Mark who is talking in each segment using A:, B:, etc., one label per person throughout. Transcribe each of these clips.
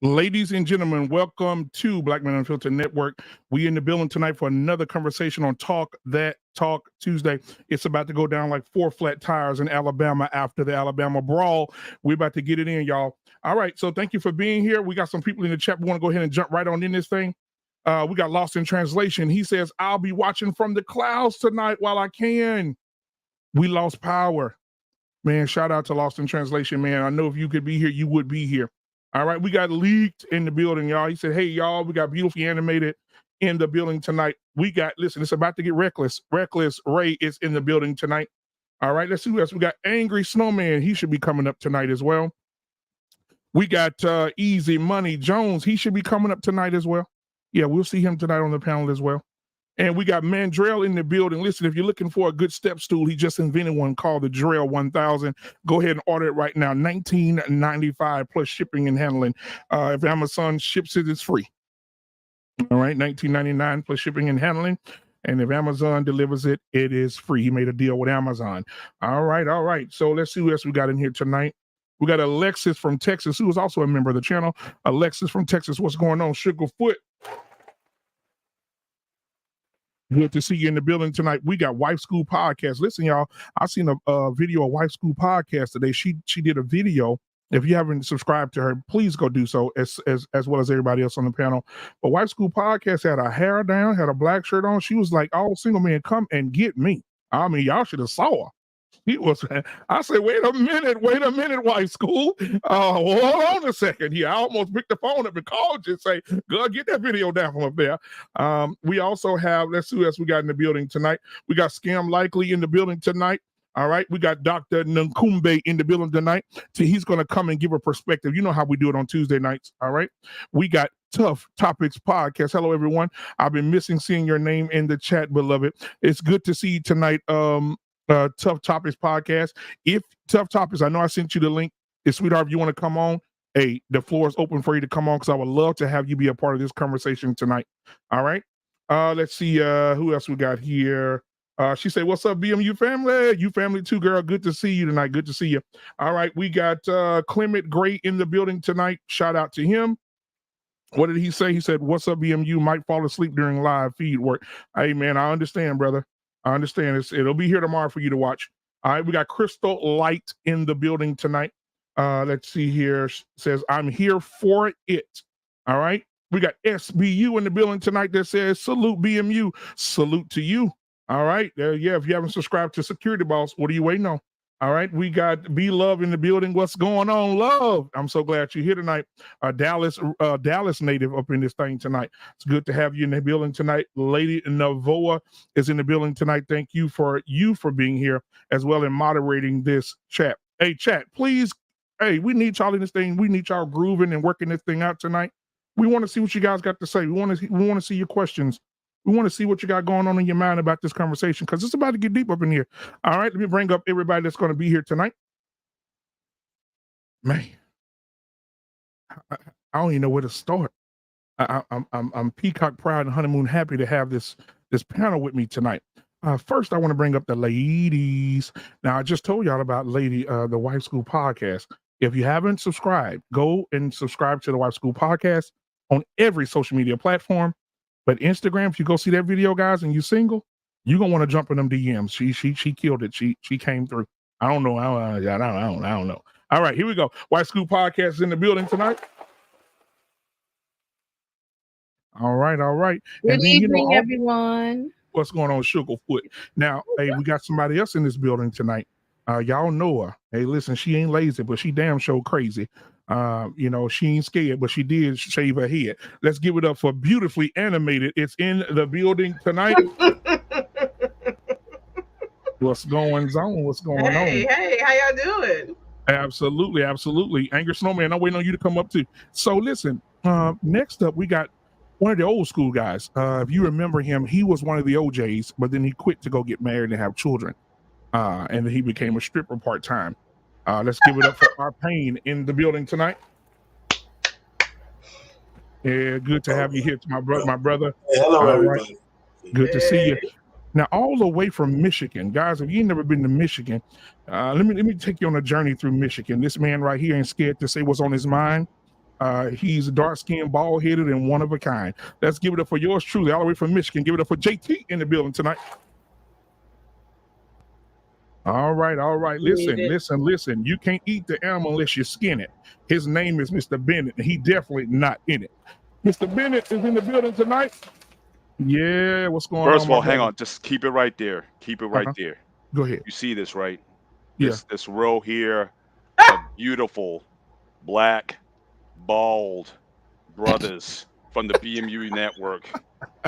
A: Ladies and gentlemen, welcome to Black Men Unfiltered Network. We in the building tonight for another conversation on Talk That Talk Tuesday. It's about to go down like 4 flat tires in Alabama after the Alabama brawl. We're about to get it in, y'all. All right, so thank you for being here. We got some people in the chat. We want to go ahead and jump right on in this thing. We got Lost in Translation. He says, I'll be watching from the clouds tonight while I can. We lost power. Man, shout out to Lost in Translation, man. I know if you could be here, you would be here. All right, we got Leaked in the building, y'all. He said, hey, y'all, we got Beautifully Animated in the building tonight. We got, listen, it's about to get reckless. Reckless Ray is in the building tonight. All right, let's see who else. We got Angry Snowman. He should be coming up tonight as well. We got Easy Money Jones. He should be coming up tonight as well. Yeah, we'll see him tonight on the panel as well. And we got Mandrell in the building. Listen, if you're looking for a good step stool, he just invented one called the Drell 1000. Go ahead and order it right now. $19.95 plus shipping and handling. If Amazon ships it, it's free. All right, $19.99 plus shipping and handling. And if Amazon delivers it, it is free. He made a deal with Amazon. All right. So let's see who else we got in here tonight. We got Alexis from Texas, who is also a member of the channel. Alexis from Texas, what's going on? Sugarfoot. Good to see you in the building tonight. We got Wife School Podcast. Listen, y'all, I seen a video of Wife School Podcast today. She did a video. If you haven't subscribed to her, please go do so, as well as everybody else on the panel. But Wife School Podcast had her hair down, had a black shirt on. She was like, "All single men, come and get me." I mean, y'all should have saw her. He was. I said, wait a minute, Wife School. Hold on a second here. I almost picked the phone up and called you and say, "Go get that video down from up there." We also have, let's see who else we got in the building tonight. We got Scam Likely in the building tonight. All right, we got Dr. Nkumbe in the building tonight. So he's going to come and give a perspective. You know how we do it on Tuesday nights. All right, we got Tough Topics Podcast. Hello, everyone. I've been missing seeing your name in the chat, beloved. It's good to see you tonight. Tough Topics Podcast. If Tough Topics, I know I sent you the link. If sweetheart, if you want to come on, hey, the floor is open for you to come on because I would love to have you be a part of this conversation tonight. All right. Let's see who else we got here. She said, "What's up, BMU family? You family too, girl. Good to see you tonight. Good to see you." All right, we got Clement Gray in the building tonight. Shout out to him. What did he say? He said, "What's up, BMU? Might fall asleep during live feed work." Hey, man, I understand, brother. I understand. It'll be here tomorrow for you to watch. All right, we got Crystal Light in the building tonight. Let's see here. Says, "I'm here for it." All right. We got SBU in the building tonight that says, "Salute BMU." Salute to you. All right. Yeah, if you haven't subscribed to Security Boss, what are you waiting on? All right, we got B Love in the building. What's going on, Love? I'm so glad you're here tonight. Dallas native up in this thing tonight. It's good to have you in the building tonight. Lady Navoa is in the building tonight. Thank you for being here as well and moderating this chat. Hey, chat, please. Hey, we need y'all in this thing. We need y'all grooving and working this thing out tonight. We want to see what you guys got to say. We want to see your questions. We want to see what you got going on in your mind about this conversation because it's about to get deep up in here. All right, let me bring up everybody that's going to be here tonight. Man, I don't even know where to start. I'm peacock proud and honeymoon happy to have this panel with me tonight. First, I want to bring up the ladies. Now, I just told y'all about the Wife School Podcast. If you haven't subscribed, go and subscribe to the Wife School Podcast on every social media platform. But Instagram, if you go see that video, guys, and you single, you're gonna want to jump in them DMs. She killed it. She came through. I don't know. I don't know. All right, here we go. White School Podcast is in the building tonight. All right.
B: Good evening, everyone.
A: What's going on, Sugarfoot? Now, hey, we got somebody else in this building tonight. Y'all know her. Hey, listen, she ain't lazy, but she damn sure crazy. She ain't scared, but she did shave her head. Let's give it up for Beautifully Animated. It's in the building tonight. What's going on?
C: Hey, how y'all doing?
A: Absolutely. Angry Snowman, I'm waiting on you to come up too. So listen, next up, we got one of the old school guys. If you remember him, he was one of the OJs, but then he quit to go get married and have children. And then he became a stripper part-time. Let's give it up for our Pain in the building tonight. Yeah, good to have you here, my brother.
D: Hey, hello, everybody.
A: Right. Good to see you. Now, all the way from Michigan, guys. If you've never been to Michigan, let me take you on a journey through Michigan. This man right here ain't scared to say what's on his mind. He's dark-skinned, bald-headed, and one of a kind. Let's give it up for yours truly, all the way from Michigan. Give it up for JT in the building tonight. All right. Listen. You can't eat the animal unless you skin it. His name is Mr. Bennett, and he definitely not in it. Mr. Bennett is in the building tonight. Yeah, what's going on?
D: First of all, hang on. Just keep it right there. Keep it right there.
A: Go ahead.
D: You see this, right?
A: Yeah.
D: This row here of beautiful, black, bald brothers from the BMU network.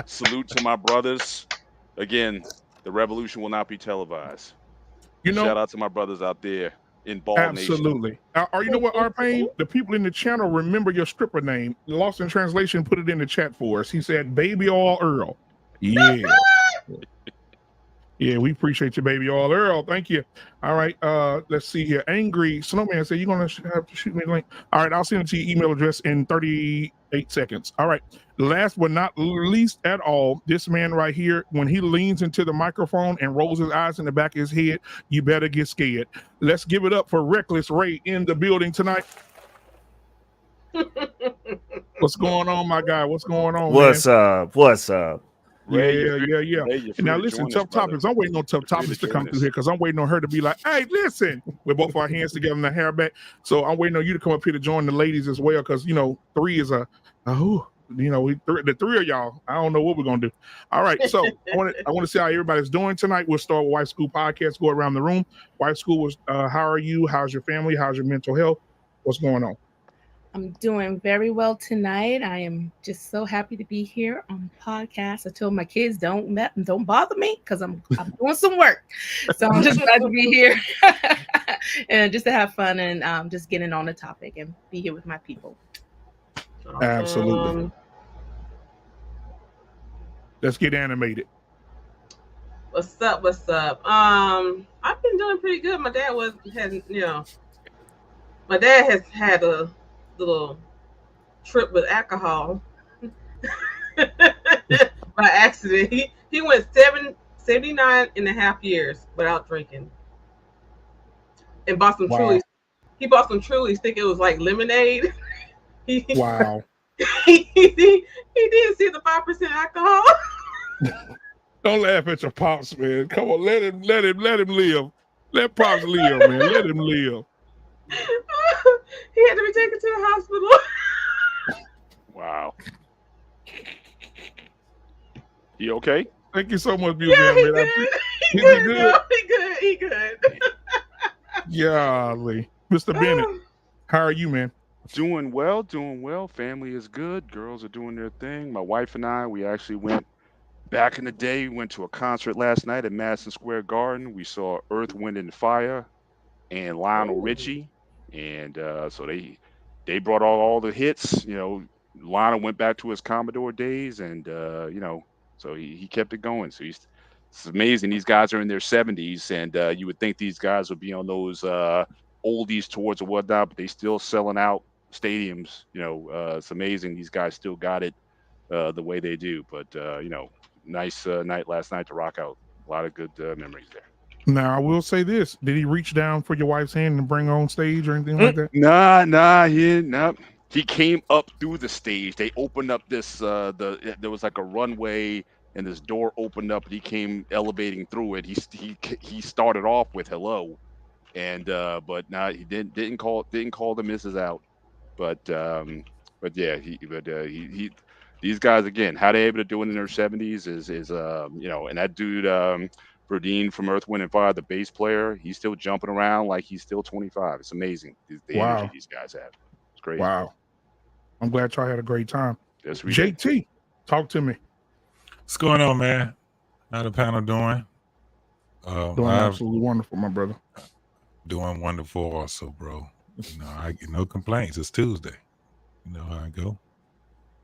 D: Salute to my brothers. Again, the revolution will not be televised. Shout out to my brothers out there in Ball
A: Absolutely.
D: Nation.
A: You know what, R-Pain? The people in the channel remember your stripper name. Lost in Translation put it in the chat for us. He said, Baby All Earl. Yeah. Yeah, we appreciate you, Baby All Earl. Thank you. All right. Let's see here. Angry Snowman said, you're going to have to shoot me a link. All right. I'll send it to your email address in 38 seconds. All right. Last but not least at all, this man right here, when he leans into the microphone and rolls his eyes in the back of his head, you better get scared. Let's give it up for Reckless Ray in the building tonight. What's going on, my guy? What's going on,
E: What's
A: man?
E: What's up?
A: Yeah. Now listen, Tough Topics. I'm waiting on Tough Topics to come through here because I'm waiting on her to be like, "Hey, listen," with both our hands together and the hair back. So I'm waiting on you to come up here to join the ladies as well, because three is the three of y'all. I don't know what we're gonna do. All right, so I want to see how everybody's doing tonight. We'll start with Wife School Podcast. Go around the room. Wife School was. How are you? How's your family? How's your mental health? What's going on?
B: I'm doing very well tonight. I am just so happy to be here on the podcast. I told my kids don't bother me because I'm doing some work. So I'm just glad to be here and just to have fun and just getting on the topic and be here with my people.
A: Absolutely. Let's get animated.
C: What's up? I've been doing pretty good. My dad has had a little trip with alcohol by accident. He went 79 and a half years without drinking and bought some Trulies. He bought some Trulies, think it was like lemonade.
A: Wow.
C: He didn't see the 5% alcohol.
A: Don't laugh at your pops, man. Come on, let him live. Let pops live, man. Let him live.
C: He had to be taken to the hospital.
D: Wow. You okay?
A: Thank you so much,
C: yeah,
A: man.
C: He good.
A: Golly. Mr. Bennett, how are you, man?
D: Doing well. Family is good. Girls are doing their thing. My wife and I, we actually went back in the day. We went to a concert last night at Madison Square Garden. We saw Earth, Wind, and Fire and Lionel Richie. And so they brought all the hits. Lionel went back to his Commodore days, and so he kept it going. So it's amazing. These guys are in their 70s, and you would think these guys would be on those oldies tours or whatnot, but they still selling out stadiums. It's amazing. These guys still got it the way they do. But nice night last night to rock out. A lot of good memories there.
A: Now I will say this: did he reach down for your wife's hand and bring her on stage or anything like that?
D: Nah, he came up through the stage. They opened up this there was like a runway, and this door opened up, and he came elevating through it. He started off with hello, and but now he didn't call the missus out. But yeah, he these guys, again, how they able to do it in their 70s is and that dude Verdine from Earth, Wind, and Fire, the bass player, he's still jumping around like he's still 25. It's amazing the energy these guys have. It's crazy.
A: Wow. I'm glad y'all had a great time.
D: Yes, we
A: JT,
D: did.
A: talk to me.
F: What's going on, man? How the panel doing?
A: Doing absolutely wonderful, my brother.
F: Doing wonderful also, bro. I get no complaints. It's Tuesday. You know how I go.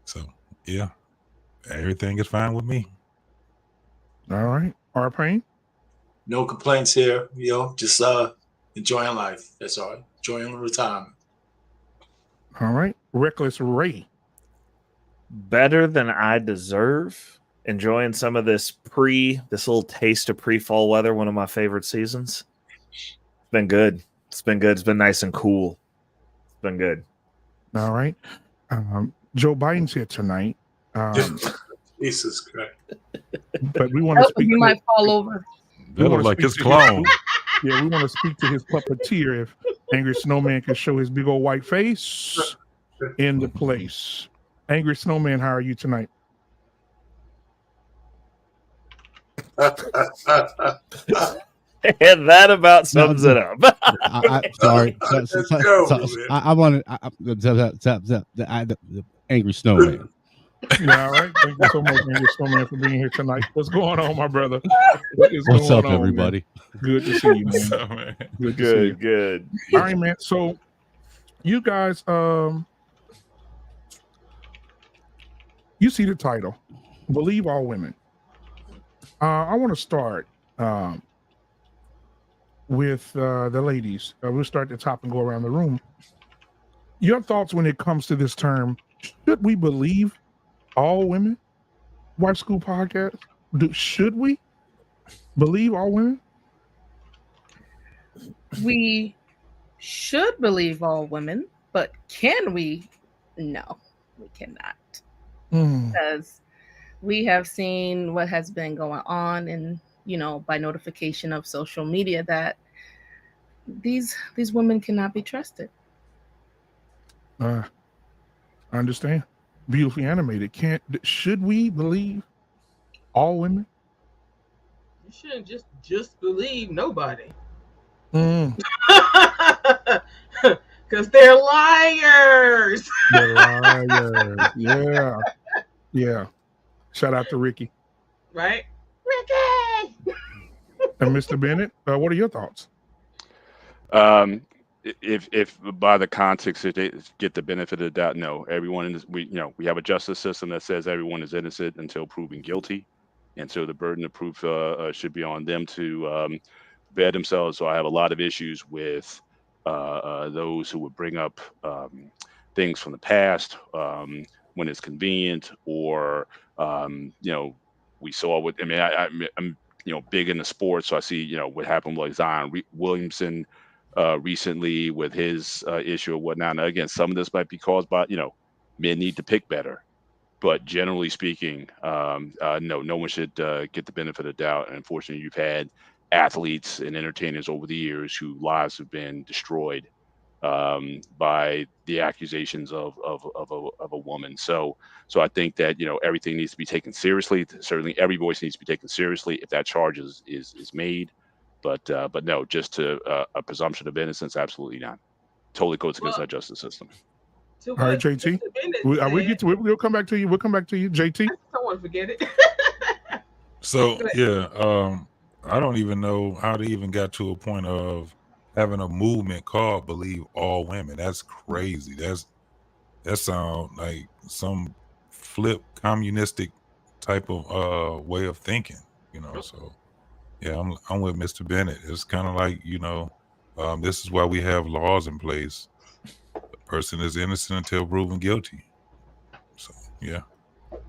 F: So, yeah, everything is fine with me.
A: All right. R-Pain?
G: No complaints here. Just enjoying life. That's all. Enjoying retirement.
A: All right. Reckless Ray.
E: Better than I deserve. Enjoying some of this little taste of pre-fall weather. One of my favorite seasons. It's been good. It's been nice and cool. It's been good.
A: All right. Joe Biden's here tonight.
G: Jesus Christ.
A: But we want to speak.
B: You might fall over.
A: We
F: That
A: wanna
F: look like
A: speak
F: his
A: to
F: clone.
A: Yeah, we want to speak to his puppeteer. If Angry Snowman can show his big old white face in the place. Angry Snowman, how are you tonight?
E: And that about sums it up.
H: Sorry.
G: That's terrible, man.
H: I wanted Angry Snowman.
A: Yeah, all right. Thank you so much, Angry Snowman, for being here tonight. What's going on, my brother?
H: What's up, everybody?
A: Man? Good to see you, man.
F: So, man.
A: Good to see you.
E: Good.
A: All right, man. So you guys, you see the title, Believe All Women. I want to start with the ladies. We'll start at the top and go around the room. Your thoughts when it comes to this term, should we believe all women? Wife School Podcast. Should we believe all women?
B: We should believe all women, but can we? No, we cannot. Because we have seen what has been going on, and by notification of social media, that these women cannot be trusted.
A: I understand. Beautifully animated. Should we believe all women?
C: You shouldn't just believe nobody.
A: Mm.
C: Because they're liars.
A: They're liars. Yeah. Shout out to Ricky.
C: Right? Ricky!
A: And Mr. Bennett, what are your thoughts?
D: If by the context if they get the benefit of the doubt, no. Everyone in this, we have a justice system that says everyone is innocent until proven guilty, and so the burden of proof should be on them to bear themselves. So I have a lot of issues with those who would bring up things from the past when it's convenient, or we saw what I'm big into sports, so I see what happened with Zion Williamson recently with his issue or whatnot. Now, again, some of this might be caused by men need to pick better, but generally speaking, no one should get the benefit of doubt. And unfortunately, you've had athletes and entertainers over the years whose lives have been destroyed by the accusations of a woman. So I think that everything needs to be taken seriously. Certainly, every voice needs to be taken seriously if that charge is made. But no, just to a presumption of innocence, absolutely not. Totally goes against our justice system.
A: All right, JT. We'll come back to you. We'll come back to you, JT.
C: I don't want to forget it.
F: So I don't even know how they even got to a point of having a movement called Believe All Women. That's crazy. That sounds like some flip communistic type of way of thinking, so yeah, I'm with Mr. Bennett. It's kind of like, this is why we have laws in place. The person is innocent until proven guilty. So yeah.
A: All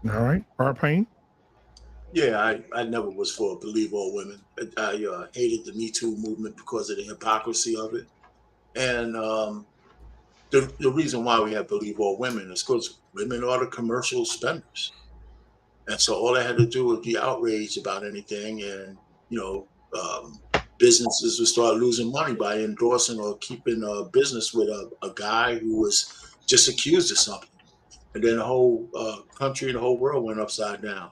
A: right, Art Payne.
G: Yeah, I never was for Believe All Women. I hated the Me Too movement because of the hypocrisy of it. And the reason why we have Believe All Women is because women are the commercial spenders. And so all I had to do was be outraged about anything, and businesses would start losing money by endorsing or keeping a business with a guy who was just accused of something. And then the whole country and the whole world went upside down.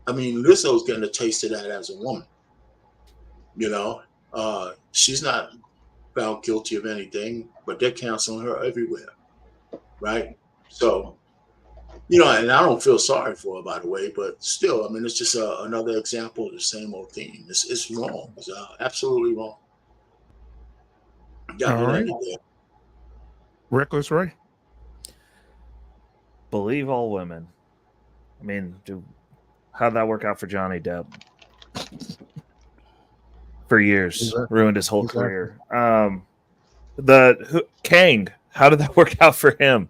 G: I mean, Lizzo's getting a taste of that as a woman. She's not found guilty of anything, but they're canceling her everywhere, right? So, and I don't feel sorry for her, by the way, but still, I mean, it's just another example of the same old theme. It's wrong. It's absolutely wrong.
A: All right. Reckless Ray.
E: Believe all women. I mean, how'd that work out for Johnny Depp? For years, ruined his whole career. Kang, how did that work out for him?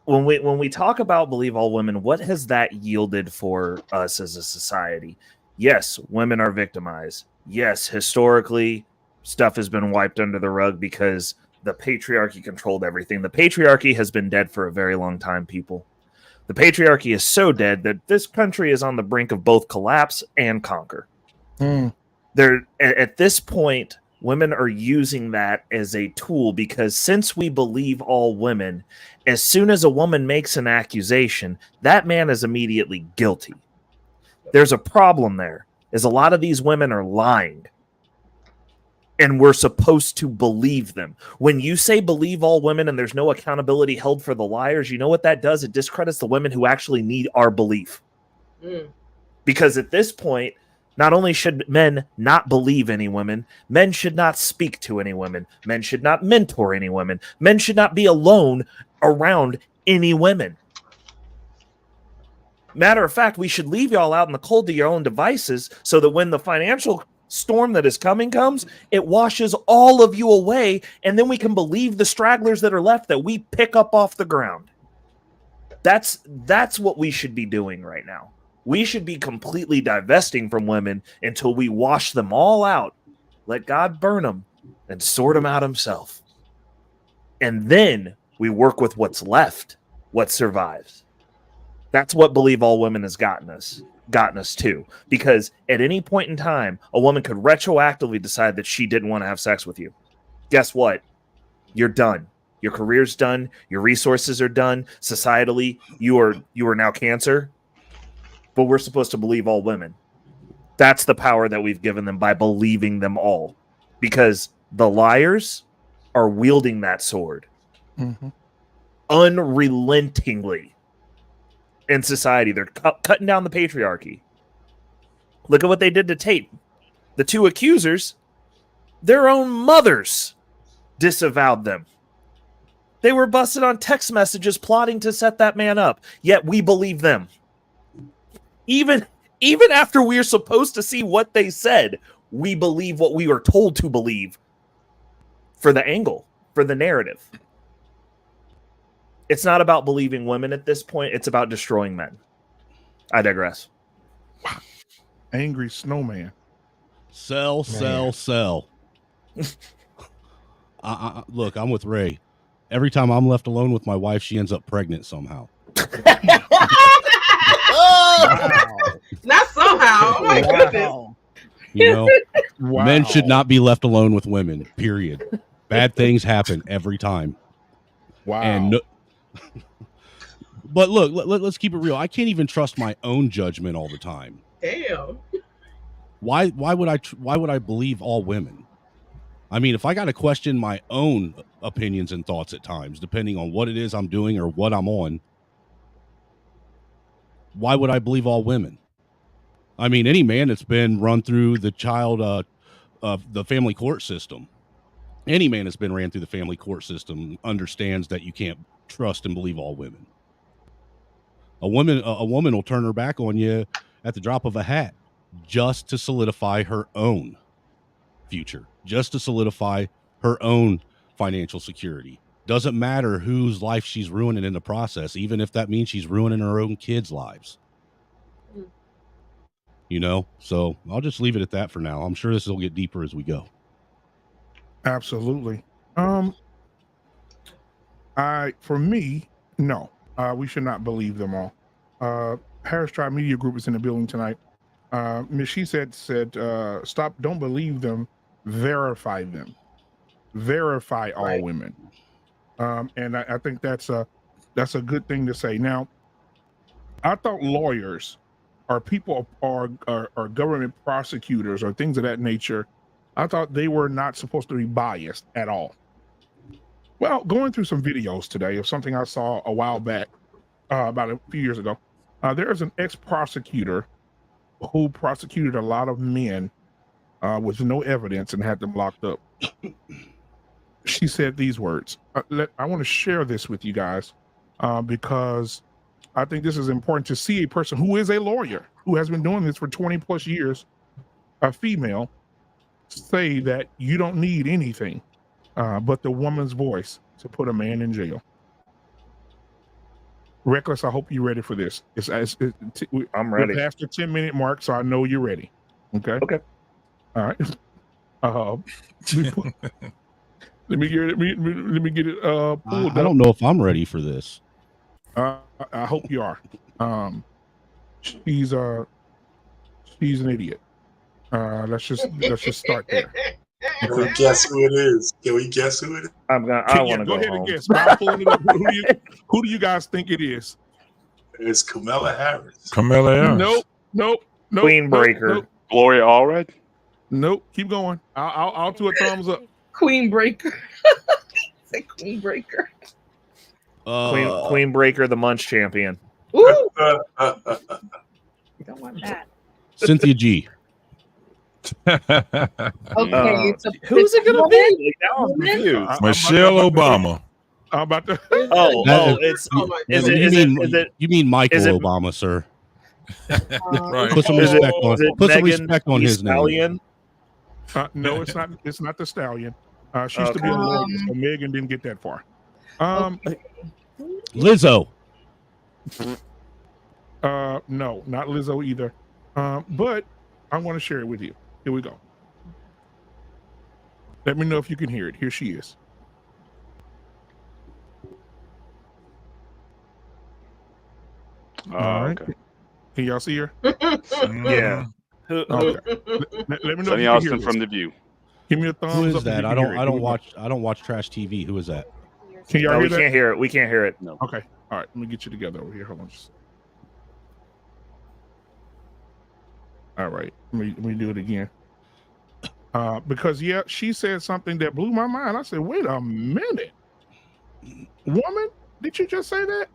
E: When we talk about believe all women, what has that yielded for us as a society? Yes, women are victimized. Yes, historically, stuff has been wiped under the rug because the patriarchy controlled everything. The patriarchy has been dead for a very long time, people. The patriarchy is so dead that this country is on the brink of both collapse and conquer. There, at this point, women are using that as a tool because since we believe all women, as soon as a woman makes an accusation, that man is immediately guilty. There's a problem there, is a lot of these women are lying. And we're supposed to believe them. When you say believe all women and there's no accountability held for the liars, you know what that does? It discredits the women who actually need our belief. Because at this point, not only should men not believe any women, men should not speak to any women. Men should not mentor any women. Men should not be alone around any women. Matter of fact, we should leave y'all out in the cold to your own devices so that when the financial storm that is coming comes, it washes all of you away, and then we can believe the stragglers that are left that we pick up off the ground. That's what we should be doing right now. We should be completely divesting from women until we wash them all out, let God burn them, and sort them out himself. And then we work with what's left, what survives. That's what believe all women has gotten us to, because at any point in time, a woman could retroactively decide that she didn't want to have sex with you. Guess what? You're done. Your career's done. Your resources are done. Societally, you are now cancer. But we're supposed to believe all women. That's the power that we've given them by believing them all, because the liars are wielding that sword unrelentingly. In society, they're cutting down the patriarchy. Look at what they did to Tate. The two accusers, their own mothers disavowed them. They were busted on text messages plotting to set that man up, yet we believe them. Even after we're supposed to see what they said, we believe what we were told to believe for the angle, for the narrative. It's not about believing women at this point. It's about destroying men. I digress.
A: Wow. Angry snowman.
H: Sell. Look, I'm with Ray. Every time I'm left alone with my wife, she ends up pregnant somehow.
C: Not somehow. Oh my goodness.
H: You know, men should not be left alone with women, period. Bad things happen every time.
A: Wow.
H: And but look, let's keep it real. I can't even trust my own judgment all the time.
C: Damn.
H: Why would I believe all women? I mean, if I got to question my own opinions and thoughts at times, depending on what it is I'm doing or what I'm on, why would I believe all women? I mean, any man that's been run through the the family court system, any man that's been ran through the family court system understands that you can't trust and believe all women. A woman will turn her back on you at the drop of a hat just to solidify her own future, just to solidify her own financial security. Doesn't matter whose life she's ruining in the process, even if that means she's ruining her own kids' lives. You know, so I'll just leave it at that for now. I'm sure this will get deeper as we go.
A: Absolutely. For me, no. We should not believe them all. Harris Tribe Media Group is in the building tonight. She said, stop, don't believe them, verify them. Verify all women. And I think that's a good thing to say. Now, I thought lawyers or people or government prosecutors or things of that nature, I thought they were not supposed to be biased at all. Well, going through some videos today of something I saw a while back, about a few years ago, there is an ex-prosecutor who prosecuted a lot of men with no evidence and had them locked up. She said these words. I want to share this with you guys because I think this is important to see a person who is a lawyer, who has been doing this for 20 plus years, a female, say that you don't need anything but the woman's voice to put a man in jail. Reckless, I hope you're ready for this.
E: I'm ready.
A: We're past the 10-minute mark, so I know you're ready. Okay?
E: Okay.
A: All right. Let me get it pulled
H: I don't know if I'm ready for this.
A: I hope you are. She's an idiot. Let's just start there.
G: Can we guess who it is? Can we guess who it is?
E: I want to
A: go ahead
E: home.
A: and guess. I'm pulling it up. Who do you guys think it is?
G: It's Kamala Harris.
F: Kamala Harris.
A: Nope.
E: Queen Breaker.
D: Gloria Allred.
A: Nope. Keep going. I'll do a thumbs up.
B: Queen Breaker. Say Queen Breaker.
E: Queen Breaker, the Munch champion.
B: Ooh. You don't want that.
H: Cynthia G.
B: Okay.
E: Who's it going to be? Like, now I'm confused.
F: Michelle Obama.
A: I'm about to.
H: You mean Michael Obama, sir?
F: Right.
H: Put some respect on his name.
A: No, it's not. It's not the stallion. She used to be a lawyer, so Megan didn't get that far.
H: Lizzo.
A: No, not Lizzo either. But I want to share it with you. Here we go. Let me know if you can hear it. Here she is. All right.
D: Okay.
A: Can y'all see her?
E: Yeah.
A: Okay. Let me know.
D: Sonny Austin from The View.
A: Give me a thumbs up.
H: Who is that? I don't watch trash TV. Who is that?
A: Can y'all
E: No,
A: hear
E: we
A: that?
E: can't hear it. We can't hear it.
D: No.
A: Okay. All right. Let me get you together over here. Hold on. All right. Let me do it again. Because she said something that blew my mind. I said, wait a minute. Woman, did you just say that?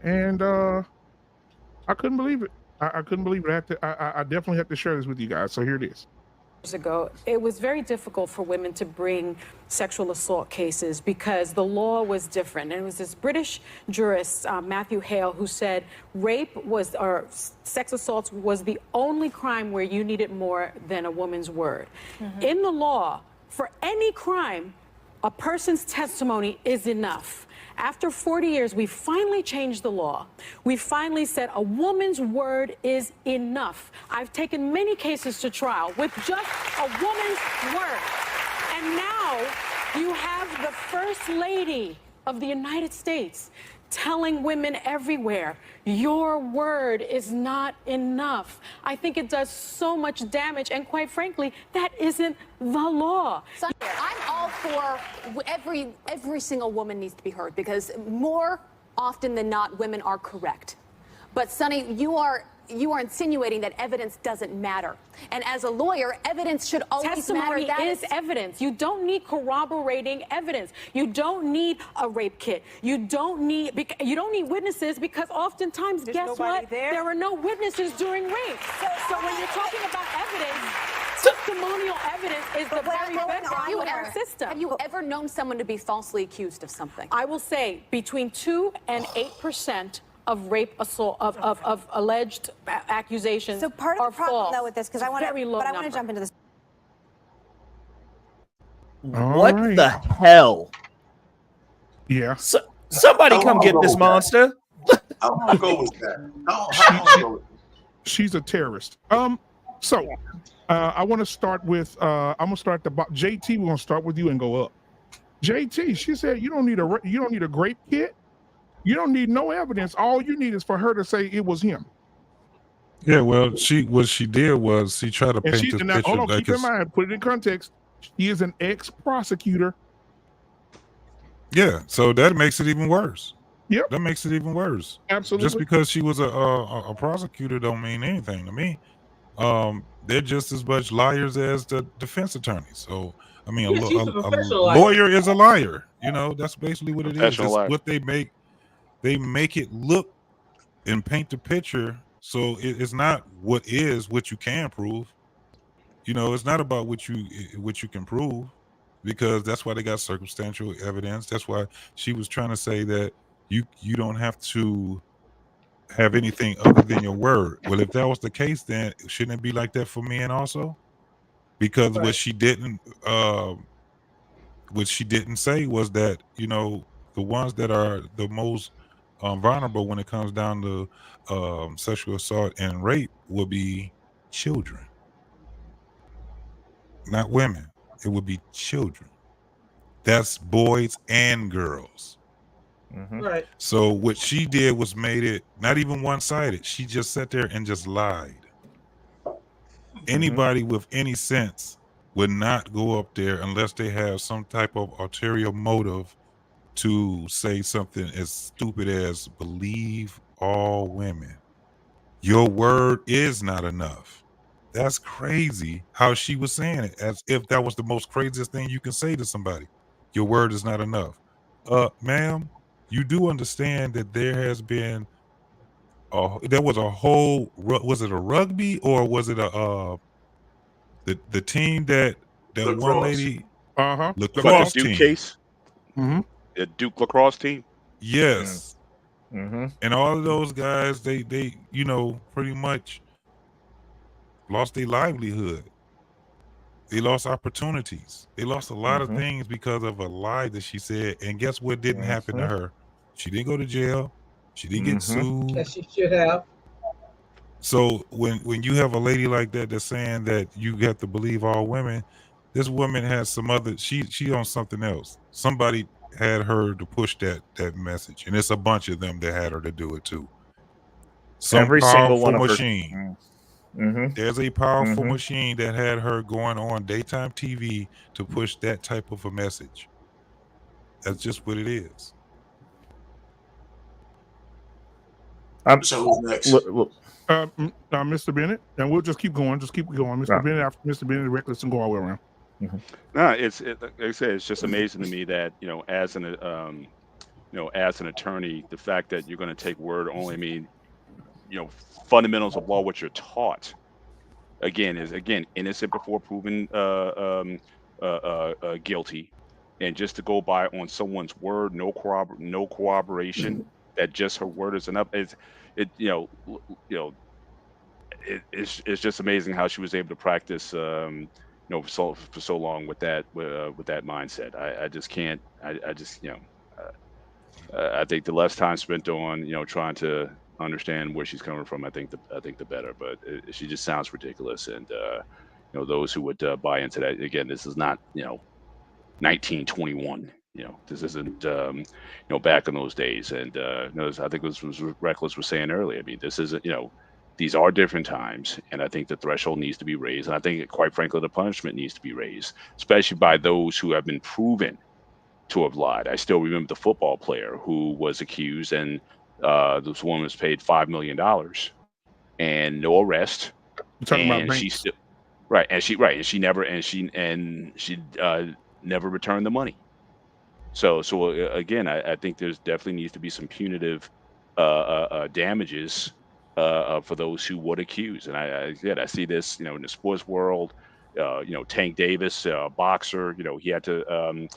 A: And I couldn't believe it. I couldn't believe it. I definitely have to share this with you guys. So here it is.
I: Ago, it was very difficult for women to bring sexual assault cases because the law was different. And it was this British jurist, Matthew Hale, who said or sex assault was the only crime where you needed more than a woman's word. Mm-hmm. In the law, for any crime, a person's testimony is enough. After 40 years, we finally changed the law. We finally said a woman's word is enough. I've taken many cases to trial with just a woman's word. And now you have the First Lady of the United States telling women everywhere, your word is not enough. I think it does so much damage, and quite frankly, that isn't the law.
J: I'm all for every single woman needs to be heard because more often than not, women are correct. But Sonny, you are insinuating that evidence doesn't matter. And as a lawyer, evidence should always matter.
I: Testimony is evidence. You don't need corroborating evidence. You don't need a rape kit. You don't need witnesses because oftentimes, guess what? There are no witnesses during rape. So when you're talking about evidence, testimonial evidence is the very bedrock of our system.
J: Have you ever known someone to be falsely accused of something?
I: I will say between 2 and 8% of rape, assault, of alleged accusations.
K: So part of the problem, though, with this, because I want to jump into this.
E: What the hell?
A: Yeah.
E: Somebody come get this monster.
G: How long ago was that? How long ago?
A: She's a terrorist. So I want to start with. I'm gonna start the JT. We're gonna start with you and go up. JT. She said you don't need a grape kit. You don't need no evidence. All you need is for her to say it was him.
F: Yeah, well, what she did was she tried to paint this picture.
A: Hold on, keep in mind, put it in context. She is an ex-prosecutor.
F: Yeah, so that makes it even worse.
A: Yep,
F: that makes it even worse.
A: Absolutely.
F: Just because she was a prosecutor don't mean anything to me. They're just as much liars as the defense attorneys. So I mean, a lawyer is a liar. You know, that's basically what it is. That's what they make. They make it look and paint the picture, so it's not what you can prove. You know, it's not about what you can prove, because that's why they got circumstantial evidence. That's why she was trying to say that you don't have to have anything other than your word. Well, if that was the case, then shouldn't it be like that for men also? Because what she didn't say was that, you know, the ones that are the most vulnerable when it comes down to sexual assault and rape will be children, not women. It would be children. That's boys and girls.
C: Right.
F: So what she did was made it not even one-sided. She just sat there and just lied. Anybody with any sense would not go up there unless they have some type of ulterior motive to say something as stupid as believe all women. Your word is not enough. That's crazy how she was saying it, as if that was the most craziest thing you can say to somebody. Your word is not enough. Ma'am, you do understand that there has been there was a whole, was it a rugby or was it a the team that one
G: Lacrosse.
F: lady,
A: The
F: lacrosse
D: Duke
F: team.
D: case,
A: Mm-hmm.
D: the Duke lacrosse team.
F: Yes.
E: Mm-hmm.
F: And all of those guys, they pretty much lost their livelihood. They lost opportunities. They lost a lot of things because of a lie that she said. And guess what didn't happen to her? She didn't go to jail. She didn't get sued.
C: As she should have.
F: So when you have a lady like that that's saying that you have to believe all women, this woman has some other, she on something else. Somebody had her to push that message, and it's a bunch of them that had her to do it too. Some
E: Every single
F: powerful
E: one of her.
F: machine. There's a powerful machine that had her going on daytime TV to push that type of a message. That's just what it is.
G: So who's next?
A: Mr. Bennett, and we'll just keep going. Just keep going, Mr. Bennett. After Mr. Bennett, reckless, and go all the way around.
D: No, like I said, it's just amazing to me that as an as an attorney, the fact that you're going to take word only. I mean, fundamentals of law, what you're taught, again, is innocent before proven guilty, and just to go by on someone's word, no corroboration, that just her word is enough. It's just amazing how she was able to practice for so long with that mindset. I just can't. I just I think the less time spent on trying to understand where she's coming from, I think the better. But she just sounds ridiculous, and those who would buy into that, again, this is not 1921. This isn't back in those days. And I think this was Reckless was saying earlier. I mean, this isn't these are different times, and I think the threshold needs to be raised. And I think, quite frankly, the punishment needs to be raised, especially by those who have been proven to have lied. I still remember the football player who was accused, and this woman was paid $5 million and no arrest.
A: You're talking about
D: And she
A: Banks.
D: still and she never returned the money. So again, I think there's definitely needs to be some punitive damages for those who would accuse. And I see this in the sports world. Tank Davis, boxer. He had to.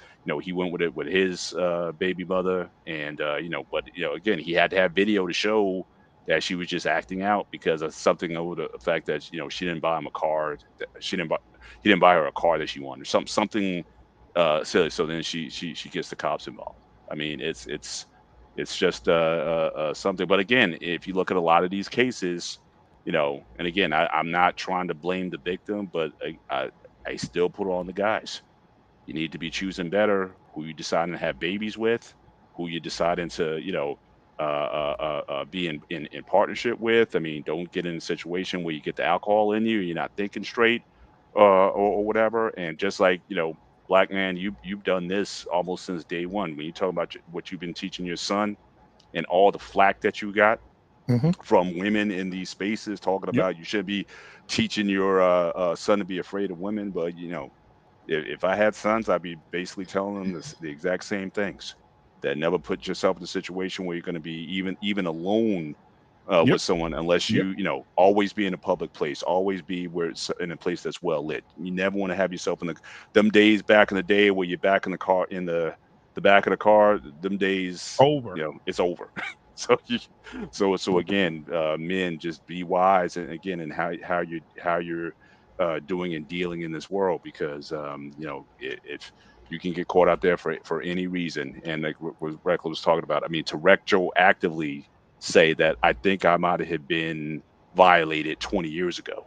D: He went with it with his baby mother, and but again, he had to have video to show that she was just acting out because of something over the fact that she didn't buy him a car. He didn't buy her a car that she wanted. Something silly. So then she gets the cops involved. I mean, it's just something. But again, if you look at a lot of these cases, and again, I'm not trying to blame the victim, but I still put it on the guys. You need to be choosing better who you deciding to have babies with, who you deciding to be in partnership with. I mean, don't get in a situation where you get the alcohol in you, you're not thinking straight, or whatever. And just like black man, you've done this almost since day one. When you talk about what you've been teaching your son and all the flack that you got from women in these spaces, talking about you should be teaching your son to be afraid of women. But if I had sons, I'd be basically telling them the exact same things. That never put yourself in a situation where you're going to be even alone with someone, unless you always be in a public place, always be where it's in a place that's well lit. You never want to have yourself in them days back in the day where you're back in the car, in the back of the car. Them days
A: over.
D: It's over. So again, men, just be wise, and again, and how you're doing and dealing in this world, because if you can get caught out there for any reason, and like what Reckless was talking about, I mean, to retroactively say that I think I might have been violated 20 years ago.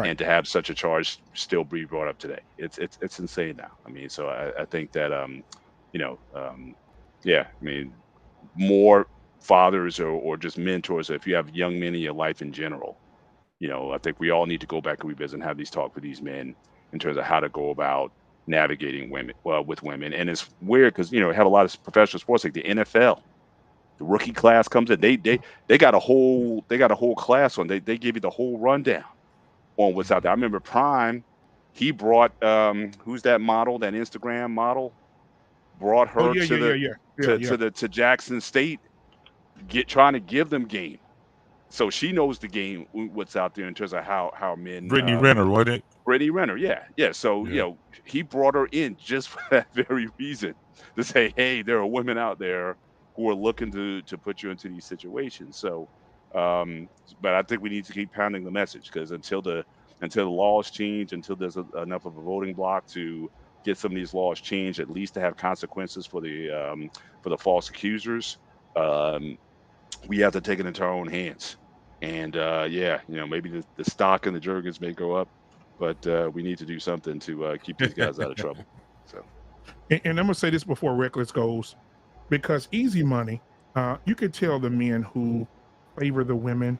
D: and to have such a charge still be brought up today, it's insane now. I mean, so I think that yeah, I mean, more fathers or just mentors, if you have young men in your life in general, I think we all need to go back and revisit and have these talk with these men in terms of how to go about navigating women with women. And it's weird because have a lot of professional sports like the NFL. The rookie class comes in. They got a whole class on. They give you the whole rundown on what's out there. I remember Prime. He brought who's that model? That Instagram model brought
A: Oh
D: her to Jackson State, trying to give them game. So she knows the game, what's out there in terms of how men.
F: Brittany Renner, wasn't it?
D: Brittany Renner, yeah. So he brought her in just for that very reason, to say, hey, there are women out there who are looking to put you into these situations. So, but I think we need to keep pounding the message, because until the laws change, until there's enough of a voting block to get some of these laws changed, at least to have consequences for the false accusers, we have to take it into our own hands. And maybe the stock and the Jergens may go up, but we need to do something to keep these guys out of trouble. So,
A: and I'm gonna say this before Reckless goes, because easy money, you could tell the men who favor the women,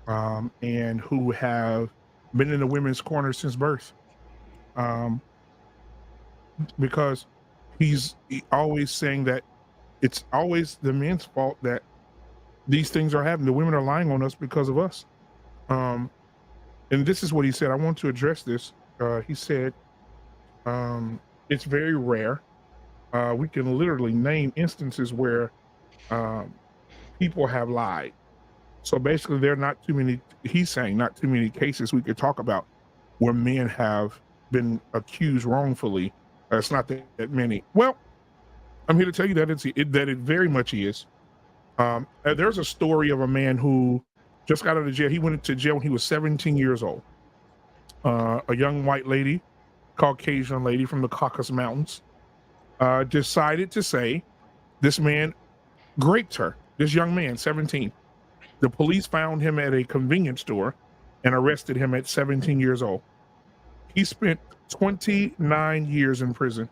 A: and who have been in the women's corner since birth, because he's always saying that it's always the men's fault that these things are happening. The women are lying on us because of us. And this is what he said. I want to address this. He said, it's very rare. We can literally name instances where people have lied. So basically, there are not too many, he's saying, not too many cases we could talk about where men have been accused wrongfully. It's not that many. Well, I'm here to tell you that it very much is. There's a story of a man who just got out of jail. He went into jail when he was 17 years old. A young white lady, Caucasian lady from the Caucasus Mountains, decided to say this man raped her. This young man, 17. The police found him at a convenience store and arrested him at 17 years old. He spent 29 years in prison.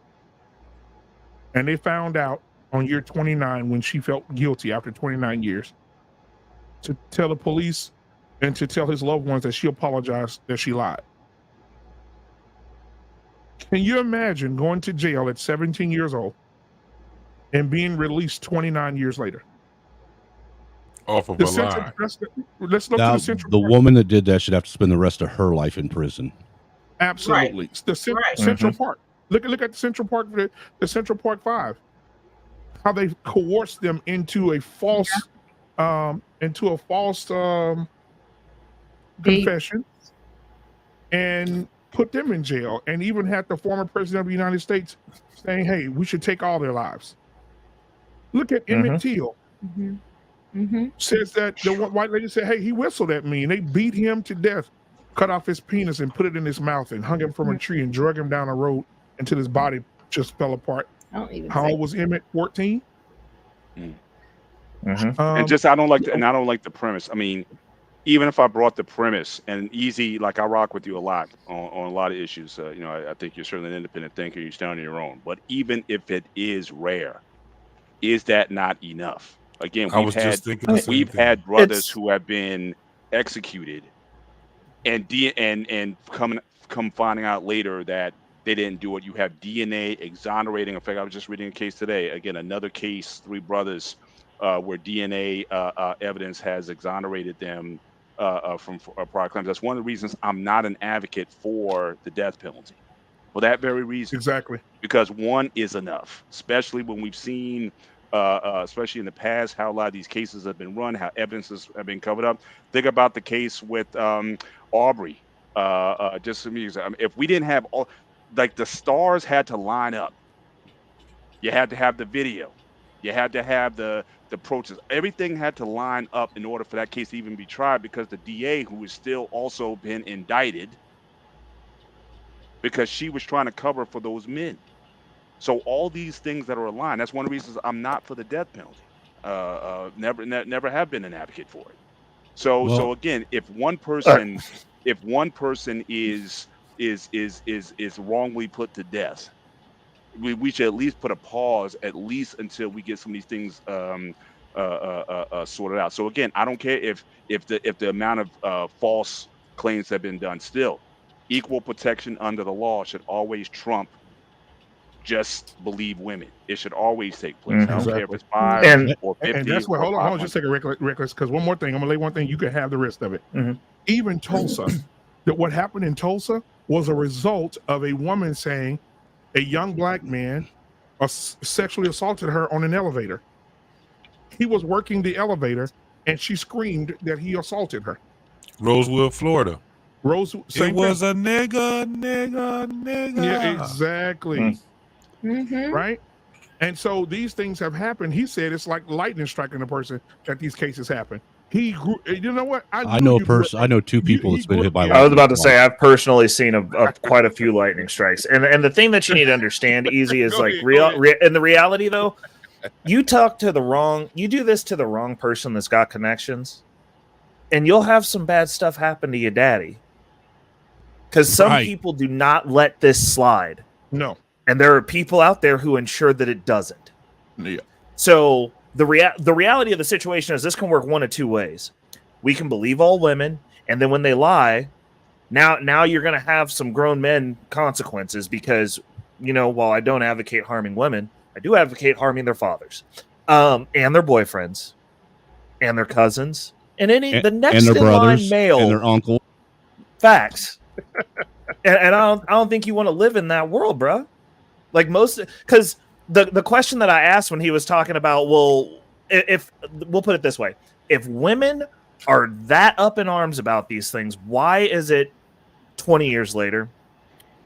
A: And they found out on year 29, when she felt guilty after 29 years, to tell the police and to tell his loved ones that she apologized, that she lied. Can you imagine going to jail at 17 years old and being released 29 years later?
F: Off of a lie.
A: Let's look
H: Now,
A: to the Central
H: the
A: Park.
H: woman that did that should have to spend the rest of her life in prison.
A: Absolutely.
C: Right.
A: The Central Park. Look at the Central Park, the Central Park 5. How they coerced them into a false confession and put them in jail, and even had the former president of the United States saying, hey, we should take all their lives. Look at Emmett Till. Says that the white lady said, hey, he whistled at me, and they beat him to death, cut off his penis and put it in his mouth and hung him from a tree and drug him down a road until his body just fell apart. How old was Emmett? 14.
D: And I don't like the premise. I mean, even if I brought the premise, and easy, like I rock with you a lot on a lot of issues. I think you're certainly an independent thinker. You stand on your own. But even if it is rare, is that not enough? Again, we've had brothers who have been executed, and come finding out later that they didn't do it. You have DNA exonerating. In fact, I was just reading a case today. Again, another case, 3 brothers, where DNA evidence has exonerated them from prior claims. That's one of the reasons I'm not an advocate for the death penalty. For that very reason.
A: Exactly.
D: Because one is enough, especially when we've seen, especially in the past, how a lot of these cases have been run, how evidences have been covered up. Think about the case with Aubrey. Just some example. If we didn't have all, like, the stars had to line up. You had to have the video. You had to have the approaches. Everything had to line up in order for that case to even be tried, because the DA, who has still also been indicted, because she was trying to cover for those men. So all these things that are aligned, that's one of the reasons I'm not for the death penalty. Never have been an advocate for it. So again, if one person if one person is wrongly put to death, we should at least put a pause, at least until we get some of these things sorted out. So again, I don't care if the amount of false claims have been done. Still, equal protection under the law should always trump just believe women. It should always take place. I don't care if it's 5 or 50.
A: And that's what. Hold on, just take a reckless. Because one more thing, I'm gonna lay one thing. You can have the rest of it. Even Tulsa, that what happened in Tulsa was a result of a woman saying a young black man sexually assaulted her on an elevator. He was working the elevator, and she screamed that he assaulted her.
F: Rosewood, Florida.
A: It
F: was a nigga.
A: Yeah, exactly. Right? And so these things have happened. He said it's like lightning striking a person that these cases happen. He grew, you know what?
H: I know two people that's been hit by lightning.
E: I was about to say I've personally seen quite a few lightning strikes. And the thing that you need to understand, Easy, is like and the reality though, you do this to the wrong person that's got connections, and you'll have some bad stuff happen to your daddy. Because some people do not let this slide.
A: No.
E: And there are people out there who ensure that it doesn't.
A: Yeah.
E: So the reality of the situation is this can work one of two ways. We can believe all women, and then when they lie, now you're going to have some grown men consequences because, while I don't advocate harming women, I do advocate harming their fathers, and their boyfriends, and their cousins, and the next
H: and their brothers,
E: male,
H: and their uncle.
E: Facts. and I don't think you want to live in that world, bro. Like because the question that I asked when he was talking about, well, if we'll put it this way, if women are that up in arms about these things, why is it 20 years later?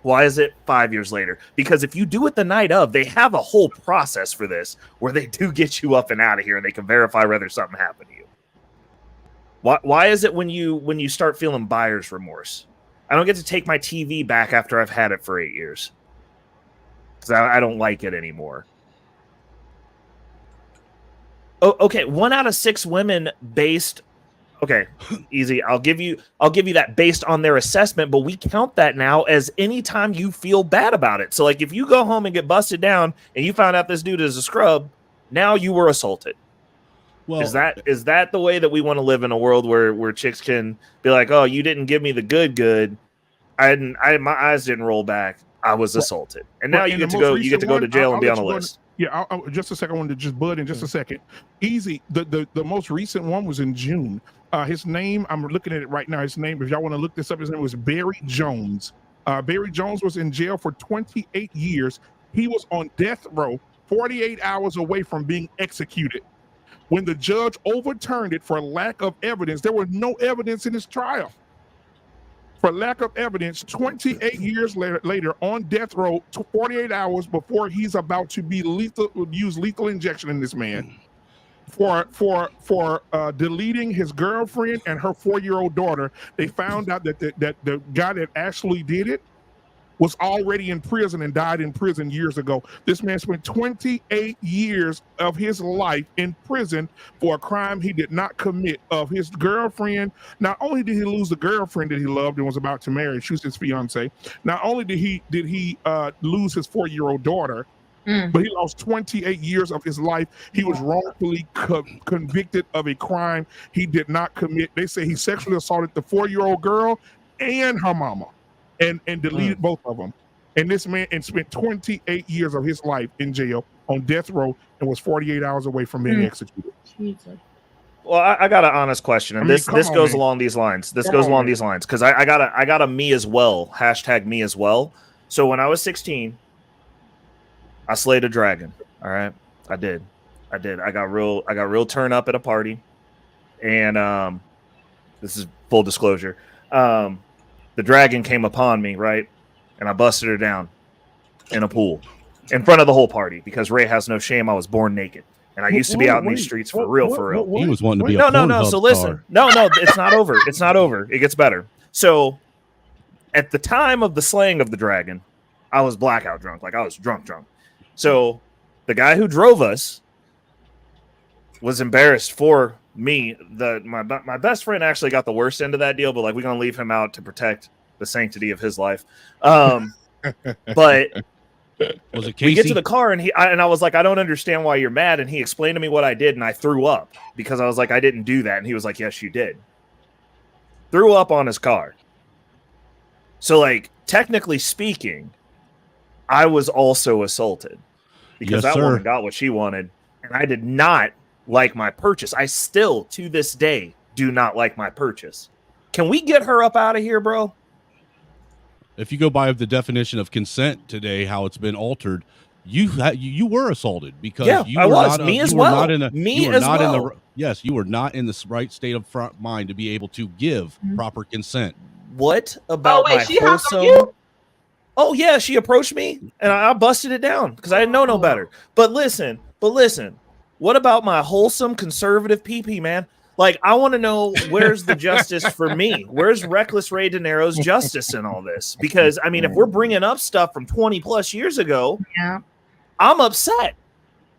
E: Why is it 5 years later? Because if you do it the night of, they have a whole process for this where they do get you up and out of here and they can verify whether something happened to you. Why is it when you start feeling buyer's remorse? I don't get to take my TV back after I've had it for 8 years. Because I don't like it anymore. Oh, okay, 1 out of 6 women based. Okay, easy. I'll give you that based on their assessment, but we count that now as any time you feel bad about it. So, like, if you go home and get busted down and you found out this dude is a scrub, now you were assaulted. Well, is that the way that we want to live in a world where chicks can be like, oh, you didn't give me the good. My eyes didn't roll back. I was assaulted, and now you get to go to jail and be on a list.
A: Just a second. I wanted to just bud in just a second. Easy. The most recent one was in June. His name, I'm looking at it right now. His name, if y'all want to look this up, his name was Barry Jones. Barry Jones was in jail for 28 years. He was on death row, 48 hours away from being executed. When the judge overturned it for lack of evidence, there was no evidence in his trial. For lack of evidence, 28 years later on death row, 48 hours before he's about to be use lethal injection in this man for deleting his girlfriend and her 4-year-old daughter. They found out that the guy that actually did it was already in prison and died in prison years ago. This man spent 28 years of his life in prison for a crime he did not commit of his girlfriend. Not only did he lose the girlfriend that he loved and was about to marry, she was his fiance. Not only did he lose his 4-year-old daughter, but he lost 28 years of his life. He was wrongfully convicted of a crime he did not commit. They say he sexually assaulted the 4-year-old girl and her mama. And deleted both of them. And this man spent 28 years of his life in jail on death row and was 48 hours away from being executed.
E: Well, I got an honest question, and this goes along these lines. This goes along these lines because I got a me as well, #me as well. So when I was 16, I slayed a dragon. All right, I did. I got real turn up at a party, and this is full disclosure. The dragon came upon me, right? And I busted her down in a pool in front of the whole party because Ray has no shame. I was born naked. And I used to be out in these streets for real.
H: He was wanting to be a
E: No. So listen. No, it's not over. It's not over. It gets better. So at the time of the slaying of the dragon, I was blackout drunk. Like I was drunk. So the guy who drove us was embarrassed for my best friend actually got the worst end of that deal, but like we're gonna leave him out to protect the sanctity of his life. But
H: was it Casey?
E: We get to the car and I was like, I don't understand why you're mad. And he explained to me what I did, and I threw up because I was like, I didn't do that. And he was like, yes, you did. Threw up on his car. So, like, technically speaking, I was also assaulted because that woman got what she wanted, and I did not like my purchase. I still, to this day, do not like my purchase. Can we get her up out of here, bro?
H: If you go by the definition of consent today, how it's been altered, you were assaulted because you
E: I
H: were
E: was.
H: not,
E: Me
H: you
E: as
H: were
E: well.
H: not in a,
E: Me
H: you were
E: as
H: not
E: well.
H: in the yes, you were not in the right state of front mind to be able to give proper consent.
E: What about my wholesome? Oh yeah, she approached me and I busted it down because I didn't know no better. But listen, what about my wholesome conservative PP, man? Like, I want to know where's the justice for me? Where's Reckless Ray De Niro's justice in all this? Because I mean, if we're bringing up stuff from 20 plus years ago, I'm upset.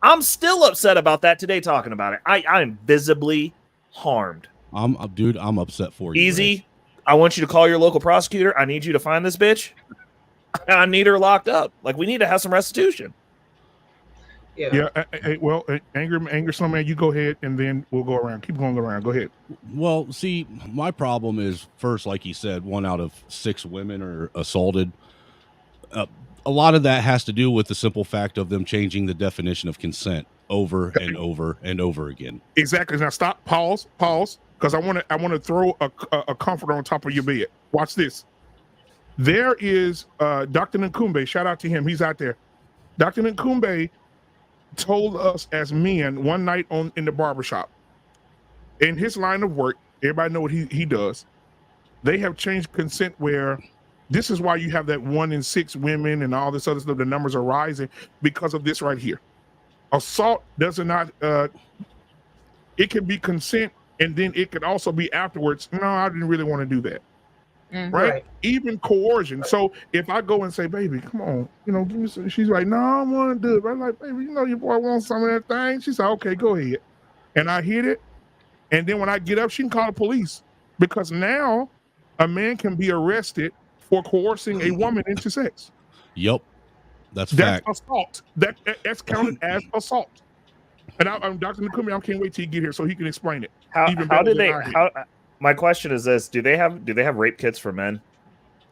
E: I'm still upset about that today. Talking about it, I am visibly harmed. I'm
H: upset for you.
E: Easy.
H: Ray.
E: I want you to call your local prosecutor. I need you to find this bitch. I need her locked up. Like, we need to have some restitution.
A: Yeah. Well, anger Snowman, you go ahead, and then we'll go around. Keep going around. Go ahead.
H: Well, see, my problem is, first, like you said, 1 out of 6 women are assaulted. A lot of that has to do with the simple fact of them changing the definition of consent over and over and over again.
A: Exactly. Now stop. Pause. Because I want to throw a comforter on top of your bed. Watch this. There is Dr. Nkumbe. Shout out to him. He's out there. Dr. Nkumbe told us as men one night in the barbershop. In his line of work, everybody know what he does. They have changed consent where this is why you have that 1 in 6 women and all this other stuff. The numbers are rising because of this right here. Assault does not. It can be consent, and then it could also be afterwards. No, I didn't really want to do that. Right? Even coercion. So if I go and say, baby, come on, give me some, she's like, no, I don't want to do it. I'm like, baby, your boy wants some of that thing. She said, okay, go ahead. And I hit it. And then when I get up, she can call the police because now a man can be arrested for coercing a woman into sex.
H: Yep. That's fact.
A: Assault. That's counted as assault. And I'm Dr. Nkumbi, I can't wait till you get here so he can explain it.
E: My question is this: Do they have rape kits for men?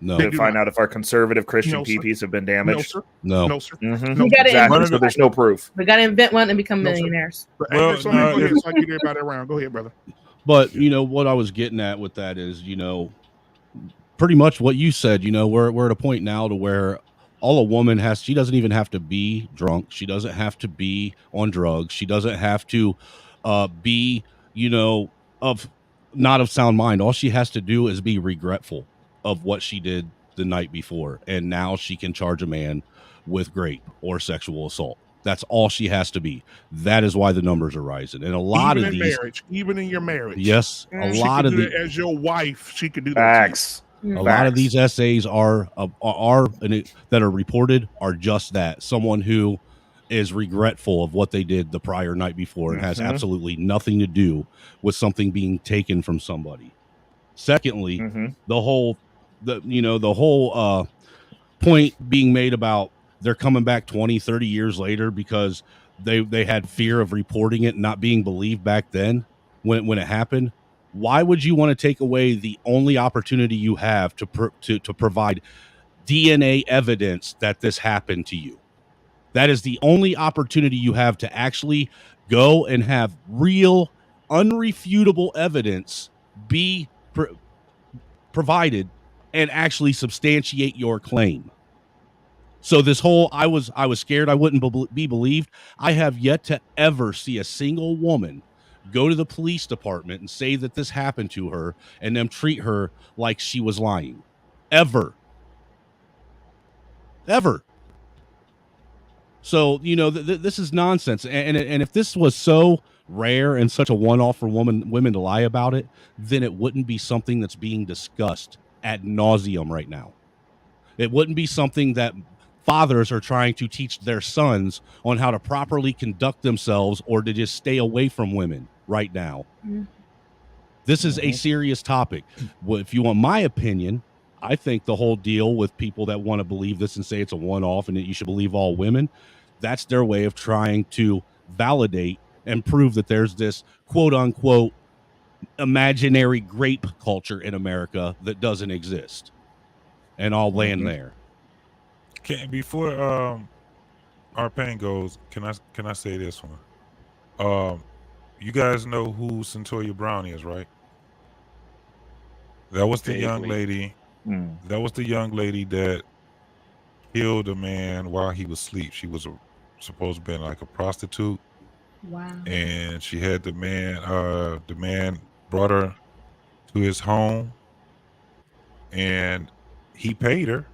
H: No.
E: To find out if our conservative Christian PPs have been damaged?
H: No,
A: sir.
E: Mm-hmm. Exactly. So there's no proof.
B: We got to invent one and become millionaires.
A: Go ahead, so I get everybody around. Go ahead, brother.
H: But what I was getting at with that is, pretty much what you said. We're at a point now to where all a woman has, she doesn't even have to be drunk. She doesn't have to be on drugs. She doesn't have to be, not of sound mind. All she has to do is be regretful of what she did the night before. And now she can charge a man with rape or sexual assault. That's all she has to be. That is why the numbers are rising. And a lot of these,
A: even in your marriage.
H: Yes. A lot of these,
A: as your wife, she could do that.
E: Facts.
H: A lot of these essays are that are reported are just that. Someone who is regretful of what they did the prior night before and has absolutely nothing to do with something being taken from somebody. Secondly, the whole point being made about they're coming back 20, 30 years later because they had fear of reporting it and not being believed back then when it happened. Why would you want to take away the only opportunity you have to provide DNA evidence that this happened to you? That is the only opportunity you have to actually go and have real, unrefutable evidence be provided and actually substantiate your claim. So this whole I was scared I wouldn't be believed. I have yet to ever see a single woman go to the police department and say that this happened to her and them treat her like she was lying. Ever. So, this is nonsense. And if this was so rare and such a one-off for women to lie about it, then it wouldn't be something that's being discussed ad nauseum right now. It wouldn't be something that fathers are trying to teach their sons on how to properly conduct themselves or to just stay away from women. right now. This is a serious topic. Well, if you want my opinion, I think the whole deal with people that want to believe this and say it's a one-off and that you should believe all women, that's their way of trying to validate and prove that there's this quote-unquote imaginary grape culture in America that doesn't exist. And I'll land there.
F: Before our pain goes, can I say this one? You guys know who Centoya Brown is, right? That was the young lady. That was the young lady that killed a man while he was asleep. She was supposed to be like a prostitute.
B: Wow.
F: And she had the man brought her to his home and he paid her.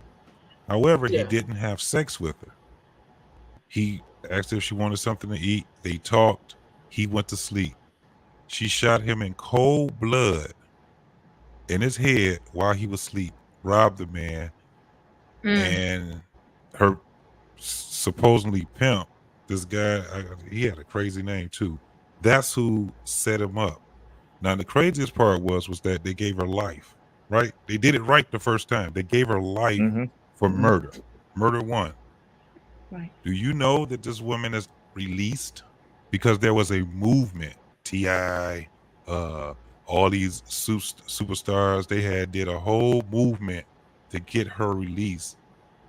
F: However, he didn't have sex with her. He asked if she wanted something to eat. They talked. He went to sleep. She shot him in cold blood in his head while he was asleep, robbed the man, and her supposedly pimp, this guy, he had a crazy name too. That's who set him up. Now, the craziest part was that they gave her life, right? They did it right the first time. They gave her life for murder. Murder 1.
B: Right.
F: Do you know that this woman is released? Because there was a movement, T.I., all these superstars, they did a whole movement to get her released.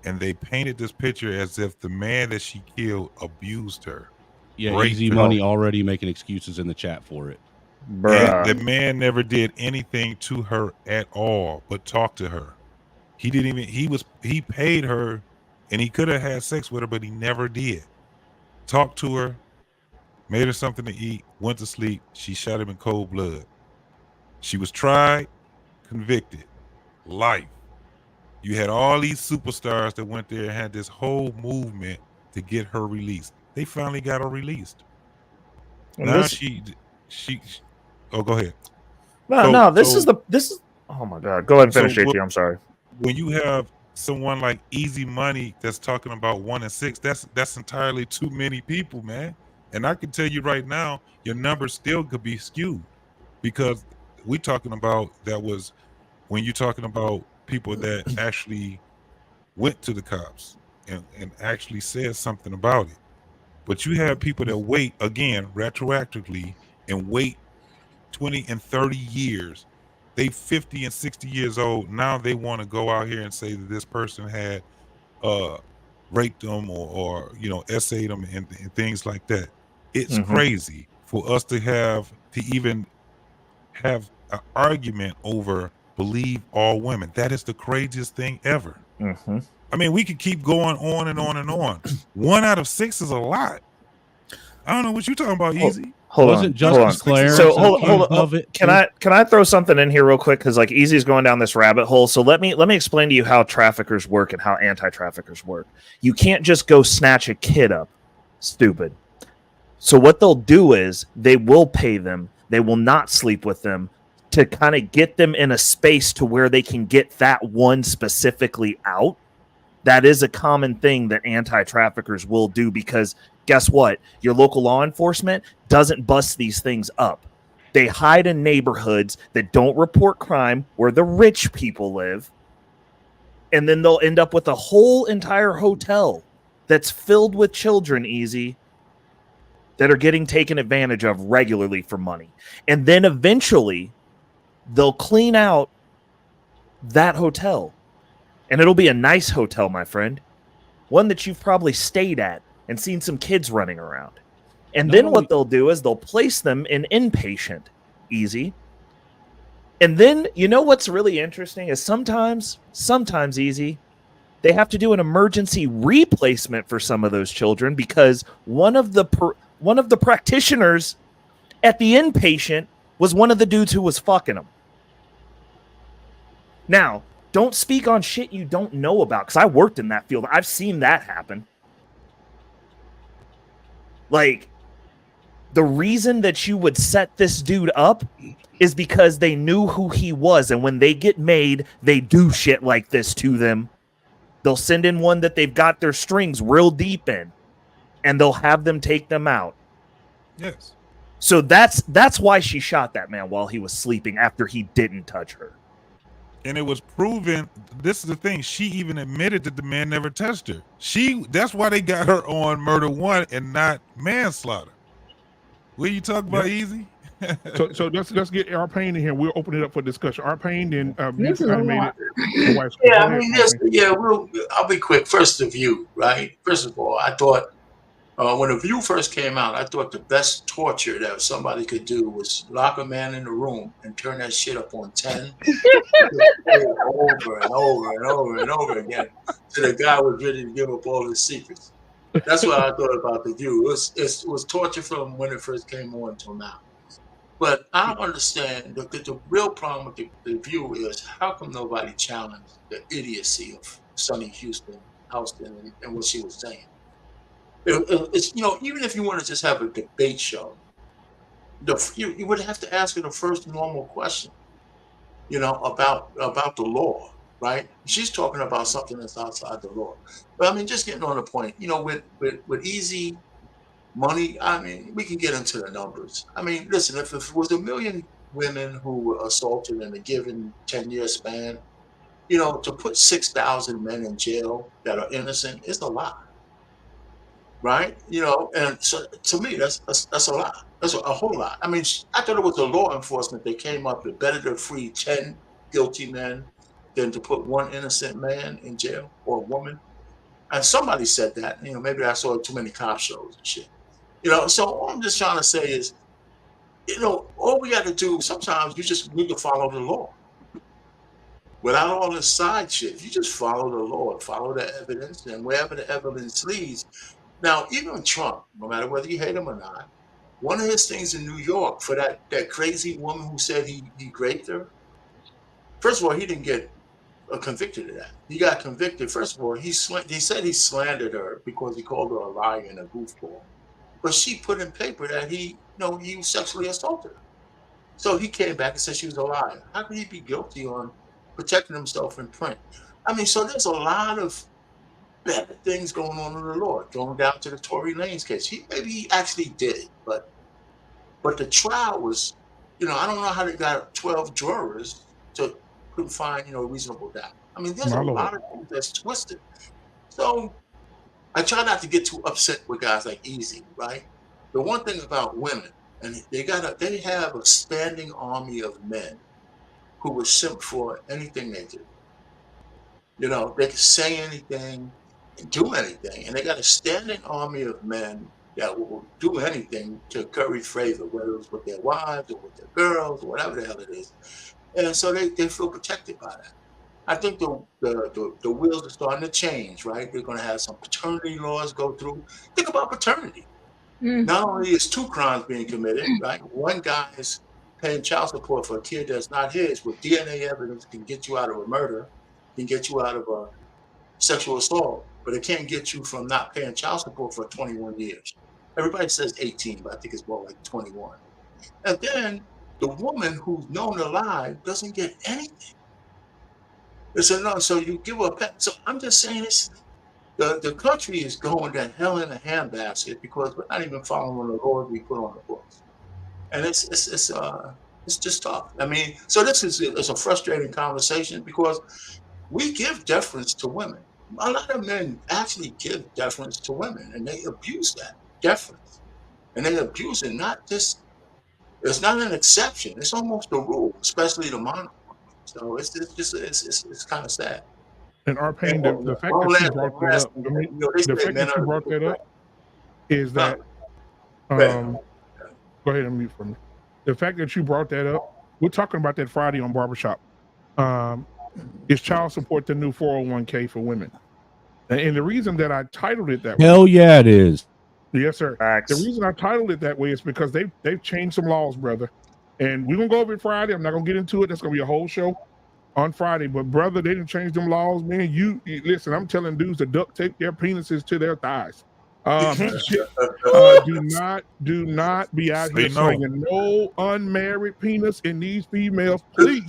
F: And they painted this picture as if the man that she killed abused her.
H: Yeah, Easy Money already making excuses in the chat for it.
F: And the man never did anything to her at all but talk to her. He didn't even, he paid her and he could have had sex with her, but he never did. Talked to her, made her something to eat, went to sleep. She shot him in cold blood. She was tried, convicted, life. You had all these superstars that went there and had this whole movement to get her released. They finally got her released. And now she oh, go ahead.
E: This is oh my God. Go ahead and finish, JT. I'm sorry.
F: When you have someone like Easy Money that's talking about 1 in 6, that's entirely too many people, man. And I can tell you right now, your numbers still could be skewed because we're talking about that was when you're talking about people that actually went to the cops and actually said something about it. But you have people that wait, again, retroactively, and wait 20 and 30 years. They 50 and 60 years old. Now they want to go out here and say that this person had raped them or essayed them and things like that. It's crazy for us to even have an argument over believe all women. That is the craziest thing ever. I mean, we could keep going on and on and on. 1 out of 6 is a lot. I don't know what you're talking about, Easy.
H: Wasn't Justice Claire?
E: So hold on. Can I throw something in here real quick? Because like Easy's going down this rabbit hole. So let me explain to you how traffickers work and how anti-traffickers work. You can't just go snatch a kid up. Stupid. So what they'll do is they will pay them. They will not sleep with them to kind of get them in a space to where they can get that one specifically out. That is a common thing that anti-traffickers will do because guess what? Your local law enforcement doesn't bust these things up. They hide in neighborhoods that don't report crime where the rich people live. And then they'll end up with a whole entire hotel that's filled with children, Easy, that are getting taken advantage of regularly for money. And then eventually they'll clean out that hotel. And it'll be a nice hotel, my friend. One that you've probably stayed at and seen some kids running around. And then what they'll do is they'll place them in inpatient, Easy. And then, you know what's really interesting is sometimes Easy, they have to do an emergency replacement for some of those children because one of the practitioners at the inpatient was one of the dudes who was fucking them. Now, don't speak on shit you don't know about because I worked in that field. I've seen that happen. Like, the reason that you would set this dude up is because they knew who he was. And when they get made, they do shit like this to them. They'll send in one that they've got their strings real deep in, and they'll have them take them out.
F: Yes.
E: So that's why she shot that man while he was sleeping after he didn't touch her.
F: And it was proven. This is the thing. She even admitted that the man never touched her. That's why they got her on murder one and not manslaughter. Will you talk about easy?
A: So let's get our Payne in here. We'll open it up for discussion. Our Payne, then
B: This is a lot.
G: Yeah, I mean, I'll be quick. First, the View, right? First of all, I thought when the View first came out, I thought the best torture that somebody could do was lock a man in the room and turn that shit up on 10 over and over and over and over again till the guy was ready to give up all his secrets. That's what I thought about the View. It was torture from when it first came on until now. But I don't understand. The real problem with the View is how come nobody challenged the idiocy of Sonny Houston and what she was saying? It's even if you want to just have a debate show, you would have to ask her the first normal question, about the law, right? She's talking about something that's outside the law. But I mean, just getting on the point, with easy money, I mean, we can get into the numbers. I mean, listen, if it was 1 million women who were assaulted in a given 10-year span, to put 6,000 men in jail that are innocent is a lot, right? And so to me, that's a lot. That's a whole lot. I mean, I thought it was the law enforcement that came up with better to free 10 guilty men than to put one innocent man in jail or woman. And somebody said that, maybe I saw too many cop shows and shit. So all I'm just trying to say is, all we got to do, sometimes you just need to follow the law. Without all this side shit, you just follow the law, follow the evidence, and wherever the evidence leads. Now, even Trump, no matter whether you hate him or not, one of his things in New York for that crazy woman who said he raped her, first of all, he didn't get convicted of that. He got convicted. First of all, he said he slandered her because he called her a liar and a goofball. But she put in paper that he sexually assaulted her. So he came back and said she was a liar. How could he be guilty on protecting himself in print? I mean, so there's a lot of bad things going on in the law. Going down to the Tory Lanez case, maybe he actually did it, but the trial was, I don't know how they got 12 jurors to couldn't find reasonable doubt. I mean, there's a lot of things that's twisted. So I try not to get too upset with guys like Easy, right? The one thing about women, and they have a standing army of men who will simp for anything they do. They can say anything and do anything, and they got a standing army of men that will do anything to curry favor, whether it's with their wives or with their girls or whatever the hell it is. And so they feel protected by that. I think the wheels are starting to change, right? They're going to have some paternity laws go through. Think about paternity. Not only is 2 crimes being committed, right? One guy is paying child support for a kid that's not his, with DNA evidence can get you out of a murder, can get you out of a sexual assault, but it can't get you from not paying child support for 21 years. Everybody says 18, but I think it's more like 21. And then the woman who's known alive doesn't get anything. So you give her a pet. So I'm just saying this. The country is going to hell in a handbasket because we're not even following the laws we put on the books, and it's just tough. I mean, so it's a frustrating conversation because we give deference to women. A lot of men actually give deference to women, and they abuse that deference, and they abuse it. It's not an exception. It's almost a rule, especially the monarch. So it's kind of sad.
A: And our Payne, the fact that she brought that up, the fact that she brought that up is that, go ahead and mute for me. The fact that you brought that up, we're talking about that Friday on Barbershop. Is child support the new 401k for women? And the reason that I titled it that way.
H: Hell yeah, it is.
A: Yes, sir. The reason I titled it that way is because they've changed some laws, brother. And we're gonna go over it Friday. I'm not gonna get into it. That's gonna be a whole show on Friday. But brother, they didn't change them laws, man. You listen. I'm telling dudes to duct tape their penises to their thighs. Do not be out here slinging no unmarried penis in these females, please.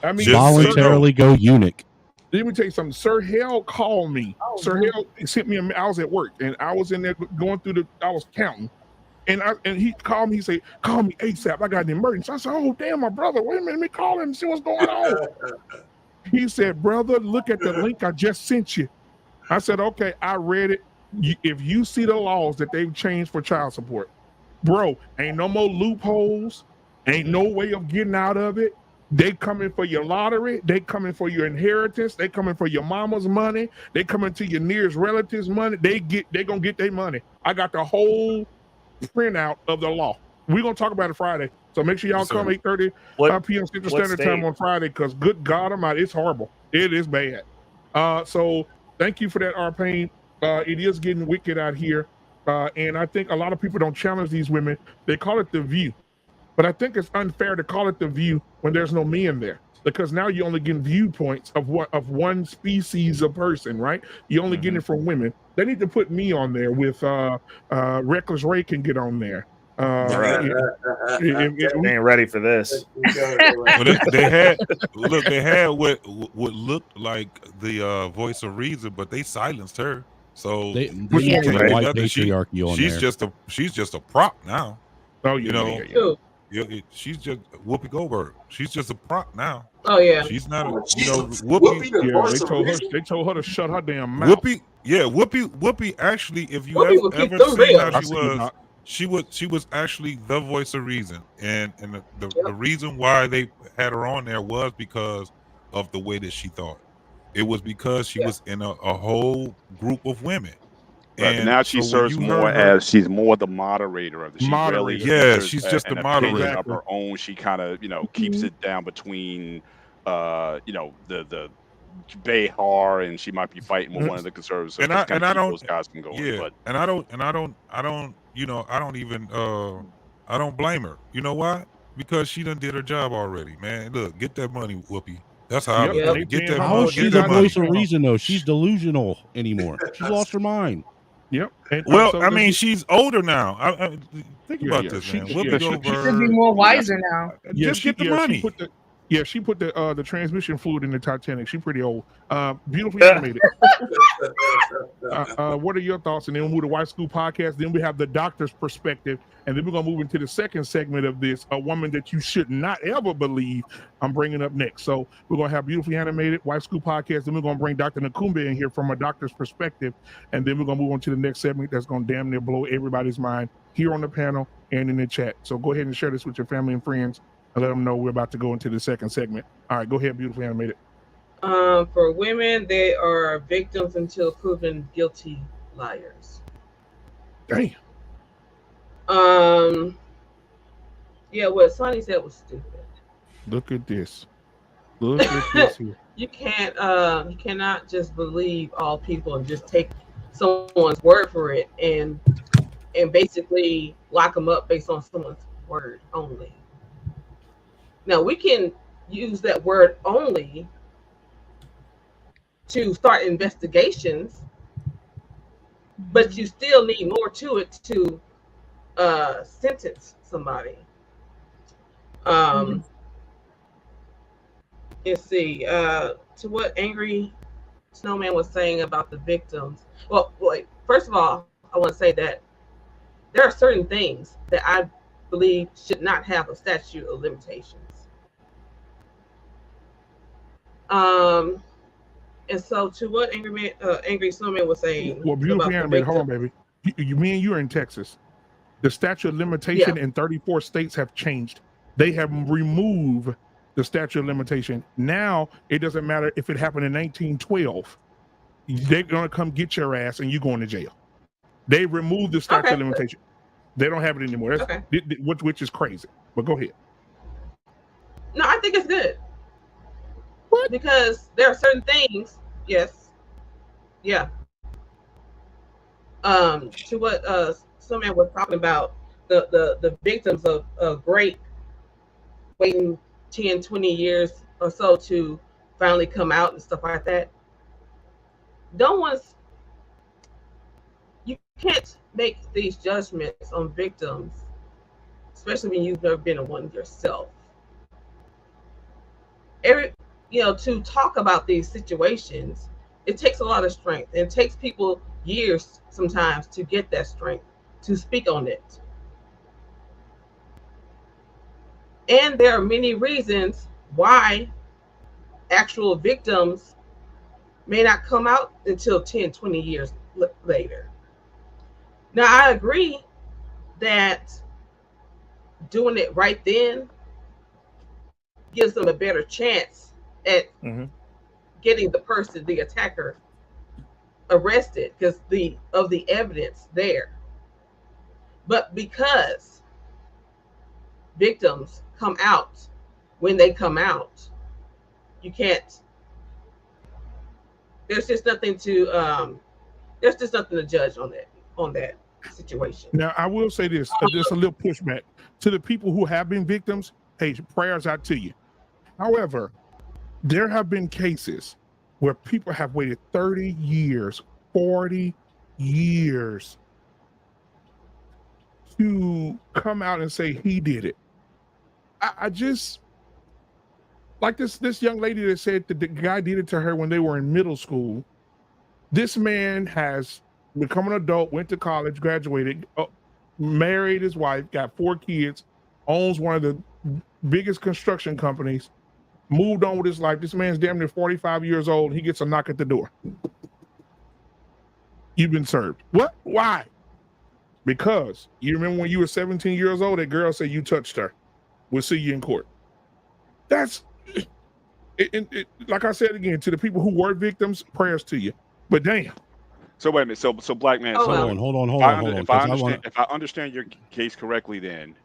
A: I mean,
H: voluntarily go eunuch.
A: Let me tell you something. Sir Hell called me. Sir Hell sent me. I was at work and I was in there going through I was counting, And he called me. He said, "Call me ASAP. I got an emergency." I said, "Oh damn, my brother. Wait a minute. Let me call him and see what's going on." He said, "Brother, look at the link I just sent you." I said, "Okay, I read it. If you see the laws that they've changed for child support, bro, ain't no more loopholes. Ain't no way of getting out of it. They coming for your lottery. They coming for your inheritance. They coming for your mama's money. They coming to your nearest relatives' money. They gonna get their money. I got the whole printout of the law. We're gonna talk about it Friday. So make sure y'all come 8:30 p.m. Central Standard Time on Friday, because good God Almighty, it's horrible. It is bad. So thank you for that, R. Payne. It is getting wicked out here. And I think a lot of people don't challenge these women. They call it the view. But I think it's unfair to call it the view when there's no men there, because now you're only getting viewpoints of one species of person, right? You're only getting it from women. They need to put me on there with Reckless Ray can get on there.
E: We ain't ready for this.
F: Well, they had what looked like the voice of reason, but they silenced her. So
H: they white patriarchy on
F: she's
H: there.
F: She's just a prop now.
A: Oh,
F: you know. She's just Whoopi Goldberg. She's just a prop now.
C: Oh yeah.
F: She's not. Whoopi.
A: Yeah, they told her to shut her damn mouth.
F: Whoopi. Actually, if you ever seen how she was, she was actually the voice of reason, and the reason why they had her on there was because of the way that she thought. It was because she was in a whole group of women.
D: Right, and now she serves more as she's more the moderator of the
F: she's just the moderator
D: of her own. She kind of keeps it down between the Behar, and she might be fighting with one of the conservatives. So
F: and I don't
D: those guys can go
F: I don't blame her. You know why? Because she done did her job already, man. Look, get that money, Whoopi. That's how I look at it. Get that money.
H: How is she the voice of reason though? She's delusional anymore. She's lost her mind.
A: Yep.
F: Well, I mean, she's older now. Think about this, man. Whoopi Goldberg.
B: She should be more wiser now.
F: Just get the money.
A: She put the transmission fluid in the Titanic. She's pretty old. Beautifully animated. What are your thoughts? And then we'll move to White School Podcast. Then we have the doctor's perspective. And then we're going to move into the second segment of this, a woman that you should not ever believe. I'm bringing up next. So we're going to have Beautifully Animated, White School Podcast. Then we're going to bring Dr. Nakumba in here from a doctor's perspective. And then we're going to move on to the next segment that's going to damn near blow everybody's mind here on the panel and in the chat. So go ahead and share this with your family and friends. And let them know we're about to go into the second segment. All right, go ahead, Beautifully Animated.
C: For women, they are victims until proven guilty liars.
A: Damn.
C: Yeah, what Sonny said was stupid.
A: Look at this. Look at this here.
C: You cannot just believe all people and just take someone's word for it and basically lock them up based on someone's word only. Now, we can use that word only to start investigations, but you still need more to it to sentence somebody. Let's see. To what Angry Snowman was saying about the victims. Well, first of all, I want to say that there are certain things that I believe should not have a statute of limitations. And so to what Angry Snowman was saying.
A: Well, Beautifully Animated, hold on, baby. Me and you are in Texas. The statute of limitation in 34 states have changed. They have removed the statute of limitation. Now it doesn't matter if it happened in 1912. They're gonna come get your ass and you going to jail. They removed the statute of limitation. They don't have it anymore. That's which is crazy. But go ahead.
C: No, I think it's good.
A: What?
C: Because there are certain things, yes. Yeah. To what someone was talking about, the victims of rape waiting 10, 20 years or so to finally come out and stuff like that. You can't make these judgments on victims, especially when you've never been a one yourself. To talk about these situations, it takes a lot of strength. It takes people years sometimes to get that strength to speak on it. And there are many reasons why actual victims may not come out until 10, 20 years later. Now, I agree that doing it right then gives them a better chance at getting the person, the attacker, arrested because of the evidence there. But because victims come out when they come out, you can't. There's just nothing to judge on that situation.
A: Now, I will say this, just a little pushback to the people who have been victims. Hey, prayers out to you. However, there have been cases where people have waited 30 years, 40 years to come out and say he did it. I just, like this young lady that said that the guy did it to her when they were in middle school. This man has become an adult, went to college, graduated, married his wife, got 4 kids, owns one of the biggest construction companies, moved on with his life. This man's damn near 45 years old. He gets a knock at the door. You've been served. What? Why? Because you remember when you were 17 years old, that girl said you touched her. We'll see you in court. That's it, like I said again, to the people who were victims, prayers to you. But damn.
D: So wait a minute. So black man.
H: Hold on.
D: If I understand your case correctly, then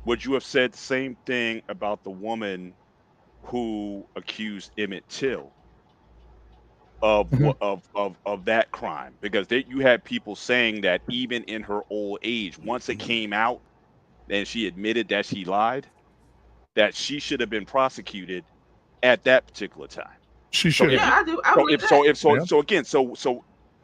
D: would you have said the same thing about the woman who accused Emmett Till of that crime? Because you had people saying that even in her old age, once it came out and she admitted that she lied, that she should have been prosecuted at that particular time.
A: She should.
C: Yeah, I do. I believe that.
D: So again,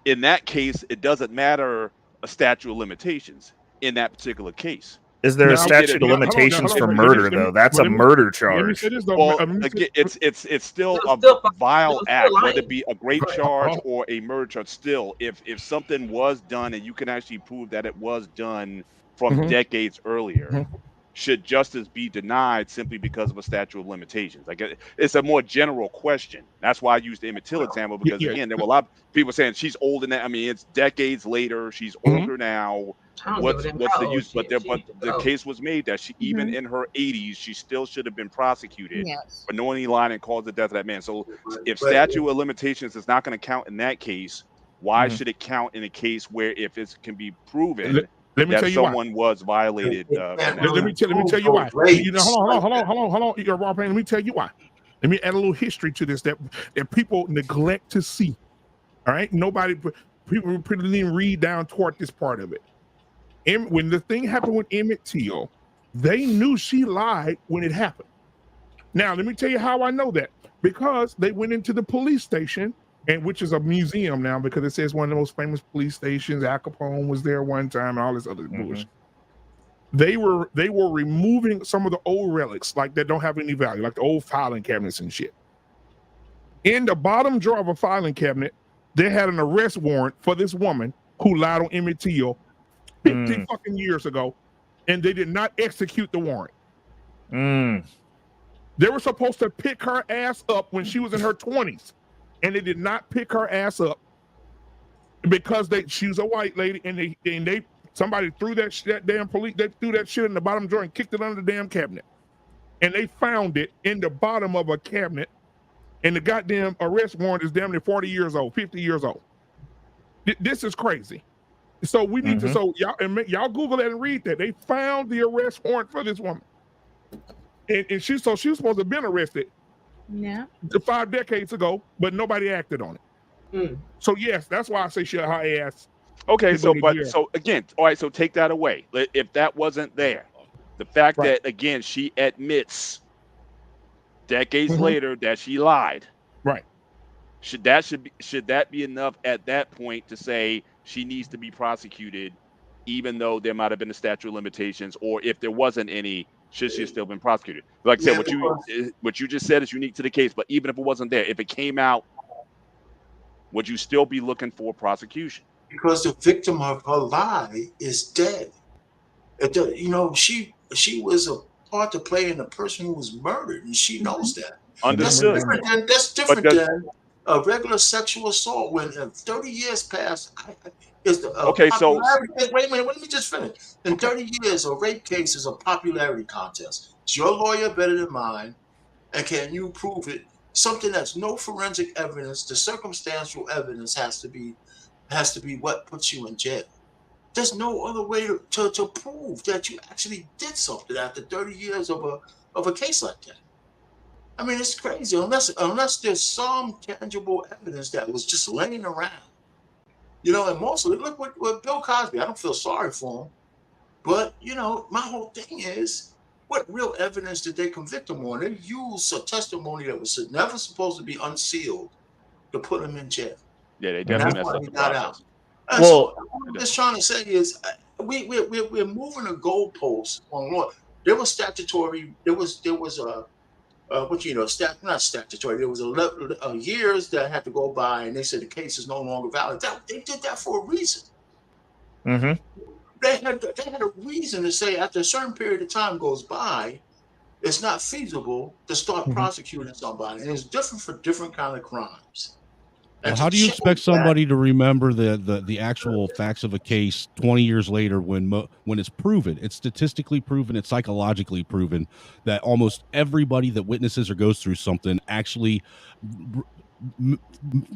D: in that case, it doesn't matter a statute of limitations in that particular case.
E: Is there a statute of limitations for murder though? That's a murder charge.
D: Well, it's still a vile act, whether it be a great charge or a murder charge. Still, if something was done and you can actually prove that it was done from decades earlier, should justice be denied simply because of a statute of limitations? Like, it's a more general question. That's why I used the Emmett Till example, because again, there were a lot of people saying she's older than that. I mean, it's decades later. She's older now. What's the use? But the case was made that she, even in her 80s, she still should have been prosecuted for knowingly lying and caused the death of that man. So if statute of limitations is not going to count in that case, why should it count in a case where if it can be proven that someone was violated?
A: Let me tell you why. Hold on. You're raw pain. Let me tell you why. Let me add a little history to this that people neglect to see. All right, people didn't even read down toward this part of it. And when the thing happened with Emmett Till, they knew she lied when it happened. Now, let me tell you how I know that. Because they went into the police station, and which is a museum now, because it says one of the most famous police stations. Al Capone was there one time, and all this other bullshit. They were removing some of the old relics, like that don't have any value, like the old filing cabinets and shit. In the bottom drawer of a filing cabinet, they had an arrest warrant for this woman who lied on Emmett Till 50 fucking years ago, and they did not execute the warrant. They were supposed to pick her ass up when she was in her 20s, and they did not pick her ass up because she was a white lady, and somebody threw that damn police, they threw that shit in the bottom drawer and kicked it under the damn cabinet, and they found it in the bottom of a cabinet, and the goddamn arrest warrant is damn near 40 years old, 50 years old. This is crazy. So we need to, y'all Google that and read that. They found the arrest warrant for this woman. And she was supposed to have been arrested 5 decades ago, but nobody acted on it. So yes, that's why I say she had her ass.
D: Okay, so again, all right, so take that away. If that wasn't there, the fact that again she admits decades later that she lied.
A: Right.
D: Should that be enough at that point to say she needs to be prosecuted, even though there might have been a statute of limitations, or if there wasn't any, should she have still been prosecuted? Like I said, what you just said is unique to the case, but even if it wasn't there, if it came out, would you still be looking for prosecution?
G: Because the victim of her lie is dead. You know, she was part to play in the person who was murdered, and she knows that.
D: Understood.
G: That's different than a regular sexual assault when 30 years pass.
D: Okay, so
G: wait a minute, let me just finish. In 30 years, a rape case is a popularity contest. Is your lawyer better than mine? And can you prove it? Something that's no forensic evidence, the circumstantial evidence has to be what puts you in jail. There's no other way to prove that you actually did something after 30 years of a case like that. I mean, it's crazy unless there's some tangible evidence that was just laying around. You know, and mostly look what Bill Cosby. I don't feel sorry for him, but you know, my whole thing is, what real evidence did they convict him on? They used a testimony that was never supposed to be unsealed to put him in jail.
D: Yeah, they definitely messed up the process.
G: So what I'm just trying to say is, we're moving the goalposts on what there was statutory. There was not statutory. There was years that had to go by, and they said the case is no longer valid. They did that for a reason.
E: Mm-hmm.
G: They had a reason to say after a certain period of time goes by, it's not feasible to start prosecuting somebody, and it's different for different kind of crimes.
H: Well, how do you expect somebody to remember the actual facts of a case 20 years later when it's proven, it's statistically proven, it's psychologically proven that almost everybody that witnesses or goes through something actually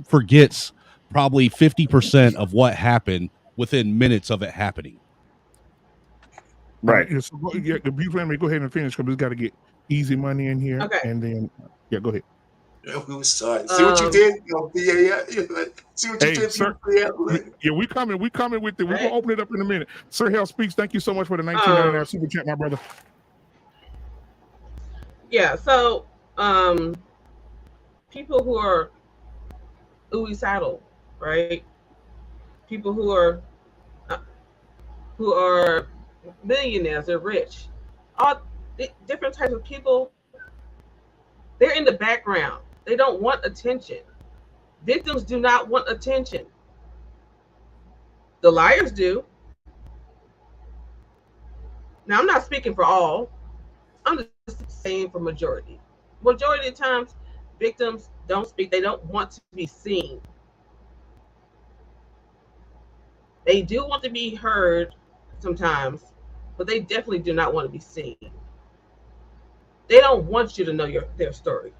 H: forgets probably 50% of what happened within minutes of it happening.
A: Right. So the beautiful family, go ahead and finish because we've got to get easy money in here.
C: Okay.
A: And then, go ahead.
G: We was sorry. See what you did? See what you did?
A: Sir, we coming with it. We're going to open it up in a minute. Sir Hell Speaks, thank you so much for the $19.99 super chat, my brother.
C: Yeah, so people who are suicidal, right? People who are millionaires, they're rich. All different types of people, they're in the background. They don't want attention. Victims do not want attention. The liars do. Now, I'm not speaking for all. I'm just saying for majority. Majority of the times, victims don't speak. They don't want to be seen. They do want to be heard sometimes, but they definitely do not want to be seen. They don't want you to know their story.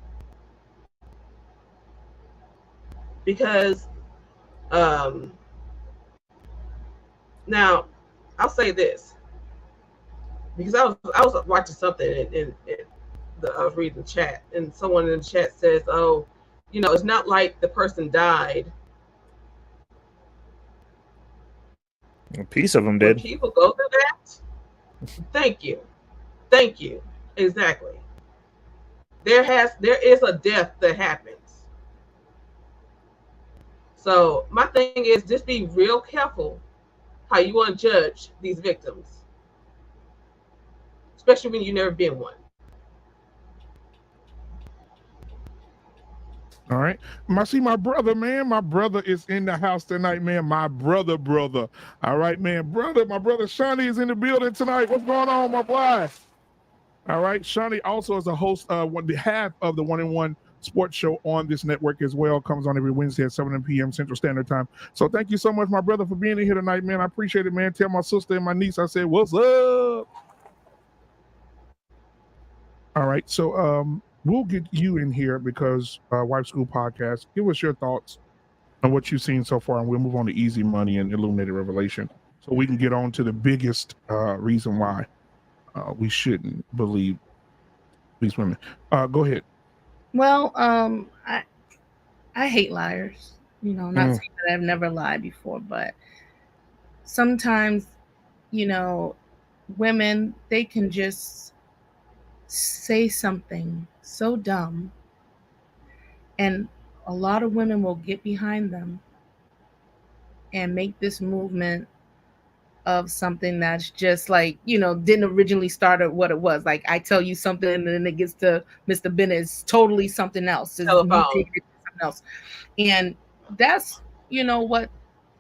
C: Because now I'll say this, because I was watching something and I was reading the chat, and someone in the chat says, "Oh, you know, it's not like the person died.
E: A piece of them did."
C: When people go through that. Thank you, exactly. There is a death that happens. So my thing is, just be real careful how you want to judge these victims, especially when you've never been one.
A: All right. I see my brother, man. My brother is in the house tonight, man. My brother. All right, man. My brother Shawnee is in the building tonight. What's going on, my boy? All right. Shawnee also is a host on behalf of the 1-in-1 sports show on this network as well. Comes on every Wednesday at 7 p.m. Central Standard Time. So thank you so much, my brother, for being in here tonight, man. I appreciate it, man. Tell my sister and my niece I said, what's up? All right. So we'll get you in here because Wife School Podcast. Give us your thoughts on what you've seen so far, and we'll move on to Easy Money and Illuminated Revelation so we can get on to the biggest reason why we shouldn't believe these women. Go ahead.
B: Well, I hate liars. You know, not saying that I've never lied before, but sometimes, you know, women, they can just say something so dumb, and a lot of women will get behind them and make this movement of something that's just like, you know, didn't originally start at what it was. Like, I tell you something and then it gets to Mr. Bennett, it's totally something else. It's something else. And that's, you know, what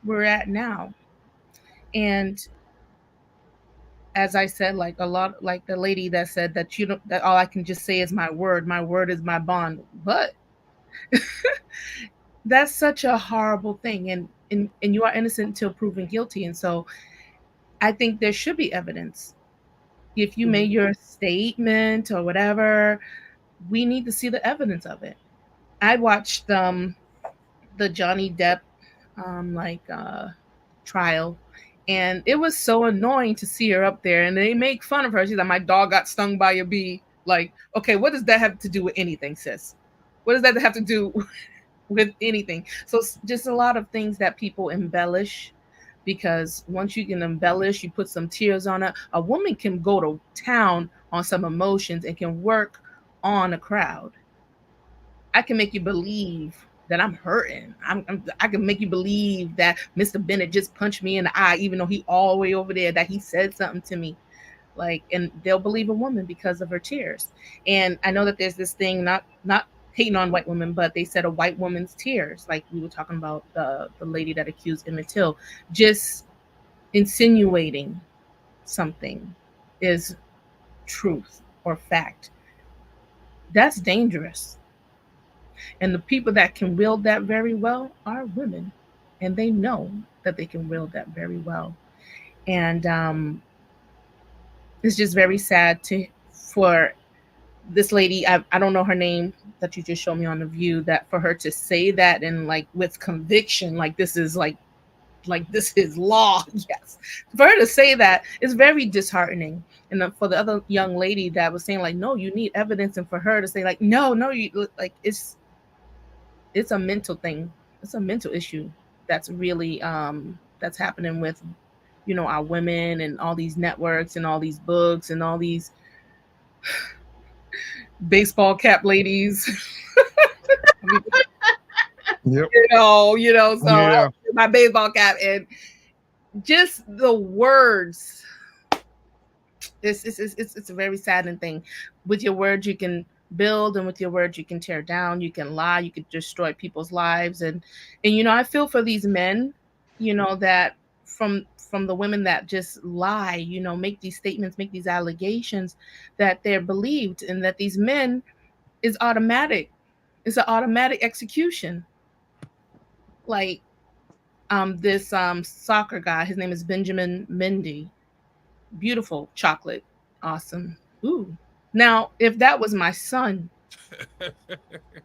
B: we're at now. And as I said, like a lot, like the lady that said that you don't, that all I can just say is my word is my bond. But that's such a horrible thing, and you are innocent until proven guilty. And so I think there should be evidence. If you made your statement or whatever, we need to see the evidence of it. I watched the Johnny Depp trial, and it was so annoying to see her up there, and they make fun of her. She's like, my dog got stung by a bee. Like, okay, what does that have to do with anything, sis? What does that have to do with anything? So just a lot of things that people embellish, because once you can embellish, you put some tears on it. A woman can go to town on some emotions and can work on a crowd. I can make you believe that I'm hurting. I can make you believe that Mr. Bennett just punched me in the eye, even though he all the way over there, that he said something to me. Like, and they'll believe a woman because of her tears. And I know that there's this thing, not hating on white women, but they said a white woman's tears, like we were talking about the lady that accused Emmett Till, just insinuating something is truth or fact. That's dangerous. And the people that can wield that very well are women, and they know that they can wield that very well. And it's just very sad for this lady. I don't know her name that you just showed me on The View, that for her to say that and like with conviction, like this is like this is law. Yes, for her to say that is very disheartening. And for the other young lady that was saying like, no, you need evidence, and for her to say like, no, you like, it's a mental thing. It's a mental issue that's really that's happening with, you know, our women and all these networks and all these books and all these baseball cap ladies.
A: Yep.
B: You know, so yeah. My baseball cap, and just the words. It's a very saddening thing. With your words, you can build, and with your words, you can tear down. You can lie. You can destroy people's lives, and you know, I feel for these men, you know, that from the women that just lie, you know, make these statements, make these allegations, that they're believed, and that these men is automatic. It's an automatic execution. Like this soccer guy, his name is Benjamin Mendy. Beautiful chocolate. Awesome. Ooh. Now, if that was my son,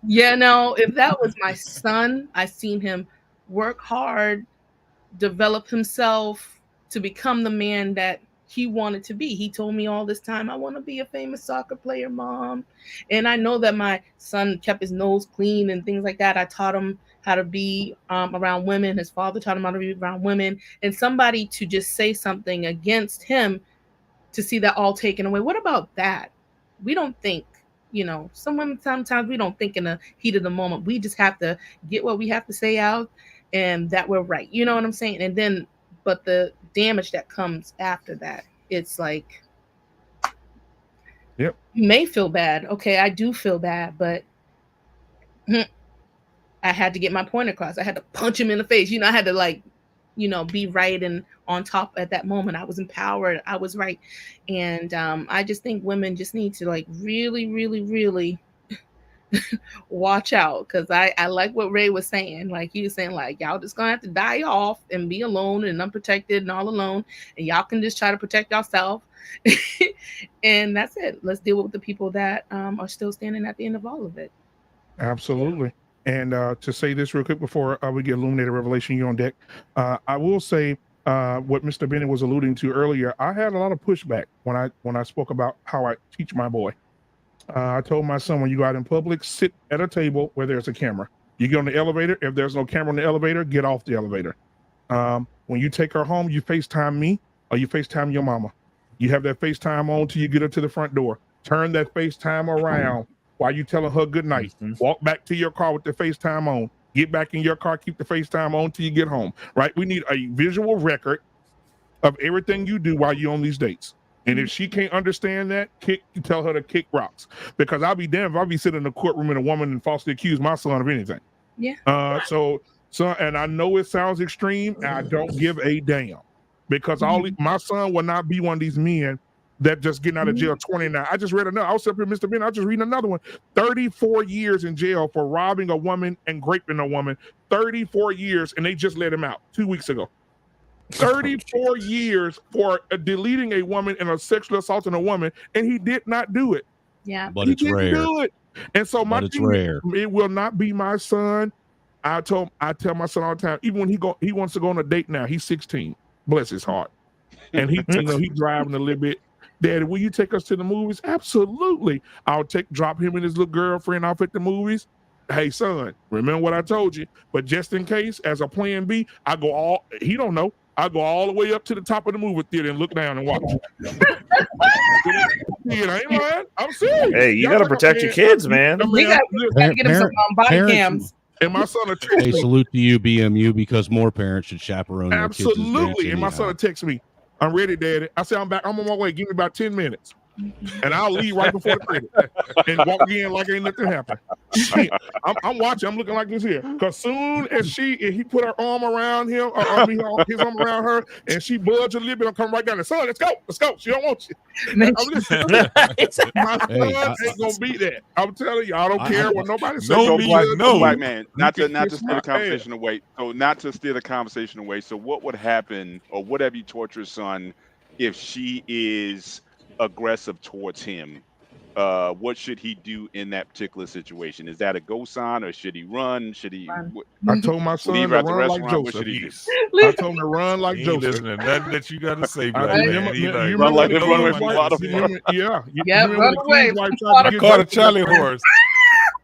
B: yeah, no, if that was my son, I seen him work hard, develop himself to become the man that he wanted to be. He told me all this time, I want to be a famous soccer player, Mom. And I know that my son kept his nose clean and things like that. I taught him how to be around women. His father taught him how to be around women. And somebody to just say something against him, to see that all taken away. What about that? We don't think, you know, some women, sometimes we don't think in the heat of the moment. We just have to get what we have to say out, and that we're right. You know what I'm saying? And then, but the damage that comes after that, it's like,
A: yep,
B: you may feel bad. Okay, I do feel bad, but I had to get my point across. I had to punch him in the face. You know, I had to, like, you know, be right and on top at that moment. I was empowered. I was right. And I just think women just need to, like, really, really, really watch out. Because I like what Ray was saying. Like, he was saying, like, y'all just gonna have to die off and be alone and unprotected and all alone. And y'all can just try to protect yourself. And that's it. Let's deal with the people that are still standing at the end of all of it.
A: Absolutely. And to say this real quick before we get Illuminated Revelation, you on deck, I will say what Mr. Bennett was alluding to earlier. I had a lot of pushback when I spoke about how I teach my boy. I told my son, when you go out in public, sit at a table where there's a camera. You get on the elevator. If there's no camera on the elevator, get off the elevator. When you take her home, you FaceTime me or you FaceTime your mama. You have that FaceTime on till you get her to the front door. Turn that FaceTime around while you telling her good night. Walk back to your car with the FaceTime on. Get back in your car, keep the FaceTime on till you get home, right? We need a visual record of everything you do while you're on these dates. And if she can't understand that, tell her to kick rocks. Because I'll be damned if I'll be sitting in the courtroom and a woman and falsely accuse my son of anything.
B: Yeah.
A: So, and I know it sounds extreme, and I don't give a damn. because my son will not be one of these men that just getting out of jail 29. I just read another. I was up here, Mr. Ben. I was just reading another one. 34 years in jail for robbing a woman and raping a woman. 34 years, and they just let him out 2 weeks ago. 34 years for deleting a woman and a sexual assaulting a woman, and he did not do it.
B: Yeah,
H: but
A: he
H: it's
A: didn't
H: rare.
A: do it. And so my
H: But it's
A: thing is,
H: rare.
A: it will not be my son. I tell my son all the time, even when he wants to go on a date now. He's 16. Bless his heart. And he's driving a little bit. Daddy, will you take us to the movies? Absolutely. I'll drop him and his little girlfriend off at the movies. Hey, son, remember what I told you. But just in case, as a plan B, he don't know. I go all the way up to the top of the movie theater and look down and watch. I ain't lying. I'm serious.
E: Hey, you got to protect your kids, man.
B: We got to get him some body cams.
A: And my son
H: Hey, salute to you, BMU, because more parents should chaperone their kids.
A: Absolutely. And my son texts me, I'm ready, Daddy. I said, I'm back. I'm on my way. Give me about 10 minutes. And I'll leave right before the credit and walk in like ain't nothing happened. I'm watching. I'm looking like this here. Because soon as he put her arm around him, his arm around her, and she budged a little bit, I'm coming right down there. Son, let's go. Let's go. She don't want you. My son ain't going to be that. I'm telling you, I don't care what nobody says.
D: No, black man. Not to steer the conversation away. So not to steer the conversation away. So what would happen, or what have you taught your son if she is aggressive towards him? What should he do in that particular situation? Is that a go sign, or should he run? Should he?
A: I told my son to run like Joseph. I told him to run like Joseph.
F: Listening to nothing that you got to say, black man.
A: You run like yeah.
F: Run away. I caught a Charlie horse.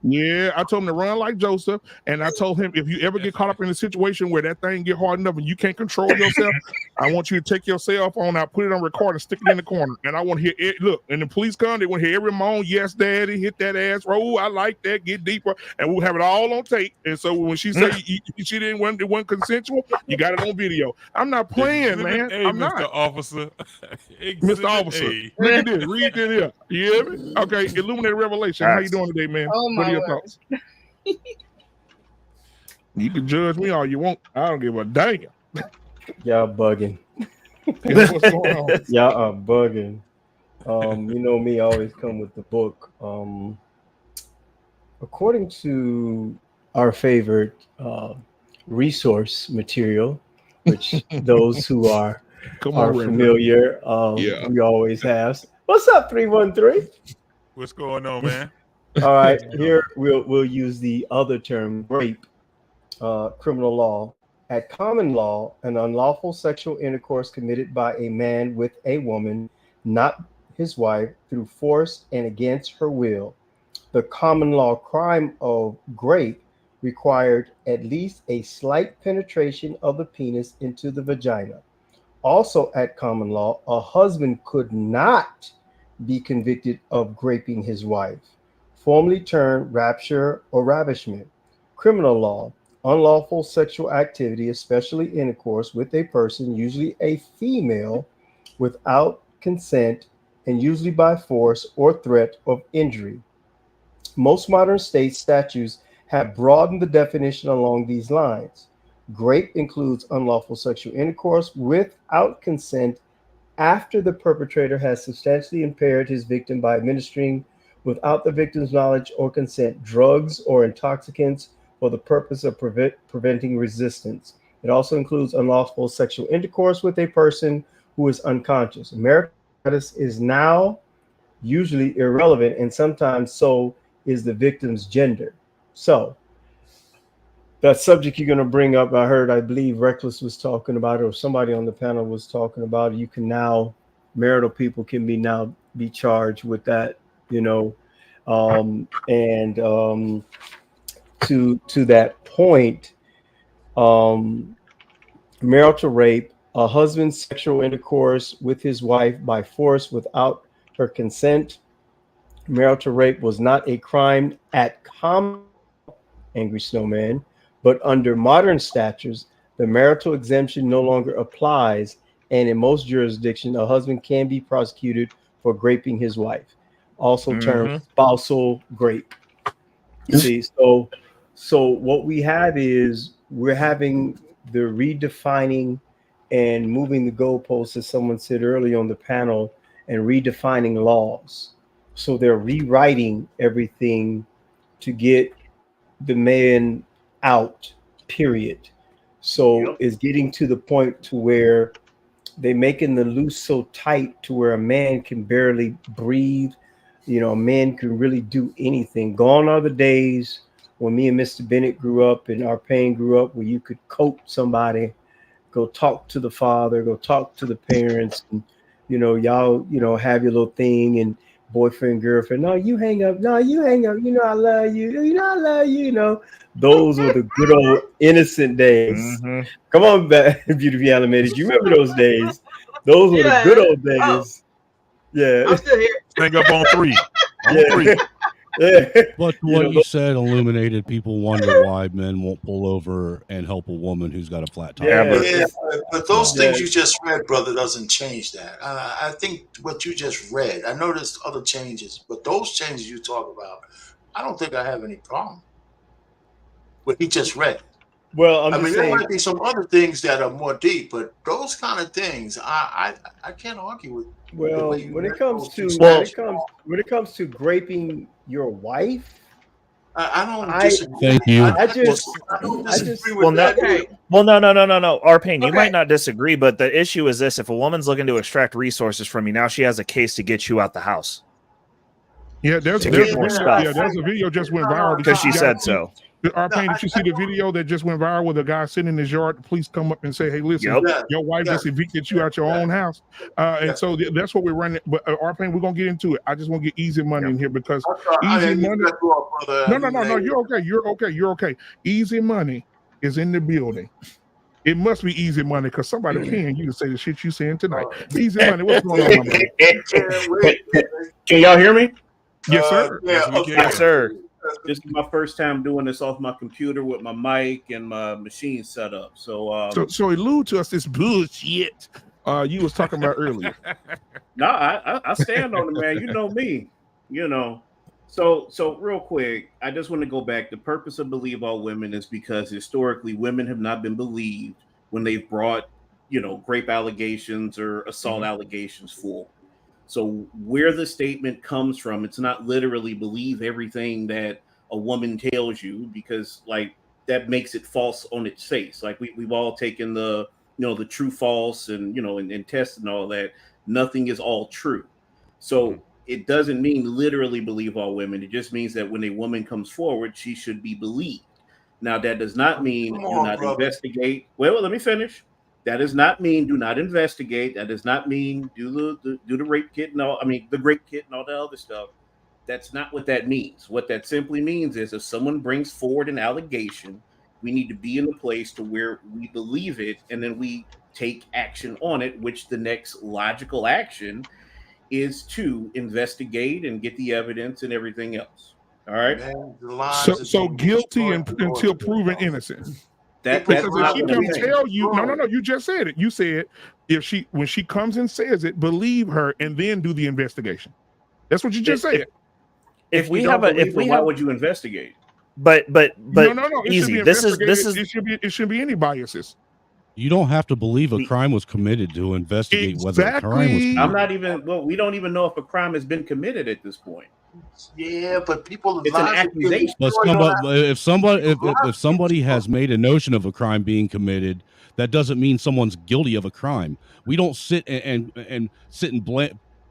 A: Yeah, I told him to run like Joseph, and I told him if you ever get caught up in a situation where that thing get hard enough and you can't control yourself, I want you to take your cell phone out, put it on record, and stick it in the corner. And I want to hear it. Look, and the police come, they want to hear every moan. Yes, Daddy, hit that ass. Oh, I like that. Get deeper, and we'll have it all on tape. And so when she say she didn't want it wasn't consensual, you got it on video. I'm not playing, man. I'm not.
F: Mr. Officer.
A: Mr. Officer, look at this. Read it here. You hear me? Okay, Illuminated Revelation. How you doing today, man?
B: Oh my.
A: Your thoughts? You can judge me all you want. I don't give a damn.
L: Y'all bugging.
A: What's going on?
L: Y'all are bugging. You know me, I always come with the book. According to our favorite resource material, which those who are familiar, we always have. What's up, 313?
F: What's going on, man?
L: All right, here we'll use the other term, rape, criminal law. At common law, an unlawful sexual intercourse committed by a man with a woman, not his wife, through force and against her will. The common law crime of rape required at least a slight penetration of the penis into the vagina. Also at common law, a husband could not be convicted of raping his wife, formerly termed rapture or ravishment. Criminal law, unlawful sexual activity, especially intercourse with a person, usually a female, without consent and usually by force or threat of injury. Most modern state statutes have broadened the definition along these lines. Rape includes unlawful sexual intercourse without consent after the perpetrator has substantially impaired his victim by administering, without the victim's knowledge or consent, drugs or intoxicants for the purpose of preventing resistance. It also includes unlawful sexual intercourse with a person who is unconscious. Marital status is now usually irrelevant, and sometimes so is the victim's gender. So that subject you're going to bring up, I believe Reckless was talking about it, or somebody on the panel was talking about it. You can now, marital people can be charged with that, to that point, marital rape, a husband's sexual intercourse with his wife by force without her consent. Marital rape was not a crime at common, Angry Snowman, but under modern statutes, the marital exemption no longer applies, and in most jurisdictions, a husband can be prosecuted for raping his wife, also termed spousal rape. See, so what we have is we're having the redefining and moving the goalposts, as someone said earlier on the panel, and redefining laws. So they're rewriting everything to get the man out, period. So it's getting to the point to where they're making the noose so tight to where a man can barely breathe. You know, a man can really do anything. Gone are the days when me and Mr. Bennett grew up and our pain grew up, where you could coach somebody, go talk to the father, go talk to the parents, and y'all have your little thing, and boyfriend, girlfriend, no, you hang up, I love you, I love you, those were the good old innocent days.
E: Mm-hmm.
L: Come on back, beautifully animated. You remember those days? Those were the good old days. Yeah.
C: I'm still here.
F: Hang up on 3.
L: Yeah.
F: 3.
L: Yeah.
H: But what you said illuminated people wonder why men won't pull over and help a woman who's got a flat tire.
G: Yeah, but those things you just read, brother, doesn't change that. I think what you just read, I know there's other changes, but those changes you talk about, I don't think I have any problem with what he just read.
L: Well,
G: I mean, there might be some other things that are more deep, but those kind of things, I can't argue with.
L: Well, when it comes to graping your wife,
G: I don't disagree.
H: Thank you.
G: I don't disagree with that.
E: No. Arpain, you might not disagree, but the issue is this: if a woman's looking to extract resources from you, now she has a case to get you out the house.
A: Yeah, there's a video just went viral
E: because she said so.
A: Arpain, did you see the video that just went viral with a guy sitting in his yard? Please come up and say, "Hey, listen, your wife just evicted you out your own house," and so that's what we're running. But Arpain, we're gonna get into it. I just want to get easy money in here because easy money. No, you're okay. Easy money is in the building. It must be easy money because somebody paying you to say the shit you saying tonight. Easy money. What's going on, my man?
M: Can y'all hear me?
A: Yes, sir.
E: Yes, sir.
M: This is my first time doing this off my computer with my mic and my machine set up. So
A: allude to us this bullshit you was talking about earlier.
M: No, I stand on it, man. You know me. So real quick, I just want to go back. The purpose of Believe All Women is because historically women have not been believed when they've brought, rape allegations or assault allegations forward. So where the statement comes from, it's not literally believe everything that a woman tells you, because that makes it false on its face. Like we've all taken the true false and and tests and all that. Nothing is all true. So it doesn't mean literally believe all women. It just means that when a woman comes forward, she should be believed. Now that does not mean do not investigate. Well, let me finish. That does not mean do not investigate. That does not mean do the rape kit and the grape kit and all the other stuff. That's not what that means. What that simply means is if someone brings forward an allegation, we need to be in a place to where we believe it and then we take action on it, which the next logical action is to investigate and get the evidence and everything else. All right.
A: So guilty until proven innocent. Because if she comes tell you, no, you just said it. You said when she comes and says it, believe her and then do the investigation. That's what you just said.
M: Why would you investigate?
E: But
A: no.
E: Easy.
A: It shouldn't be any biases.
H: You don't have to believe a crime was committed to investigate whether a crime was committed.
M: We don't even know if a crime has been committed at this point.
G: Yeah, but people.
M: It's an accusation.
H: But if somebody has made a notion of a crime being committed, that doesn't mean someone's guilty of a crime. We don't sit and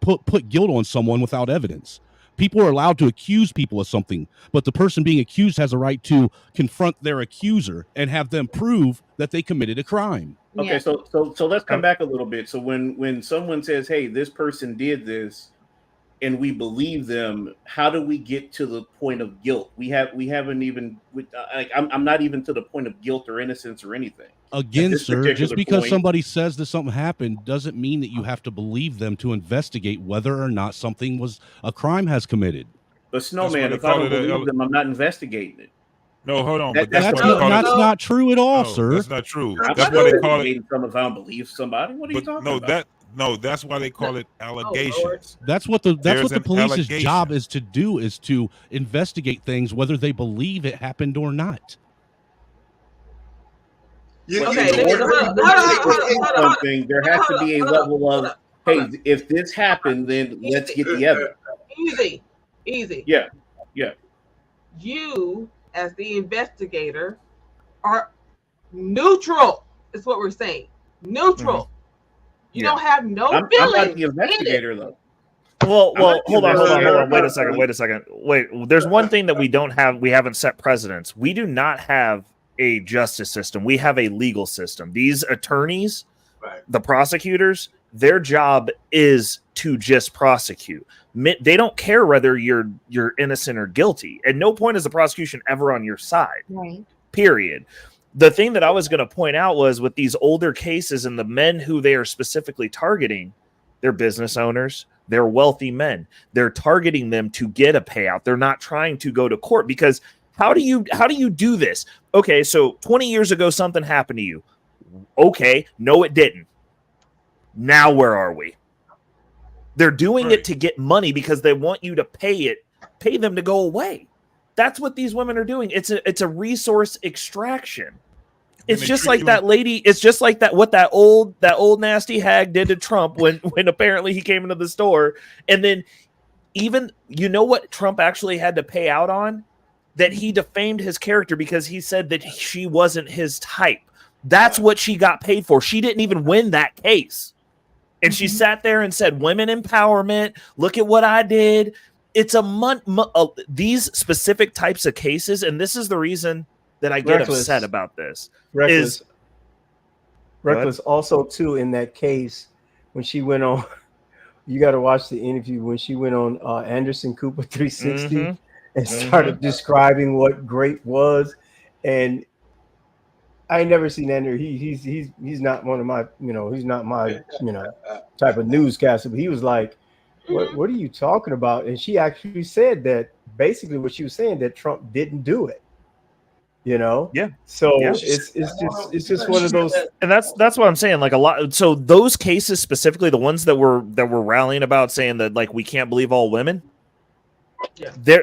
H: put guilt on someone without evidence. People are allowed to accuse people of something, but the person being accused has a right to confront their accuser and have them prove that they committed a crime.
M: Okay, so let's come back a little bit. So when someone says, "Hey, this person did this," and we believe them, how do we get to the point of guilt? We haven't even. I'm not even to the point of guilt or innocence or anything.
H: Again, sir, just because somebody says that something happened doesn't mean that you have to believe them to investigate whether or not a crime has committed.
M: But Snowman, if I don't believe them, I'm not investigating it.
F: No, hold on.
H: That's not true at all, sir.
F: That's not true.
M: That's why they call it. If I don't believe somebody, what are you talking about?
F: No, that's why they call it allegations.
H: That's what the police's job is to do, is to investigate things whether they believe it happened or not.
M: something, there has to be a level of, hey, if this happened, then let's get the evidence.
C: Easy.
M: Yeah.
C: You, as the investigator, are neutral. Is what we're saying. Neutral.
E: Mm-hmm.
C: You don't have no
M: I'm not the investigator, though.
E: Well, hold on. Wait a second. Wait, there's one thing that we don't have. We haven't set precedents. We do not have a justice system. We have a legal system. These attorneys, the prosecutors, their job is to just prosecute. They don't care whether you're innocent or guilty. At no point is the prosecution ever on your side.
B: Right.
E: Period. The thing that I was going to point out was with these older cases and the men who they are specifically targeting, they're business owners. They're wealthy men. They're targeting them to get a payout. They're not trying to go to court because how do you do this? Okay, so 20 years ago, something happened to you. Okay, no, it didn't. Now where are we? They're doing it to get money because they want you to pay them to go away. That's what these women are doing. It's a resource extraction. It's just like that lady. It's just like what that old nasty hag did to Trump when apparently he came into the store. And then even, you know what Trump actually had to pay out on? That he defamed his character because he said that she wasn't his type. That's what she got paid for. She didn't even win that case. And she sat there and said, women empowerment, look at what I did. It's these specific types of cases. And this is the reason that I get upset about this.
L: Reckless also too in that case when she went on, you got to watch the interview when she went on Anderson Cooper 360 and started describing what grape was, and I ain't never seen Andrew. He's not one of my he's not my type of newscaster, but he was like, what are you talking about? And she actually said that basically what she was saying that Trump didn't do it. So it's just one of those,
E: and that's what I'm saying. Like a lot. So those cases specifically, the ones that were rallying about saying that like we can't believe all women.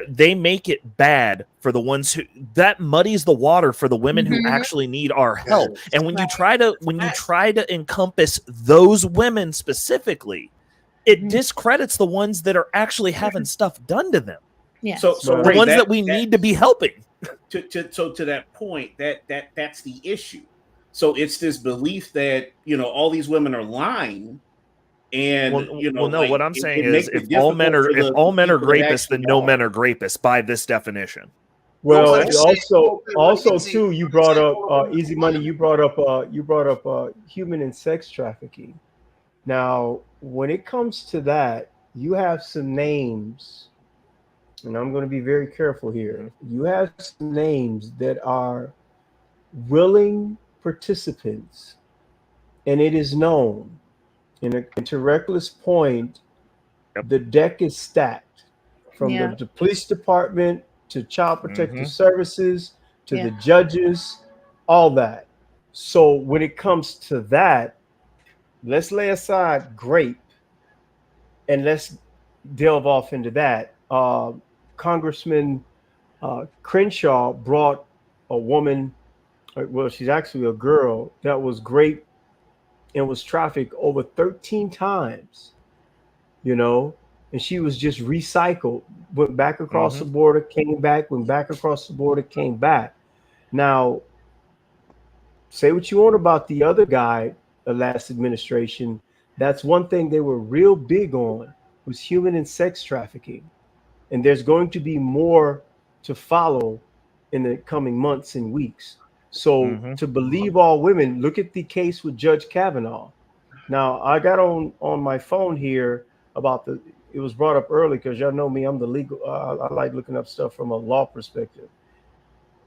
E: They make it bad for the ones who that muddies the water for the women who actually need our help. And when you try to encompass those women specifically, it discredits the ones that are actually having stuff done to them.
B: Yeah.
M: So
E: the ones that we need to be helping.
M: To that point, that's the issue. So it's this belief that all these women are lying, and
E: what I'm saying is if all men are rapists, then no men are rapists by this definition.
L: Well, also too, you brought up Easy Money. You brought up human and sex trafficking. Now, when it comes to that, you have some names. And I'm going to be very careful here. You have some names that are willing participants, and it is known. And to Reckless' point, the deck is stacked from the police department to child protective services to the judges, all that. So when it comes to that, let's lay aside grape and let's delve off into that. Congressman Crenshaw brought a woman, well, she's actually a girl that was great and was trafficked over 13 times, and she was just recycled, went back across the border, came back, went back across the border, came back. Now, say what you want about the other guy, the last administration, that's one thing they were real big on was human and sex trafficking. And there's going to be more to follow in the coming months and weeks. So to believe all women, look at the case with Judge Kavanaugh. Now, I got on my phone here about it was brought up early because y'all know me, I'm the legal, I like looking up stuff from a law perspective.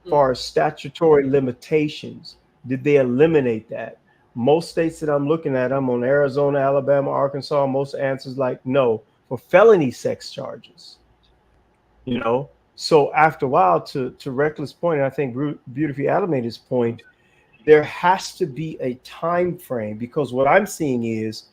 L: As far as statutory limitations, did they eliminate that? Most states that I'm looking at, I'm on Arizona, Alabama, Arkansas, most answers like no, for felony sex charges. So after a while, to Reckless' point, and I think beautifully animated point, there has to be a time frame because what I'm seeing is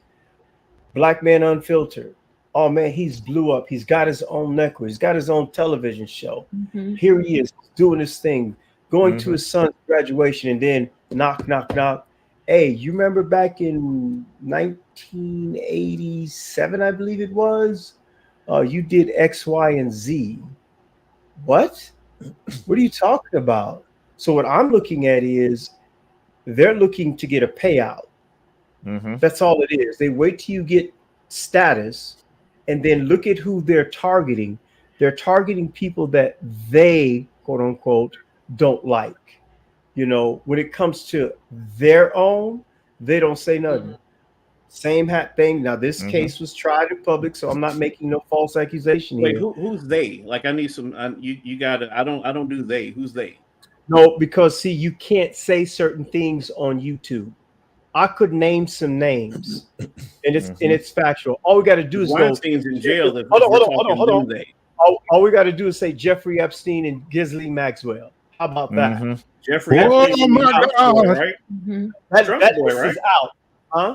L: Black Man Unfiltered. Oh man, he's blew up. He's got his own network. He's got his own television show. Here he is doing his thing, going to his son's graduation, and then knock, knock, knock. Hey, you remember back in 1987, I believe it was, you did X, Y, and Z. What? What are you talking about? So what I'm looking at is they're looking to get a payout. That's all it is. They wait till you get status and then look at who they're targeting. They're targeting people that they, quote unquote, don't like. You know, when it comes to their own, they don't say nothing. Same hat thing. Now, this case was tried in public, so I'm not making no false accusation
M: Wait,
L: here.
M: who's they? Like, I need some. You got to. I don't do they. Who's they?
L: No, because see, you can't say certain things on YouTube. I could name some names, and it's factual. All we got to do is
M: Weinstein's in jail.
L: Hold on. All we got to do is say Jeffrey Epstein and Ghislaine Maxwell. How about that?
M: Jeffrey Epstein,
A: my God.
M: right?
L: That
M: boy,
L: list
M: right?
L: is out, huh?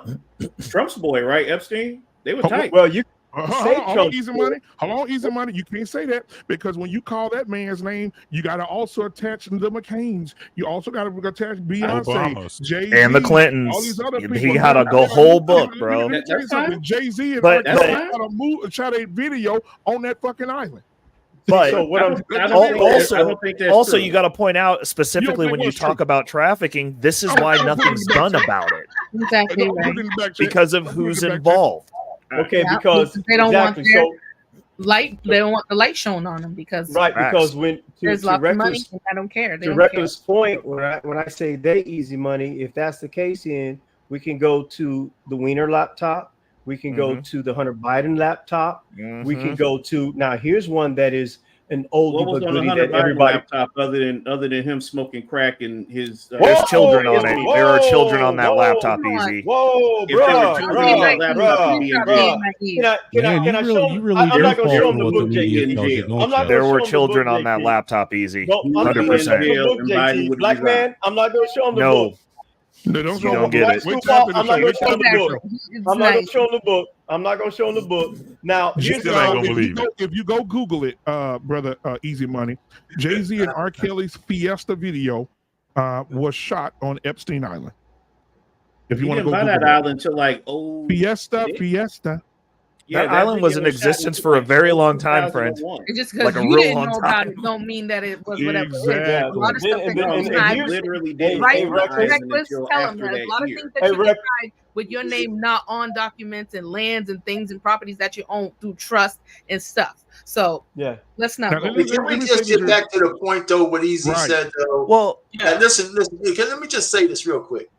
M: Trump's boy, right? Epstein. They were tight.
L: Well, you
A: Hold on, easy money. Hold on, easy money. You can't say that because when you call that man's name, you got to also attach the McCains. You also got to attach Beyonce, Jay-Z,
E: and the Clintons.
A: all these other people.
E: He got a whole book, bro.
A: Jay-Z and
E: But-
A: shot a video on that fucking island.
E: But
L: So what I'm
M: I don't think that's
E: also
M: true.
E: you got to point out specifically
A: think
E: when you
A: what's
E: talk
A: true?
E: about trafficking, this is why nothing's done about it
B: Exactly
A: Don't
B: right.
A: put it in the back check.
E: because of
A: Don't put it
E: who's
A: in the back
E: involved.
L: okay
B: Yeah,
L: because
B: they don't
L: exactly.
B: want their
L: So
B: light. They don't want the light shown on them because
L: right,
E: Facts.
L: because when
B: there's
L: to
B: lots of money.
L: reckless
B: And I don't care. They
L: to
B: don't care.
L: reckless point, when I say they easy money, if that's the case, then we can go to the Wiener laptop. We can go to the Hunter Biden laptop. We can go to now. Here's one that is an oldie
M: What was
L: but
M: on the
L: goodie
M: Hunter
L: that
M: Biden
L: everybody.
M: laptop other than him smoking crack and his?
E: There's children on it.
L: whoa,
E: There are children on that
L: whoa,
E: laptop.
B: come on.
E: Easy.
L: Whoa,
M: If there were
L: bruh,
M: children on that laptop, he'd be in jail.
L: Can I show him? I'm
H: do
L: not gonna
H: fall
L: show him
H: for
L: the
H: what the
L: book,
H: media
L: JT.
H: tells you, don't
L: I'm not
H: you?
E: There
L: gonna
E: were
L: show him the
E: children
L: book,
E: on that
L: JT.
E: laptop. Easy.
L: No, I'm not gonna show him
E: 100%.
L: the book,
M: And Biden
L: JT.
M: would
L: Black
M: resign.
L: man, I'm not gonna show him the
E: No.
L: book.
A: No, don't
E: You
A: show
E: don't
A: him.
E: get
L: Black
E: it.
L: school
A: Wait till after
L: ball,
A: the
L: I'm not
A: show.
L: gonna
A: Wait
L: show
A: till
L: him
A: after
L: the
A: the
L: book.
B: It's
L: I'm not gonna
B: nice.
L: show him the book. I'm not gonna show him the book. Now,
F: You
L: here's
F: still
L: the
F: ain't gonna
A: if you
F: believe
A: go,
F: it.
A: if you go Google it, brother, Easy Money, Jay-Z and R. Kelly's Fiesta video was shot on Epstein Island. If you
M: He
A: want to
M: didn't
A: go
M: buy
A: Google
M: that
A: it.
M: island until like
A: Fiesta.
M: Yeah,
E: That island was in
M: video shot
E: existence
M: was
E: for a
M: like
E: very long time, friend.
M: 2001.
B: It's just
E: Like
B: because
E: a
B: you
E: real
B: didn't
E: long
B: know about
E: time.
B: it don't mean that it was whatever it is.
A: Exactly.
B: A lot of stuff that
L: And
B: gets
L: here's-
B: tried,
M: literally
B: right?
M: didn't
L: Hey,
M: own the
L: Reckless,
M: island
B: Reckless,
M: until
B: tell them
M: after
B: that a
M: that
B: lot of
M: year.
B: things that
L: Hey,
B: you get
L: Reck-
B: tried with your name not on documents and lands and things and properties that you own through trust and stuff. So
L: yeah.
B: let's not
A: Now,
B: go.
A: let me-
G: Can we
A: let me
G: just
A: say
G: get
A: this.
G: back to the point though? What Easy
A: Right.
G: said though.
E: Well,
G: Yeah, listen. Let me just say this real quick.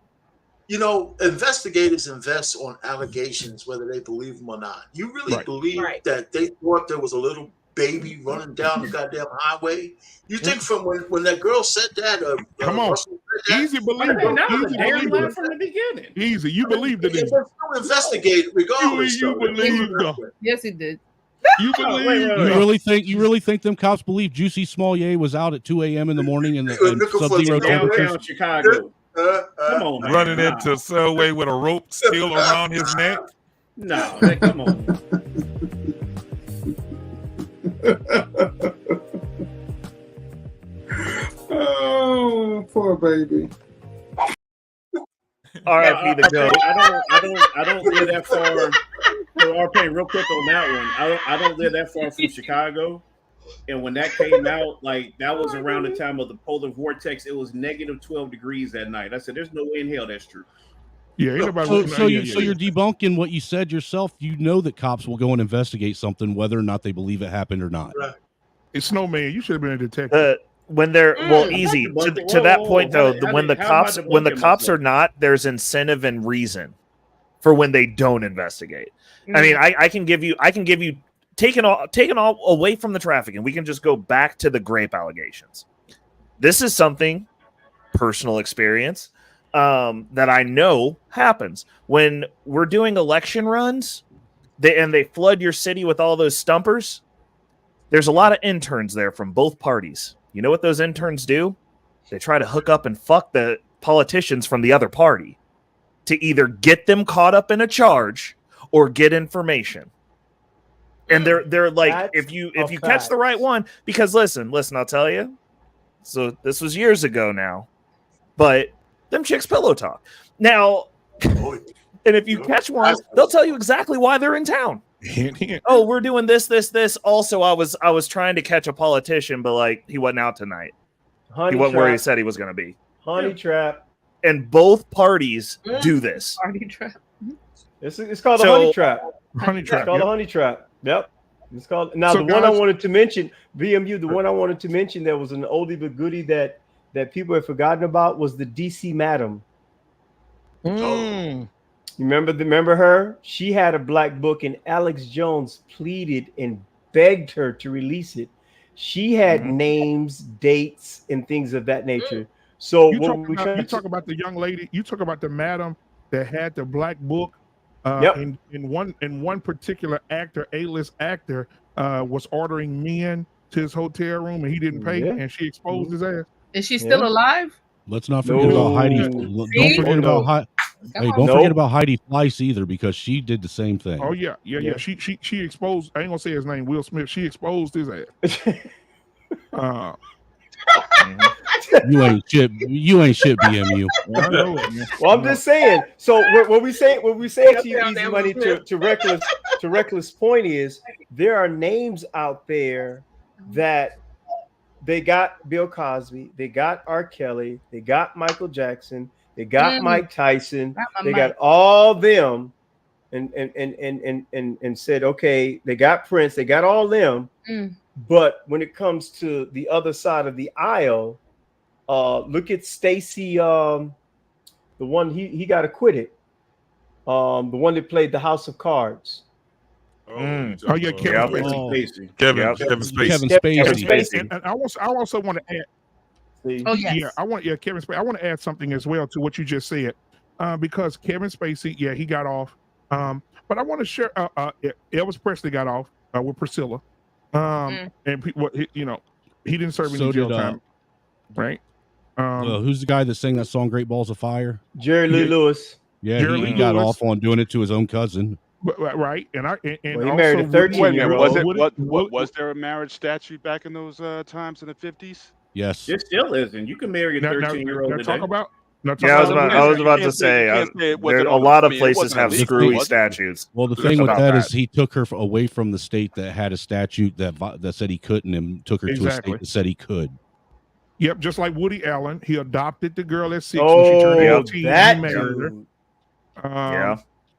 G: You know, investigators invest on allegations, whether they believe them or not. You really
A: Right.
G: believe
C: Right.
G: that they thought there was a little baby running down the goddamn highway? You think from when that girl said that?
A: Come on.
G: Russell said that,
A: Easy
M: That
A: believer.
M: was
A: Easy
M: a damn lie
A: believer.
M: from the beginning.
A: Easy. You believed it.
G: They're
A: Easy.
G: still investigated regardless.
A: You
G: though.
A: believe though.
B: Yes, it did.
A: You
M: Oh, wait,
A: believe
M: wait,
H: You
A: though.
H: really think them cops believe Juicy Smollier was out at 2 a.m. in the morning in the
G: They were
H: in
G: looking for
H: sub-zero
G: the damn
H: temperatures?
M: Downtown Chicago. Come on, man.
F: Running
M: Nah.
F: into Subway with a rope still around his neck.
M: No, come on.
N: Oh, poor baby.
E: R.I.P. the goat.
M: I don't live that far. So RP, real quick on that one. I don't live that far from Chicago. And when that came out, like that was around the time of the polar vortex. It was negative 12 degrees that night. I said, "There's no way in hell that's true."
A: Yeah, ain't nobody
H: So,
A: looking
H: so,
A: at-
H: you,
A: yeah,
H: so
A: yeah,
H: you're debunking what you said yourself. You know that cops will go and investigate something, whether or not they believe it happened or not.
G: Right.
A: It's Snowman. You should have been a detective.
E: When they're well,
M: I'm
E: easy
M: not
E: to
M: debunking-
E: that
M: whoa,
E: point
M: whoa,
E: though.
M: how
E: When the
M: did- how am I
E: cops when the
M: debunking
E: cops
M: myself?
E: are not, there's incentive and reason for when they don't investigate. I mean, I can give you taken all away from the trafficking. We can just go back to the grape allegations. This is something personal experience that I know happens when we're doing election runs. They flood your city with all those stumpers. There's a lot of interns there from both parties. You know what those interns do? They try to hook up and fuck the politicians from the other party to either get them caught up in a charge or get information. And they're like,
L: That's
E: if you
L: a
E: catch the right
L: fact.
E: one, because listen, I'll tell you, So this was years ago now. But them chicks pillow talk. Now, and if you catch one, they'll tell you exactly why they're in town. Oh, we're doing this. Also, I was trying to catch a politician, but like he wasn't out tonight. He wasn't where he said he was going to be.
L: Honey trap.
E: And both parties do this.
B: Party trap.
L: It's called a honey trap.
A: Honey trap.
L: It's called a honey trap. Yep. It's called. Now, the one I wanted to mention, BMU, the one I wanted to mention that was an oldie but goodie that people have forgotten about was the DC Madam. Remember her? She had a black book, and Alex Jones pleaded and begged her to release it. She had names, dates, and things of that nature. So
A: you talk about the young lady. You talk about the madam that had the black book. In one particular actor, A-list actor, was ordering men to his hotel room, and he didn't pay, and she exposed his ass.
B: Is she still alive?
H: Let's not forget about Heidi. Don't forget about Heidi. Hey, don't forget about Heidi Fleiss either, because she did the same thing.
A: Oh yeah. She exposed. I ain't gonna say his name, Will Smith. She exposed his ass.
H: You ain't shit. BMU.
L: Well, I'm just saying. So what we say to you, Easy Money, to reckless point is there are names out there that they got Bill Cosby, they got R. Kelly, they got Michael Jackson, they got Mike Tyson, they got all them, and said, okay, they got Prince, they got all them. But when it comes to the other side of the aisle, look at Stacey, the one he got acquitted, the one that played the House of Cards.
A: Kevin Spacey.
F: Kevin Spacey.
A: And I also want to add. Kevin Spacey. I want to add something as well to what you just said, because Kevin Spacey, he got off. But I want to share. Elvis Presley got off with Priscilla. And he didn't serve any jail time, right?
H: Who's the guy that sang that song "Great Balls of Fire"?
L: Jerry Lee Lewis.
H: Yeah, he got off on doing it to his own cousin.
A: Right, and
L: he married a 13-year-old.
D: Was there a marriage statute back in those times in the 50s?
H: Yes,
M: it still isn't. You can marry a 13-year-old today.
E: I was about to say a lot of places have screwy statutes.
H: Well, the thing with that is he took her away from the state that had a statute that said he couldn't, and took her to a state that said he could.
A: Yep, just like Woody Allen, he adopted the girl at 6 when she turned 18.
L: That
A: he married her.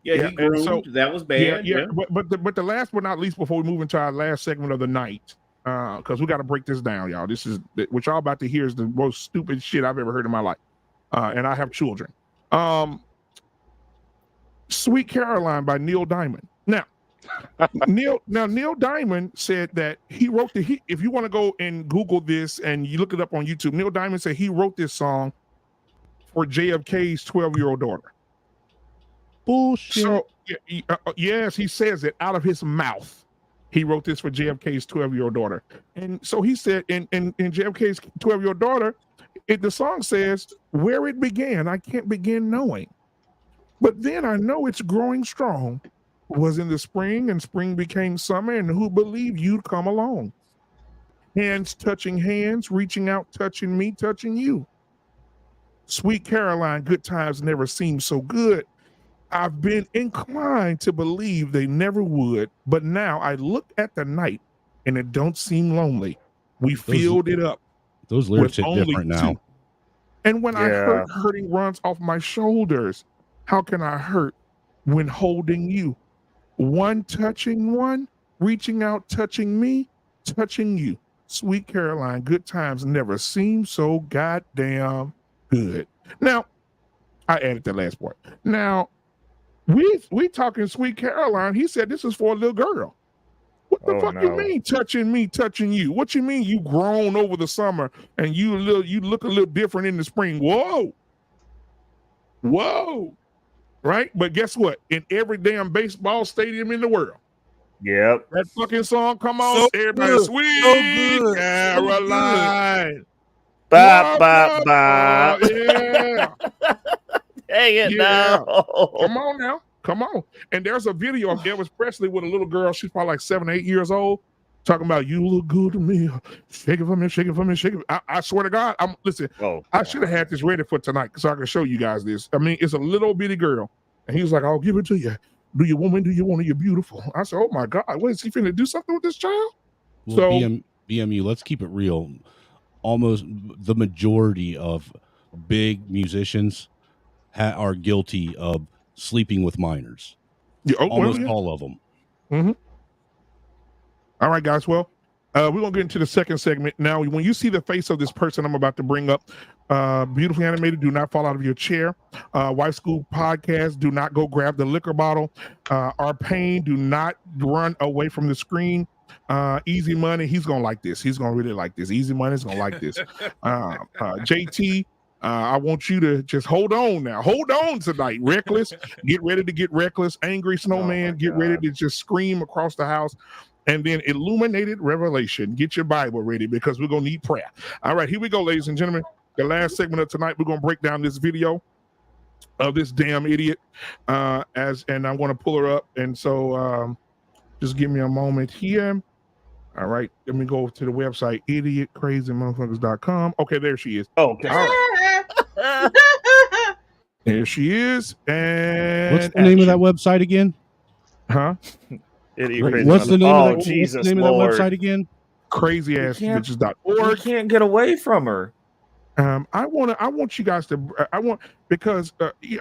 M: He groomed. So, that was bad.
A: But the last but not least, before we move into our last segment of the night, because we got to break this down, y'all. This is what y'all about to hear is the most stupid shit I've ever heard in my life. And I have children. Sweet Caroline by Neil Diamond. Now, Neil Diamond said that he wrote if you want to go and Google this and you look it up on YouTube, Neil Diamond said he wrote this song for JFK's 12-year-old daughter.
H: Bullshit.
A: So yes, he says it out of his mouth. He wrote this for JFK's 12-year-old daughter. And so he said in JFK's 12-year-old daughter, the song says, where it began, I can't begin knowing. But then I know it's growing strong. Was in the spring, and spring became summer, and who believed you'd come along? Hands touching hands, reaching out, touching me, touching you. Sweet Caroline, good times never seemed so good. I've been inclined to believe they never would, but now I look at the night, and it don't seem lonely. We filled it up.
H: Those lyrics hit different now.
A: And when I hurt, hurting runs off my shoulders. How can I hurt when holding you? One touching one, reaching out, touching me, touching you. Sweet Caroline, good times never seem so goddamn good. Now, I added the last part. Now, we talking Sweet Caroline. He said this is for a little girl. What the fuck you mean touching me, touching you? What you mean you grown over the summer and you look a little different in the spring? Whoa. Right? But guess what? In every damn baseball stadium in the world.
E: Yep.
A: That fucking song, come on, everybody.
E: Good.
A: Sweet Caroline.
E: Bop, bop, bop.
A: Yeah.
E: Dang it now.
A: Come on now. Come on. And there's a video of Elvis Presley with a little girl. She's probably like 7 or 8 years old. talking about you look good to me. Shake it for me, shake it for me, shake it. I swear to God, listen.
E: Oh,
A: I should have had this ready for tonight so I can show you guys this. I mean, it's a little bitty girl, and he was like, "I'll give it to you. Do you want me? Do you want it? You're beautiful." I said, "Oh my God, what is he finna do something with this child?"
H: Well,
A: So
H: BMU, let's keep it real. Almost the majority of big musicians are guilty of sleeping with minors.
A: Yeah,
H: almost all of them.
A: Mm-hmm. All right, guys. Well, we're gonna get into the second segment now. When you see the face of this person I'm about to bring up, beautifully animated, do not fall out of your chair. Wife School Podcast, do not go grab the liquor bottle. Our Pain, do not run away from the screen. Easy Money, he's gonna like this. He's gonna really like this. Easy Money's gonna like this. JT, I want you to just hold on now. Hold on tonight. Reckless, get ready to get reckless. Angry Snowman, get ready to just scream across the house. And then Illuminated Revelation, get your Bible ready because we're gonna need prayer. All right, here we go, ladies and gentlemen. The last segment of tonight, we're gonna break down this video of this damn idiot. And I want to pull her up. And so just give me a moment here. All right, let me go to the website, idiotcrazymotherfuckers.com. Okay, there she is.
E: Oh, okay.
A: All right. There she is. And
H: what's the name of that website again?
A: Huh?
H: What's the name of that website again?
A: Crazyassbitches.org.
E: You can't get away from her.
A: I want you guys to, because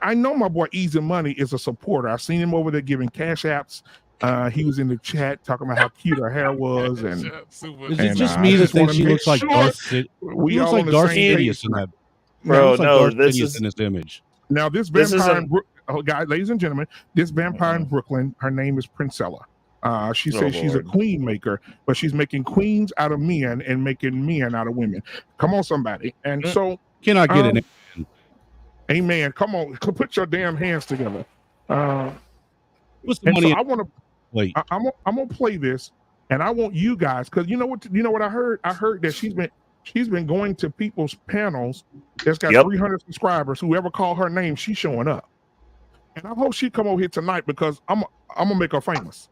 A: I know my boy Easy Money is a supporter. I've seen him over there giving cash apps. He was in the chat talking about how cute her hair was. And
H: is it just me that thinks she looks like Darth Sidious?
A: We
H: looks
A: all
H: like
A: on the
H: Darth
A: same
H: Sidious
A: page.
H: in that.
E: Bro,
H: no,
E: no,
H: Darth
E: this
H: Sidious
E: is
H: in this image.
A: Now this vampire, guys, ladies and gentlemen, this vampire in Brooklyn, her name is Princella. She says she's a queen maker, but she's making queens out of men and making men out of women. Come on, somebody. And so
H: can I get an
A: amen? Come on, put your damn hands together.
H: What's the money?
A: So I want to wait. I'm gonna play this, and I want you guys, because you know what I heard. I heard that she's been going to people's panels that's got 300 subscribers. Whoever called her name, she's showing up. And I hope she come over here tonight because I'm gonna make her famous.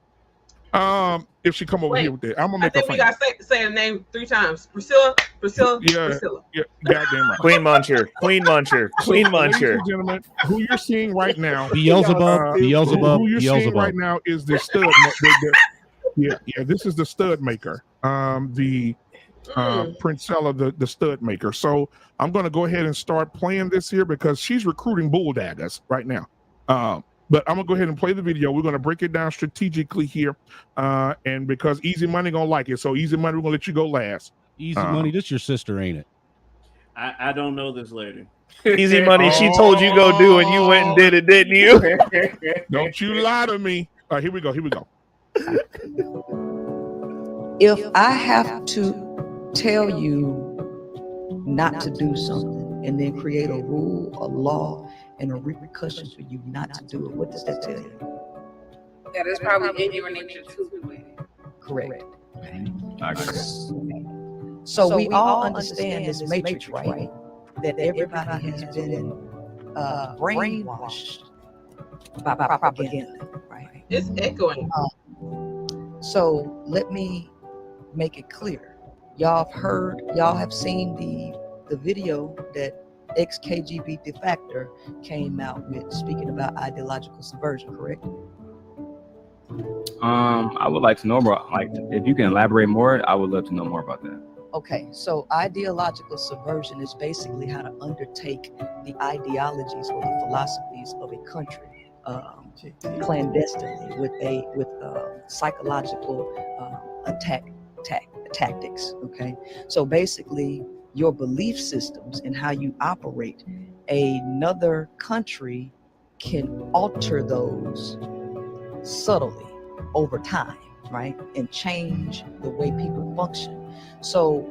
A: If she come over here with that, I'm gonna make her famous.
C: I think we gotta say the name 3 times. Priscilla.
A: Yeah, goddamn right.
E: Queen Muncher.
A: Ladies and gentlemen, who you're seeing right now,
H: Beelzebub.
A: Who you're seeing right now is the stud. This is the stud maker. Princella, the stud maker. So I'm going to go ahead and start playing this here because she's recruiting bull daggers right now. But I'm gonna go ahead and play the video. We're gonna break it down strategically here, and because Easy Money gonna like it, so Easy Money, we're gonna let you go last.
H: Easy Money, this your sister, ain't it?
M: I don't know this lady.
E: Easy Money, she told you go do, and you went and did it, didn't you?
A: Don't you lie to me. All right, here we go.
O: If I have to tell you not to do something and then create a rule, a law, and a repercussion for you not to do it, what does that tell you?
B: That is probably in your nature too.
O: Correct. Okay. So we all understand this matrix, right? That everybody has been brainwashed by propaganda, right?
C: It's echoing.
O: So let me make it clear. Y'all have seen the video that ex-KGB defector came out with speaking about ideological subversion, correct?
P: I would like to know more. Like, if you can elaborate more, I would love to know more about that.
O: Okay, so ideological subversion is basically how to undertake the ideologies or the philosophies of a country clandestinely with psychological tactics. Okay, so basically, your belief systems and how you operate, another country can alter those subtly over time, right? And change the way people function. So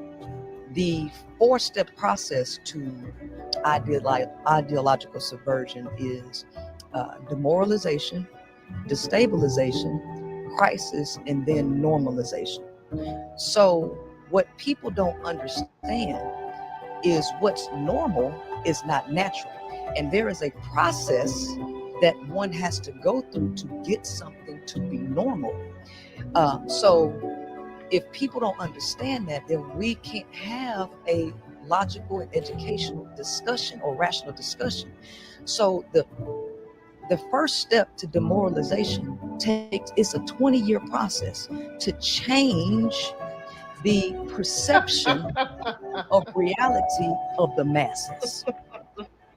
O: the 4-step process to ideological subversion is demoralization, destabilization, crisis, and then normalization. So what people don't understand is what's normal is not natural. And there is a process that one has to go through to get something to be normal. So if people don't understand that, then we can't have a logical and educational discussion or rational discussion. So the first step to demoralization it's a 20-year process to change the perception of reality of the masses.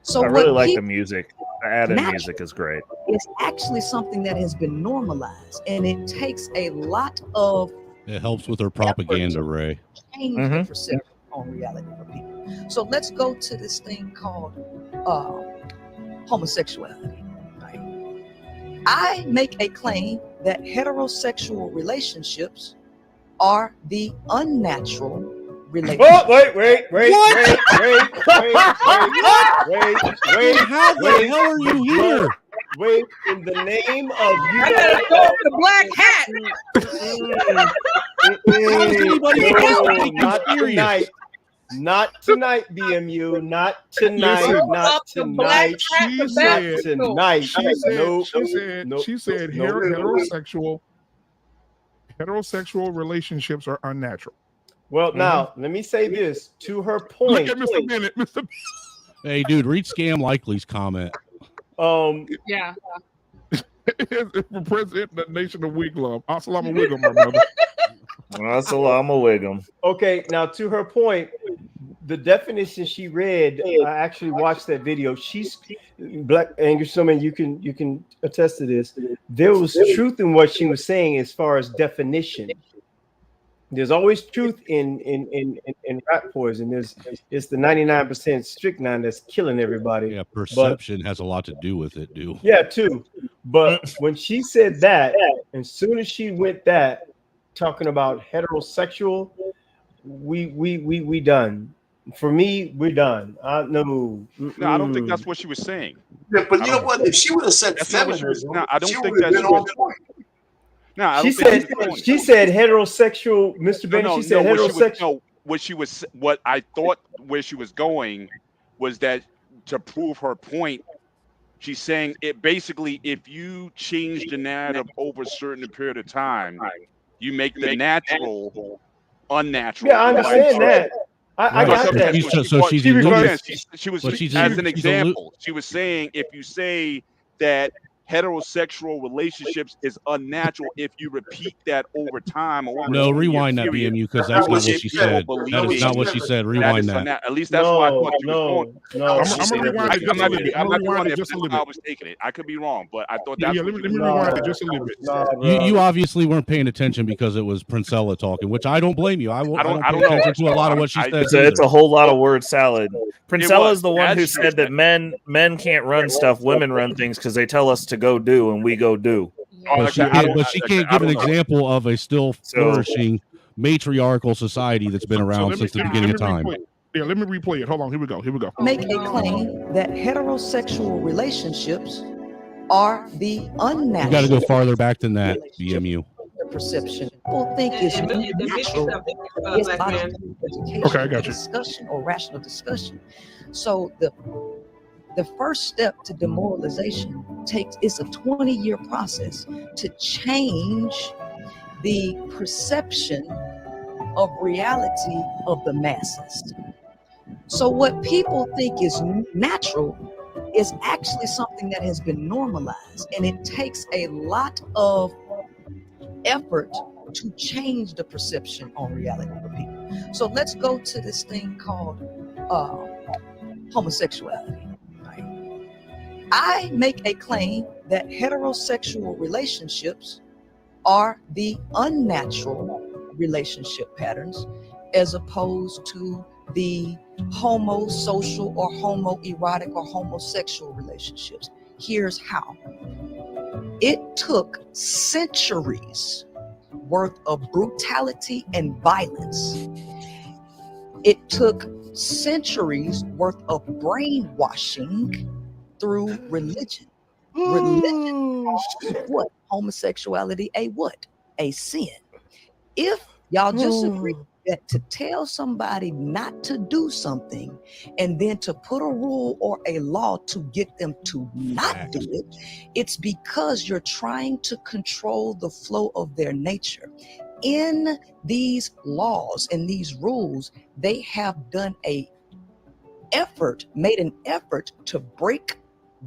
O: So
E: I really
O: what
E: like the
O: people
E: music. The added music is great.
O: It's actually something that has been normalized, and it takes a lot of
H: It helps with her propaganda, Ray.
O: change the perception on reality for people. So let's go to this thing called homosexuality. Right? I make a claim that heterosexual relationships are the unnatural relationships.
L: Oh, wait.
H: How the hell are you here?
L: Wait, in the name of you.
B: I gotta go with the black hat.
L: Not tonight. Not tonight, BMU. Not tonight.
A: Listen,
L: not tonight.
A: She said
L: tonight.
A: She said heterosexual relationships are unnatural.
L: Well, now let me say this to her point.
A: Look at Mr. Bennett. Mr. Bennett.
H: Hey, dude, read Scam Likely's comment.
B: Yeah.
A: For President of the Nation of Wiglum. Assalamu alaikum, my brother.
E: Assalamu alaikum.
L: Okay, now to her point, the definition she read, I actually watched that video. She's Black Angus Summon, you can attest to this. There was truth in what she was saying as far as definition. There's always truth in rat poison. It's the 99% strychnine that's killing everybody.
H: Yeah, perception has a lot to do with it, dude.
L: Yeah, too. But when she said that, as soon as she went talking about heterosexual, we done. For me, we're done. No,
D: I don't think that's what she was saying.
G: Yeah, but you know what? If she would have said feminism,
D: I don't
G: she
D: think
G: would have
D: that's
G: been on point.
D: No, I don't
L: she
D: think
L: said she said heterosexual, Mr. Bennett. She said heterosexual.
D: What I thought where she was going was that to prove her point, she's saying it basically, if you change the narrative over a certain period of time, you make the natural unnatural.
L: Yeah, I understand that. I got that.
D: She was as an example. She was saying if you say that heterosexual relationships is unnatural, if you repeat that over time.
H: No, rewind that, BMU, because that's not what she said. That is not what she said. Rewind that.
D: At least that's why I thought she was going.
A: I'm gonna rewind it just a little bit.
D: I'm not rewind it just a little bit. I was taking it. I could be wrong, but I thought that's.
A: Yeah, let me rewind it just a little bit.
H: You obviously weren't paying attention because it was Princella talking, which I don't blame you. I don't pay attention to a lot of what she said.
E: It's a whole lot of word salad. Princella is the one who said that men can't run stuff, women run things because they tell us to go do and we go do.
H: But she can't give an example of a still flourishing matriarchal society that's been around since the beginning of time.
A: Yeah, let me replay it. Hold on. Here we go.
O: Make a claim that heterosexual relationships are the unnatural.
H: You got to go farther back than that, BMU.
O: Perception. People think it's natural. It's not education,
A: okay, I got you.
O: Discussion or rational discussion. So the first step to demoralization it's a 20-year process to change the perception of reality of the masses. So what people think is natural is actually something that has been normalized, and it takes a lot of effort to change the perception on reality for people. So let's go to this thing called homosexuality. I make a claim that heterosexual relationships are the unnatural relationship patterns as opposed to the homosocial or homoerotic or homosexual relationships. Here's how. It took centuries worth of brutality and violence. It took centuries worth of brainwashing through religion. Religion what? Homosexuality a sin. If y'all just agree that to tell somebody not to do something and then to put a rule or a law to get them to not do it, it's because you're trying to control the flow of their nature. in these laws and these rules, they have made an effort to break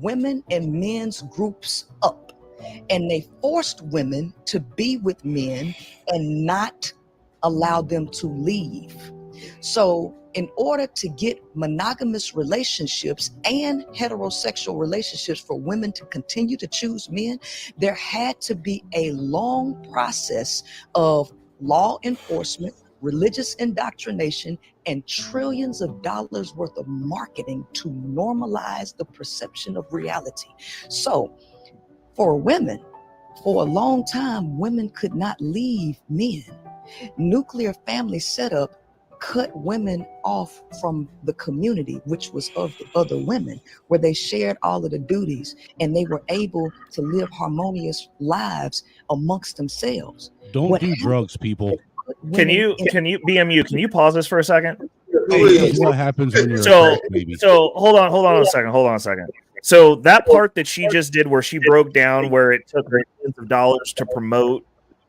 O: women and men's groups up. And they forced women to be with men and not allow them to leave. So in order to get monogamous relationships and heterosexual relationships for women to continue to choose men, there had to be a long process of law enforcement, religious indoctrination, and trillions of dollars worth of marketing to normalize the perception of reality. So for women, for a long time, women could not leave men. Nuclear family setup cut women off from the community, which was of the other women, where they shared all of the duties and they were able to live harmonious lives amongst themselves.
H: Don't do drugs, people.
E: Can you BMU? Can you pause this for a second?
H: This is what happens when you're a crack baby.
E: So hold on a second. So that part that she just did, where she broke down where it took millions of dollars to promote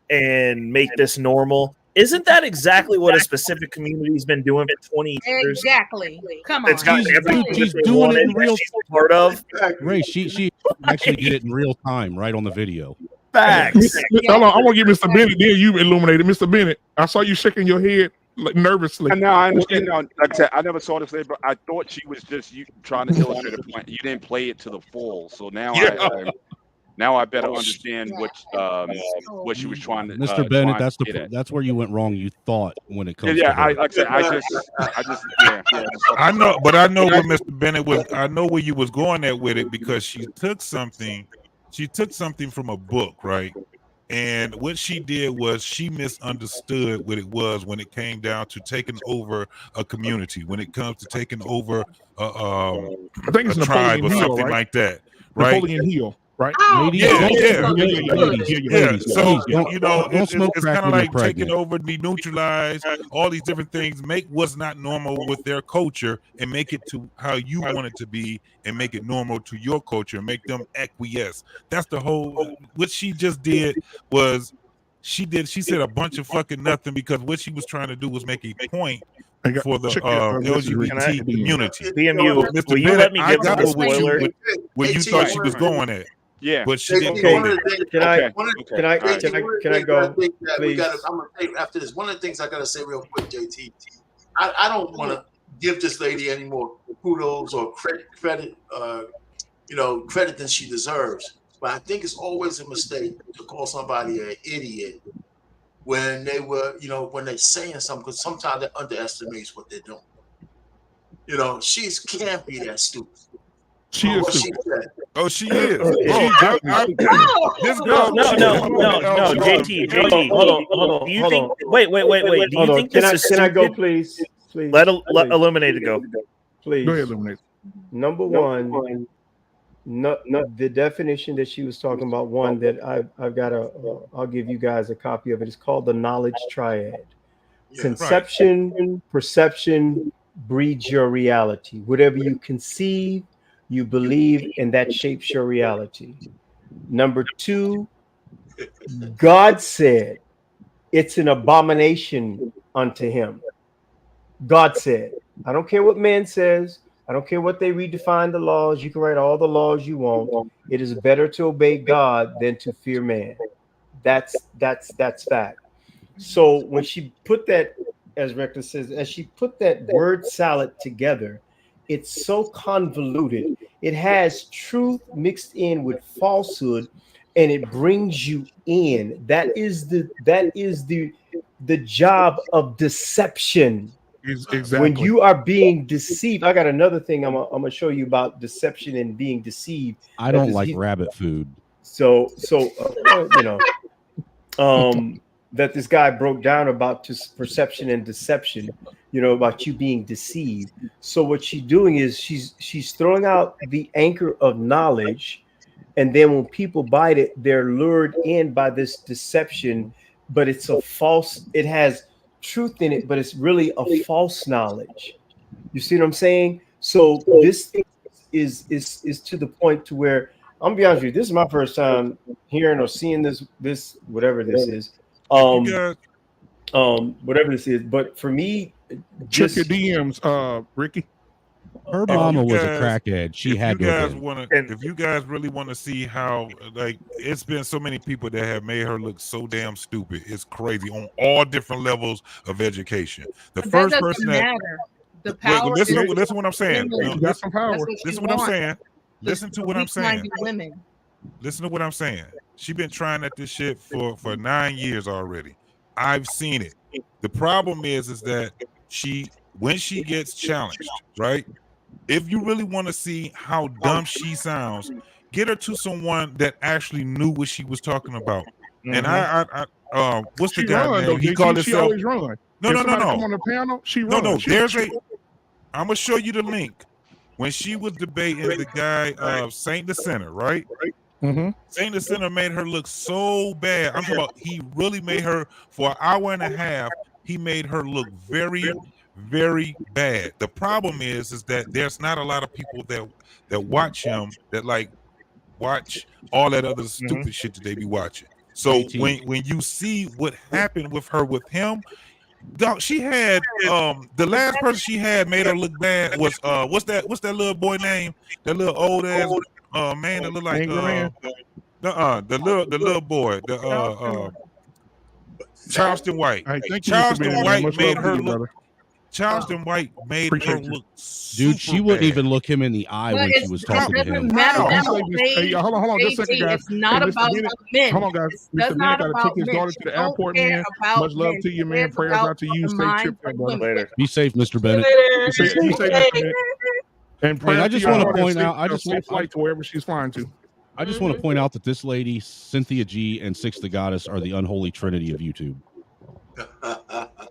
E: and make this normal, isn't that exactly what a specific community's been doing for 20 years?
B: Exactly. Come on.
E: It's got everything
H: She's
E: that they
H: doing it
E: wanted
H: in
E: that
H: real
E: she's a part of.
H: Ray, she actually did it in real time, right on the video.
E: Facts.
A: Hold on, I want to give Mr. Bennett. Then you illuminated, Mr. Bennett. I saw you shaking your head like nervously.
D: And now I understand. Now, like I said, I never saw this later, but I thought she was just trying to illustrate a point. You didn't play it to the full, so now I better understand what she was trying to.
H: Mr. Bennett, that's where you went wrong. You thought when it comes.
D: Yeah,
H: to her.
F: I know, but I know where Mr. Bennett was. I know where you was going at with it, because she took something from a book, right? And what she did was she misunderstood what it was when it came down to taking over a community, when it comes to taking over
A: I think it's
F: a tribe or
A: Hill,
F: something
A: right?
F: like that, right?
A: Napoleon Hill, right?
F: Yeah. So
H: don't smoke
F: it's
H: crack
F: kind of
H: when you're
F: like taking over, deneutralize all these different things, make what's not normal with their culture and make it to how you want it to be, and make it normal to your culture, and make them acquiesce. That's the whole. What she just did was she said a bunch of fucking nothing, because what she was trying to do was make a point for the LGBT community.
E: BMU, will you let me give them a spoiler?
F: Where you thought she was going at.
D: Yeah,
F: but she didn't go there.
L: Can I go, please?
G: I'm gonna say after this. One of the things I gotta say real quick, JT. I don't want to give this lady any more kudos or credit than she deserves. But I think it's always a mistake to call somebody an idiot when when they're saying something, because sometimes they underestimate what they're doing. She can't be that stupid.
A: She is.
F: Oh, she is.
E: No, JT, hold on. Do you think? Wait. Do you think this is stupid?
L: Can I go, please?
E: Let Illuminate go.
L: Please.
A: Go ahead, Illuminate.
L: Number one, the definition that she was talking about, one that I've got I'll give you guys a copy of it. It's called the knowledge triad. Conception, perception breeds your reality. Whatever you conceive, you believe, and that shapes your reality. Number two, God said it's an abomination unto him. God said. I don't care what man says. I don't care what they redefine the laws. You can write all the laws you want. It is better to obey God than to fear man. That's fact. So when she put that, as Rector says, as she put that word salad together, it's so convoluted. It has truth mixed in with falsehood, and it brings you in. That is the job of deception.
A: Exactly.
L: When you are being deceived, I got another thing I'm gonna show you about deception and being deceived.
H: I don't like rabbit food.
L: So that this guy broke down about perception and deception, about you being deceived. So what she's doing is she's throwing out the anchor of knowledge, and then when people bite it, they're lured in by this deception, but it's a false. It has truth in it, but it's really a false knowledge. You see what I'm saying? So this thing is to the point to where I'm gonna be honest with you, this is my first time hearing or seeing this whatever this is. whatever this is. But for me,
A: check your DMs, Ricky.
H: Her mama was a crackhead. She had to have been.
F: If you guys really want to see how, like, it's been so many people that have made her look so damn stupid. It's crazy on all different levels of education. The
B: But
F: first
B: that
F: person
B: doesn't
F: that
B: matter. The power
F: listen
B: is
F: to what I'm saying.
B: women.
A: Got some power.
F: Listen to what I'm saying. Listen to what I'm saying.
B: Weak-minded women.
F: Listen to what I'm saying. She's been trying at this shit for 9 years already. I've seen it. The problem is that when she gets challenged, right? If you really want to see how dumb she sounds, get her to someone that actually knew what she was talking about. And I what's the guy name? He called
A: She
F: himself.
A: always run.
F: No.
A: Come on the panel, she runs.
F: No. There's a. I'm gonna show you the link. When she was debating the guy Saint the Sinner, right?
A: Mm-hmm.
F: Saint the Sinner made her look so bad. I'm talking about he really made her for an hour and a half. He made her look very, very bad. The problem is that there's not a lot of people that watch him that like watch all that other stupid shit that they be watching. So when you see what happened with her with him, dog, she had the last person she had made her look bad was what's that little boy name? That little old ass man that look like the little boy, Charleston White. Charleston White made her look. Charleston White made her look.
H: Dude, she wouldn't even look him in the eye when she was talking to him.
A: Hey, hold on, just a second, guys.
B: It's not
A: Hey,
B: about
A: Bennett,
B: men.
A: hold on, guys. Mr. Bennett got to take his daughter to the airport, man. Much love to you, man. Prayers out to you. Safe trip, brother.
H: Later. Be safe, Mr. Bennett.
A: Be safe, Mr. Bennett. And
H: Hey, I just want to point out, I just
A: safe flight to wherever she's flying to.
H: I just want to point out that this lady, Cynthia G, and Six the Goddess are the unholy trinity of YouTube.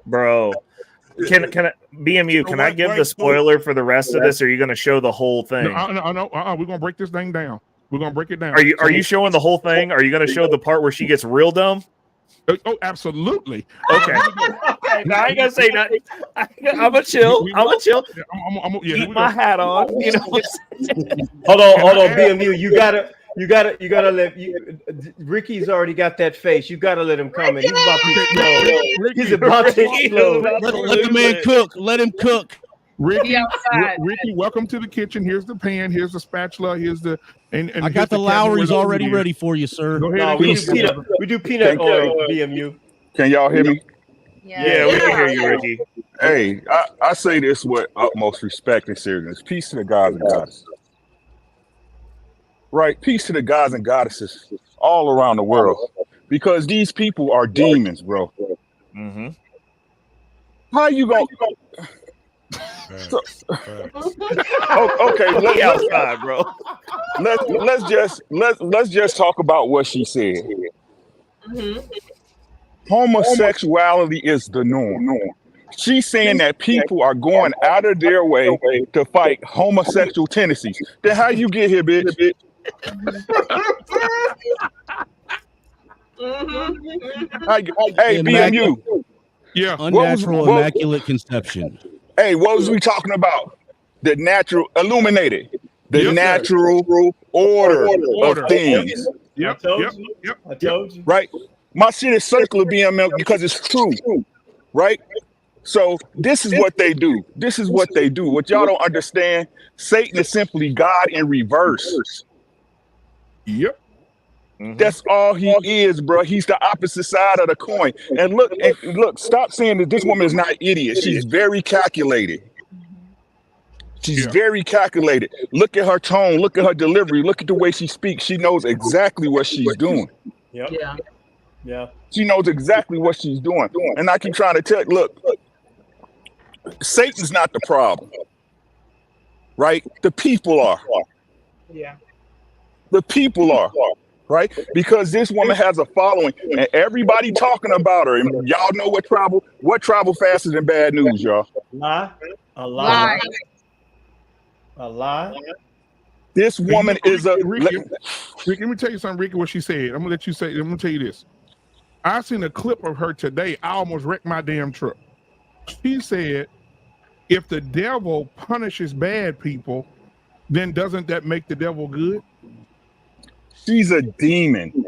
E: Bro, can I BMU? Can I give the spoiler for the rest of this? Or are you going to show the whole thing?
A: No. We're gonna break this thing down. We're gonna break it down.
E: Are you showing the whole thing? Are you going to show the part where she gets real dumb?
A: Oh, absolutely.
E: Okay. No, I ain't gonna say nothing. I'm a chill. I'm a chill. Keep my hat on. You know.
L: Hold on, BMU. You gotta let Ricky's already got that face. You gotta let him come in. He's about to explode. He's about to explode.
H: Let the man cook. Let him cook.
A: Ricky, welcome to the kitchen. Here's the pan. Here's the spatula. Here's the and
H: I got the Lowry's already ready for you, sir.
A: Go ahead.
L: No, we do peanut oil, BMU.
Q: Can y'all hear me?
E: Yeah, we can hear you, Ricky.
Q: Hey, I say this with utmost respect and seriousness. Peace to the gods and goddesses. Right? Peace to the gods and goddesses all around the world. Because these people are demons, bro.
E: Mm-hmm.
Q: How you going okay,
E: outside, bro.
Q: Let's just talk about what she said. Homosexuality is the norm. She's saying that people are going out of their way to fight homosexual tendencies. Then how you get here, bitch? Hey, BMU.
A: Yeah.
H: Unnatural immaculate conception.
Q: Hey, what was we talking about? The natural illuminated. The natural order of things.
A: Yep.
L: I told you.
Q: Right? My shit is circular BML because it's true. Right? So this is what they do. This is what they do. What y'all don't understand, Satan is simply God in reverse.
A: Yep.
Q: That's all he is, bro. He's the opposite side of the coin. And look, stop saying that this woman is not idiot. She's very calculated. She's very calculated. Look at her tone. Look at her delivery. Look at the way she speaks. She knows exactly what she's doing.
L: Yep. Yeah.
Q: She knows exactly what she's doing. And I keep trying to tell, look, Satan's not the problem. Right? The people are.
C: Yeah.
Q: The people are. Right? Because this woman has a following and everybody talking about her. And y'all know what travel faster than bad news, y'all.
L: A lie.
Q: This woman is a
A: Ricky, let me tell you something, Ricky, what she said. I'm gonna tell you this. I seen a clip of her today. I almost wrecked my damn truck. She said, if the devil punishes bad people, then doesn't that make the devil good?
Q: She's a demon.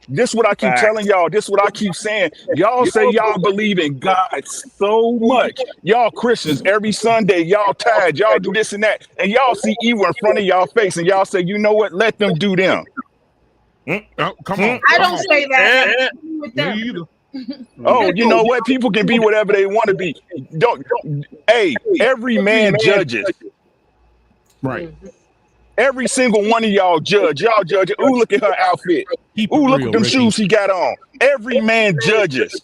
Q: This what I keep telling y'all. This what I keep saying. Y'all say y'all believe in God so much. Y'all Christians, every Sunday, y'all tired. Y'all do this and that. And y'all see evil in front of y'all face. And y'all say, you know what? Let them do them.
A: Oh, come on.
B: I don't say that. With them.
A: Me either.
Q: Oh, you know what? People can be whatever they want to be. Don't. Hey, every man judges.
A: Right.
Q: Every single one of y'all judge. Y'all judge it. Ooh, look at her outfit. Ooh, look at them shoes she got on. Every man judges.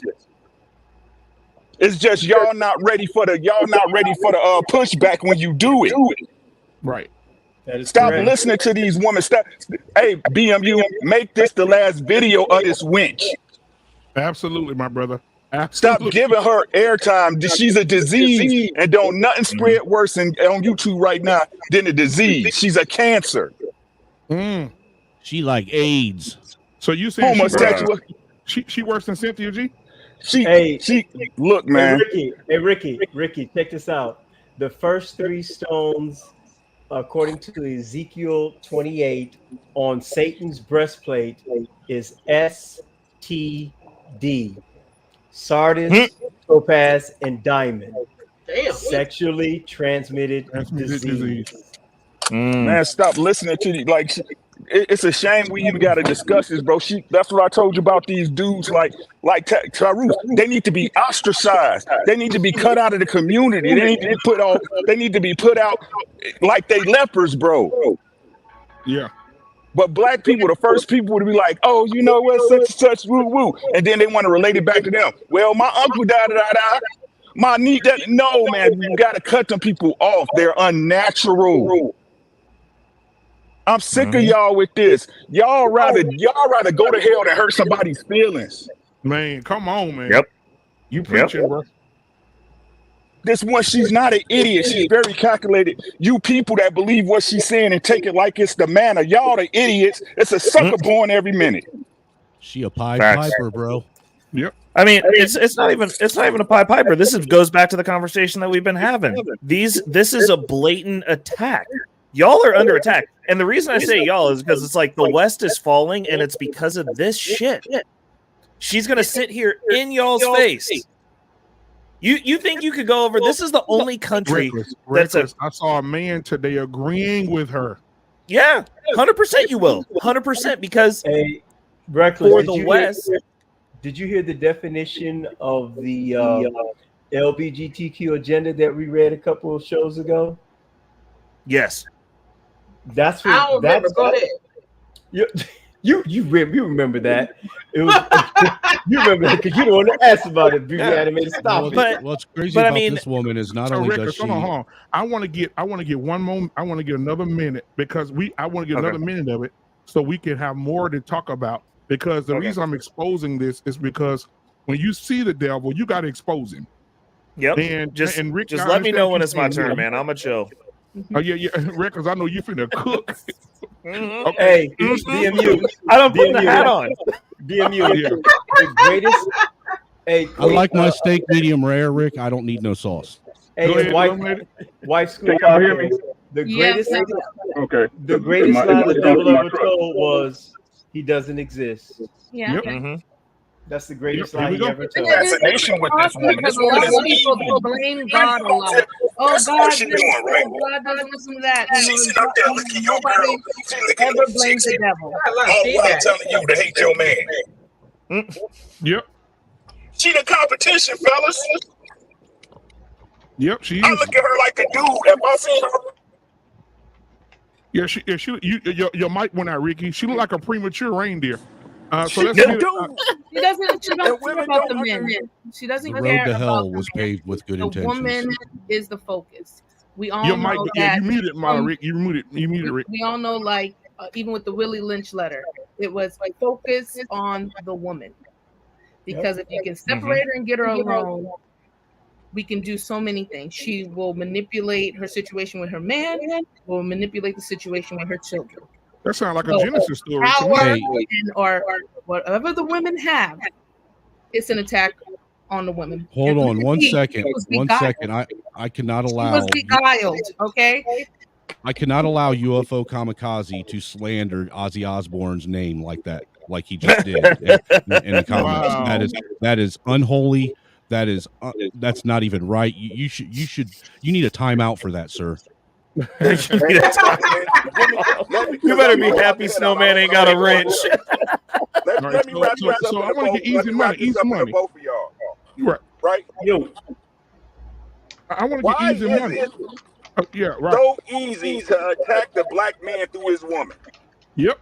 Q: It's just y'all not ready for the pushback when you do it.
A: Right.
Q: Stop listening to these women. Stop. Hey, BMU, make this the last video of this wench.
A: Absolutely, my brother. Absolutely.
Q: Stop giving her airtime. She's a disease, and don't nothing spread worse on YouTube right now than a disease. She's a cancer.
H: She like AIDS.
A: So you saying
Q: homosexual?
A: She worse than Cynthia G?
Q: She look, man.
L: Ricky, check this out. The first 3 stones, according to Ezekiel 28, on Satan's breastplate is STD. Sardis, topaz, and diamond.
C: Damn.
L: Sexually transmitted disease.
Q: Man, stop listening to the it's a shame we even got to discuss this, bro. That's what I told you about these dudes like Tyrus. They need to be ostracized. They need to be cut out of the community. They need to be put out. They need to be put out like they lepers, bro.
A: Yeah.
Q: But black people, the first people to be like, oh, you know what, such and such, woo woo, and then they want to relate it back to them. Well, my uncle died. My niece. No, man, you got to cut them people off. They're unnatural. I'm sick of y'all with this. Y'all rather go to hell than hurt somebody's feelings.
A: Man, come on, man.
Q: Yep.
A: You preaching, bro.
Q: This one, she's not an idiot. She's very calculated. You people that believe what she's saying and take it like it's the manna, y'all the idiots. It's a sucker born every minute.
H: She a Pied Piper, bro.
A: Yep.
E: I mean, it's not even a Pied Piper. This goes back to the conversation that we've been having. This is a blatant attack. Y'all are under attack. And the reason I say y'all is because it's like the West is falling, and it's because of this shit. She's gonna sit here in y'all's face. You think you could go over? This is the only country that's
A: I saw a man today agreeing with her.
E: Yeah, 100% you will. 100% because
L: Reckless,
E: for the West.
L: Did you hear the definition of the LGBTQ agenda that we read a couple of shows ago?
E: Yes.
L: That's what.
C: I don't remember. Go ahead.
L: You remember that? It was you remember that because you don't want to ask about it. Beauty animated stop.
H: What's crazy about this woman is not only does she.
A: Hold on. I want to get one moment. I want to get another minute because I want to get another minute of it so we can have more to talk about. Because the reason I'm exposing this is because when you see the devil, you got to expose him.
E: Yep.
A: And Rick,
E: just let me know when it's my turn, man. I'm a chill.
A: Oh yeah, Rick, because I know you finna cook.
E: Okay.
L: Hey, DMU.
E: I don't put the hat on.
L: DMU, the greatest. Hey,
H: I like my steak medium rare, Rick. I don't need no sauce.
L: Hey, wife school.
Q: Y'all hear me?
L: The greatest.
Q: Okay.
L: The greatest lie the devil ever told was he doesn't exist.
B: Yeah.
A: Yep.
E: Mm-hmm.
L: That's the greatest lie he ever told.
Q: Fascination with this woman.
B: Because a lot of people blame God a lot. Oh, God doesn't listen to that. Nobody ever blames the devil.
Q: I'm telling you to hate your man.
A: Yep.
Q: She the competition, fellas.
A: Yep, she is.
Q: I look at her like a dude. If I seen her.
A: Yeah, your mic went out, Ricky. She looked like a premature reindeer. So let's
B: she don't care about the men. She doesn't
H: the
B: care
H: road to hell
B: about
H: was paved with good
B: the
H: intentions.
B: woman is the focus. We all
A: your
B: know
A: mic,
B: that.
A: you muted, Rick. You muted, Rick.
B: We all know, like even with the Willie Lynch letter, it was like focus on the woman, because if you can separate her and get her alone, we can do so many things. She will manipulate her situation with her man, will manipulate the situation with her children.
A: That sounds like a Genesis story.
B: Power or whatever the women have, it's an attack on the women.
H: Hold on one second. I cannot allow.
B: She was beguiled. Okay.
H: I cannot allow UFO Kamikaze to slander Ozzy Osbourne's name like that. like he just did in the comments.
A: Wow.
H: That is unholy. That's not even right. You need a timeout for that, sir.
E: You better be happy Snowman ain't got a wrench.
Q: Let me wrap this up.
A: So I want to get easy money. Easy money.
Q: Both of y'all.
A: Right.
Q: Right.
M: Yo,
A: I want to get easy money. Yeah, right.
Q: So easy to attack the black man through his woman.
A: Yep.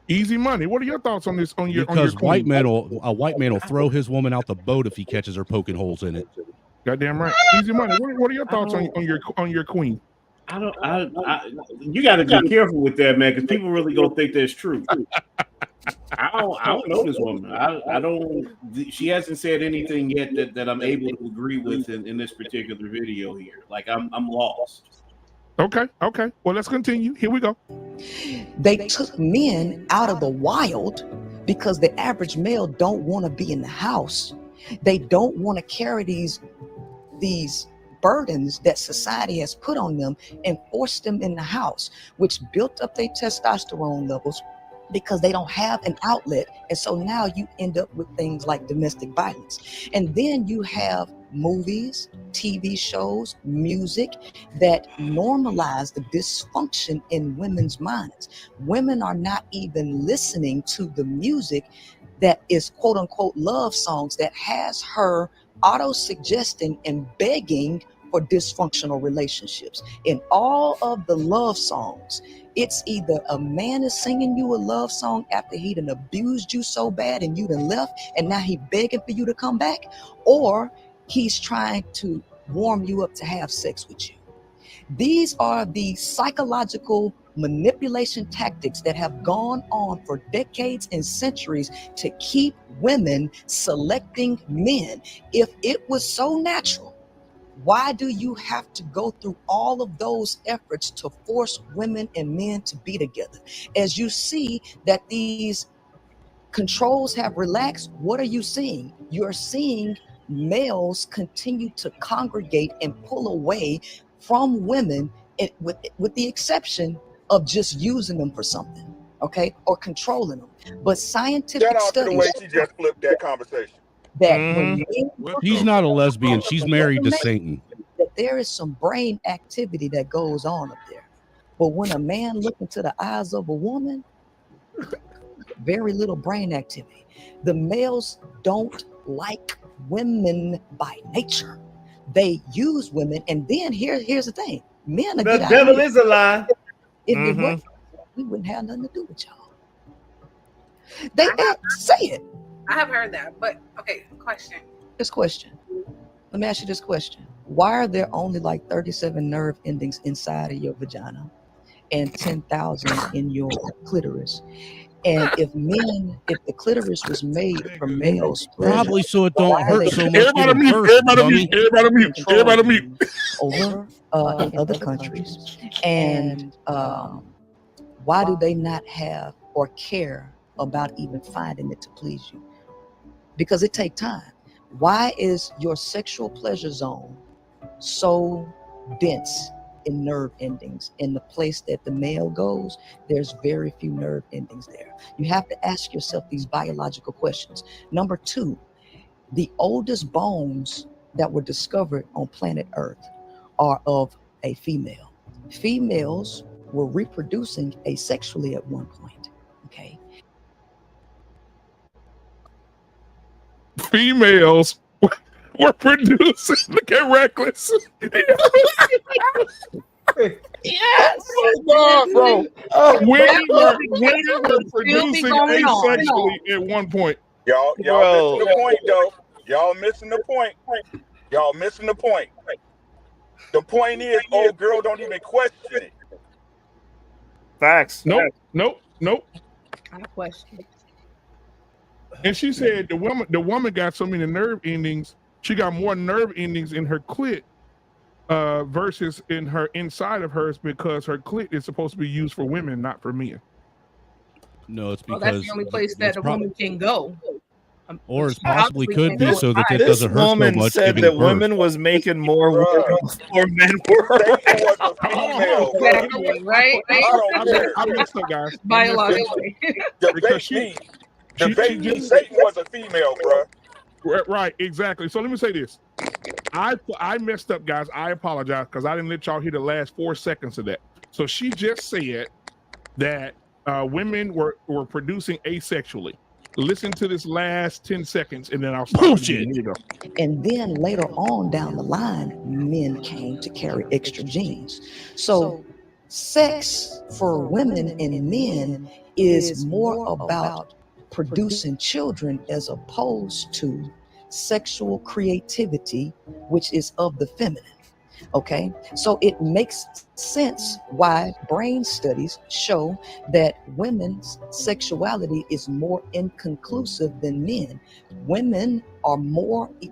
A: Easy money. What are your thoughts on this?
H: Because a white man will throw his woman out the boat if he catches her poking holes in it.
A: Goddamn right. Easy money. What are your thoughts on your queen?
M: You got to be careful with that, man, because people really gonna think that's true. I don't know this woman. I don't. She hasn't said anything yet that I'm able to agree with in this particular video here. Like I'm lost.
A: Okay. Well, let's continue. Here we go.
O: They took men out of the wild because the average male don't want to be in the house. They don't want to carry these burdens that society has put on them and force them in the house, which built up their testosterone levels because they don't have an outlet. And so now you end up with things like domestic violence. And then you have movies, TV shows, music that normalize the dysfunction in women's minds. Women are not even listening to the music that is quote unquote love songs that has her auto-suggesting and begging for dysfunctional relationships. In all of the love songs, it's either a man is singing you a love song after he done abused you so bad and you done left and now he begging for you to come back, or he's trying to warm you up to have sex with you. These are the psychological manipulation tactics that have gone on for decades and centuries to keep women selecting men. If it was so natural, why do you have to go through all of those efforts to force women and men to be together? As you see that these controls have relaxed, what are you seeing? You're seeing males continue to congregate and pull away from women, with the exception of just using them for something, okay, or controlling them. But scientific
Q: Shout out
O: studies
Q: to the way she just flipped that conversation.
O: that when men
H: She's not a lesbian. She's married to Satan.
O: that there is some brain activity that goes on up there. But when a man looks into the eyes of a woman, very little brain activity. The males don't like women by nature. They use women, and then here's the thing: men are
E: The devil is a lie.
O: If it wasn't, we wouldn't have nothing to do with y'all. They say it.
R: I have heard that, but okay, question.
O: This question. Let me ask you this question. Why are there only like 37 nerve endings inside of your vagina and 10,000 in your clitoris? And if the clitoris was made for males,
H: Probably so it don't hurt so much.
O: Everybody mute. Over in other countries. And why do they not have or care about even finding it to please you? Because it takes time. Why is your sexual pleasure zone so dense in nerve endings? In the place that the male goes, there's very few nerve endings there. You have to ask yourself these biological questions. Number two, the oldest bones that were discovered on planet Earth are of a female. Females were reproducing asexually at one point, okay?
A: Females were producing. Look at Reckless.
B: Yes.
Q: Oh God, bro.
A: Women were producing asexually at one point.
Q: Y'all missing the point, though. Y'all missing the point. Y'all missing the point. The point is, old girl don't even question it.
E: Facts.
A: Nope.
B: I question.
A: And she said the woman got so many nerve endings. She got more nerve endings in her clit versus in her inside of hers, because her clit is supposed to be used for women, not for men.
H: No, it's because
B: Well, that's the only place that a woman can go.
H: Or it possibly could be so that it
E: This
H: doesn't hurt so
E: woman
H: much
E: said
H: giving
E: that
H: birth.
E: women was making more before men were.
Q: Satan was a female, bro.
B: Exactly, right?
Q: I don't care.
A: I messed up, guys.
B: Biologically.
A: Because
Q: Debate me. Satan was a female, bro.
A: Right, exactly. So let me say this. I messed up, guys. I apologize because I didn't let y'all hear the last 4 seconds of that. So she just said that women were producing asexually. Listen to this last 10 seconds and then I'll stop.
O: Bullshit. And then later on down the line, men came to carry extra genes. So sex for women and men is more about producing children as opposed to sexual creativity, which is of the feminine. Okay, so it makes sense why brain studies show that women's sexuality is more inconclusive than men. Women are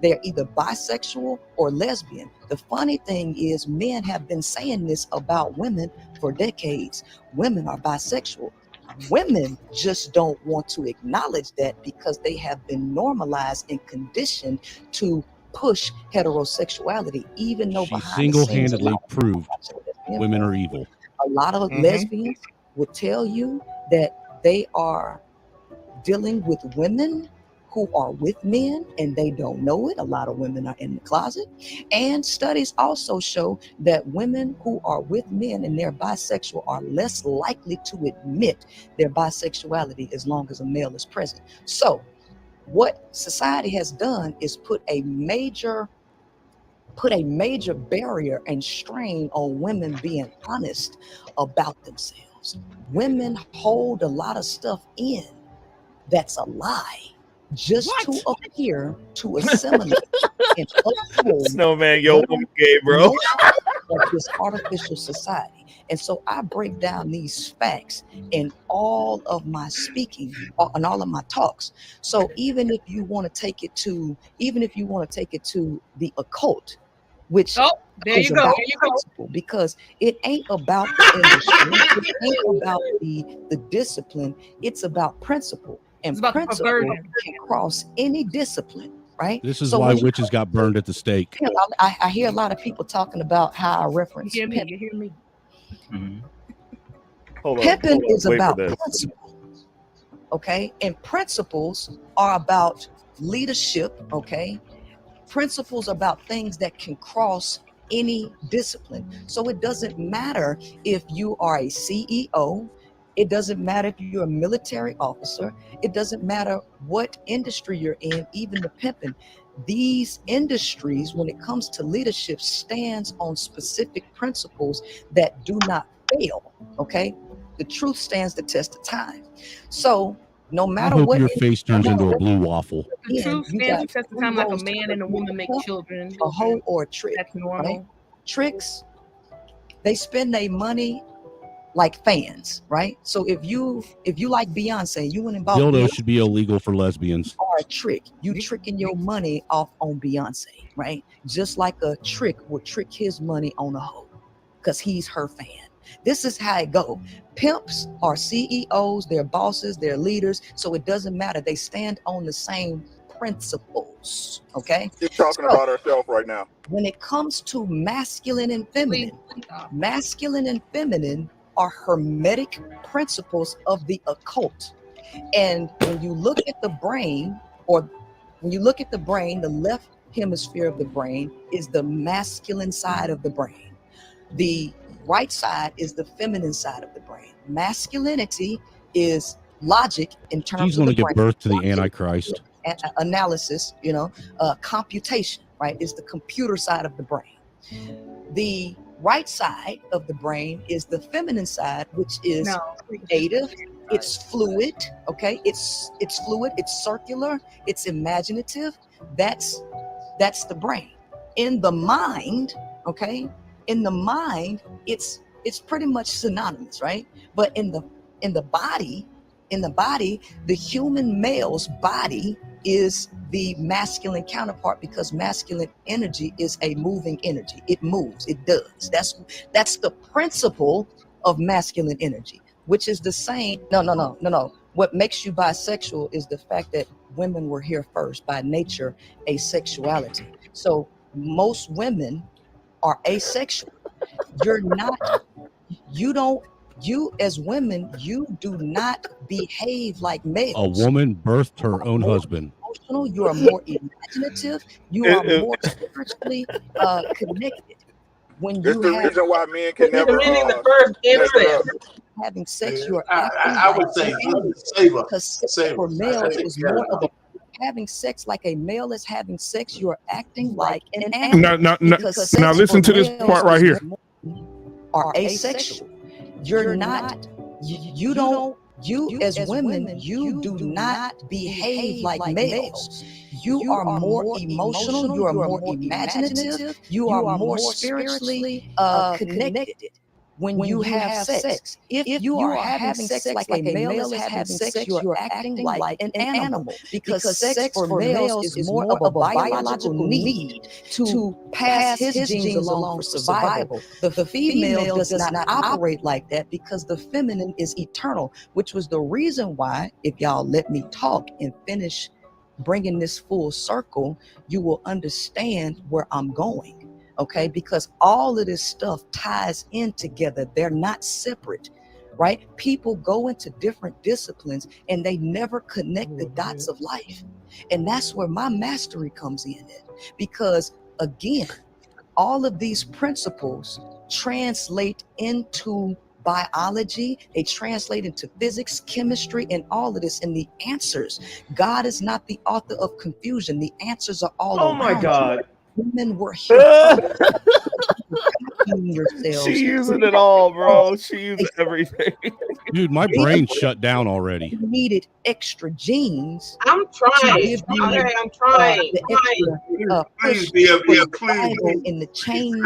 O: they're either bisexual or lesbian. The funny thing is, men have been saying this about women for decades. Women are bisexual. Women just don't want to acknowledge that because they have been normalized and conditioned to push heterosexuality, even though
H: She
O: behind
H: single-handedly
O: the scenes,
H: proved women are evil.
O: a lot of lesbians will tell you that they are dealing with women who are with men and they don't know it. A lot of women are in the closet. And studies also show that women who are with men and they're bisexual are less likely to admit their bisexuality as long as a male is present. So what society has done is put a major barrier and strain on women being honest about themselves. Women hold a lot of stuff in that's a lie just to appear to assimilate and uphold
E: Snowman, yo, woman gay, bro.
O: of this artificial society. And so I break down these facts in all of my speaking and all of my talks. So even if you want to take it to the occult, which
B: there
O: is
B: you go.
O: about
B: There you go.
O: principle, because it ain't about the industry, it ain't about the discipline, it's about principle. And
B: It's about the
O: principle
B: perversion.
O: can cross any discipline, right?
H: This is
O: So
H: why
O: when you
H: witches got burned at the stake.
O: I hear a lot of people talking about how I reference
B: You hear me?
O: pimping.
B: You hear me?
O: Pimping is
E: Wait for
O: about
E: this.
O: principle, okay? And principles are about leadership, okay? Principles about things that can cross any discipline. So it doesn't matter if you are a CEO, it doesn't matter if you're a military officer, it doesn't matter what industry you're in, even the pimping. These industries, when it comes to leadership, stands on specific principles that do not fail, okay? The truth stands the test of time. So no
H: I
O: matter
H: hope
O: what
H: your face turns into a blue waffle.
B: The truth
O: you
B: stands the
O: got
B: test of time like a
O: rules to
B: man and a woman make
O: pimp,
B: children.
O: a hoe or a trick.
B: That's normal.
O: Right? Tricks, they spend their money like fans, right? So if you like Beyonce, you went and bought
H: Dildo
O: Beyonce
H: should be illegal for lesbians.
O: or a trick. You tricking your money off on Beyonce, right? Just like a trick would trick his money on a hoe because he's her fan. This is how it go. Pimps are CEOs, they're bosses, they're leaders, so it doesn't matter. They stand on the same principles, okay?
Q: She's talking about herself right now.
O: When it comes to masculine and feminine are hermetic principles of the occult. And when you look at the brain, the left hemisphere of the brain is the masculine side of the brain. The right side is the feminine side of the brain. Masculinity is logic in terms
H: She's
O: of
H: going
O: the
H: to give
O: brain.
H: birth to the Antichrist.
O: Analysis, computation, right? Is the computer side of the brain. The right side of the brain is the feminine side, which is creative. It's fluid, okay? It's fluid. It's circular. It's imaginative. That's the brain. In the mind, okay? In the mind, it's pretty much synonymous, right? But in the body, the human male's body is the masculine counterpart because masculine energy is a moving energy. It moves, it does. That's the principle of masculine energy, which is the same. No. What makes you bisexual is the fact that women were here first by nature, asexuality. So most women are asexual. You're not, you as women, you do not behave like
H: A
O: males.
H: woman birthed her own husband.
O: Emotional, you are more imaginative, you are more spiritually connected. When
Q: That's
O: you
Q: the
O: have
Q: reason why men can never
C: Committing the first
Q: mess it
C: incest.
Q: up.
O: having sex, you are
G: I
O: acting
G: would
O: like
G: say
O: an animal.
G: Saber.
O: Because sex
G: Saber.
O: for males is
G: Yeah.
O: more of a having sex like a male is having sex, you are acting like an animal.
A: Now
O: Because sex
A: listen
O: for
A: to this
O: males
A: part right
O: is
A: here.
O: are asexual. You're not, you don't, you as women, you do not behave like males. You are more emotional, you are more imaginative, you are more spiritually connected. When you have sex, if you are having sex like a male is having sex, you are acting like an animal. Because sex for males is more of a biological need to pass his genes along for survival. The female does not operate like that because the feminine is eternal, which was the reason why, if y'all let me talk and finish bringing this full circle, you will understand where I'm going. Okay, because all of this stuff ties in together. They're not separate, right? People go into different disciplines and they never connect the dots of life. And that's where my mastery comes in it. Because again, all of these principles translate into biology, they translate into physics, chemistry, and all of this. And the answers, God is not the author of confusion. The answers are all
E: Oh my
O: around
E: God.
O: you. Women were here.
E: She using it all, bro. She using everything.
H: Dude, my brain shut down already.
O: You needed extra genes.
C: I'm trying. Okay, I'm trying.
G: Please be
O: in the change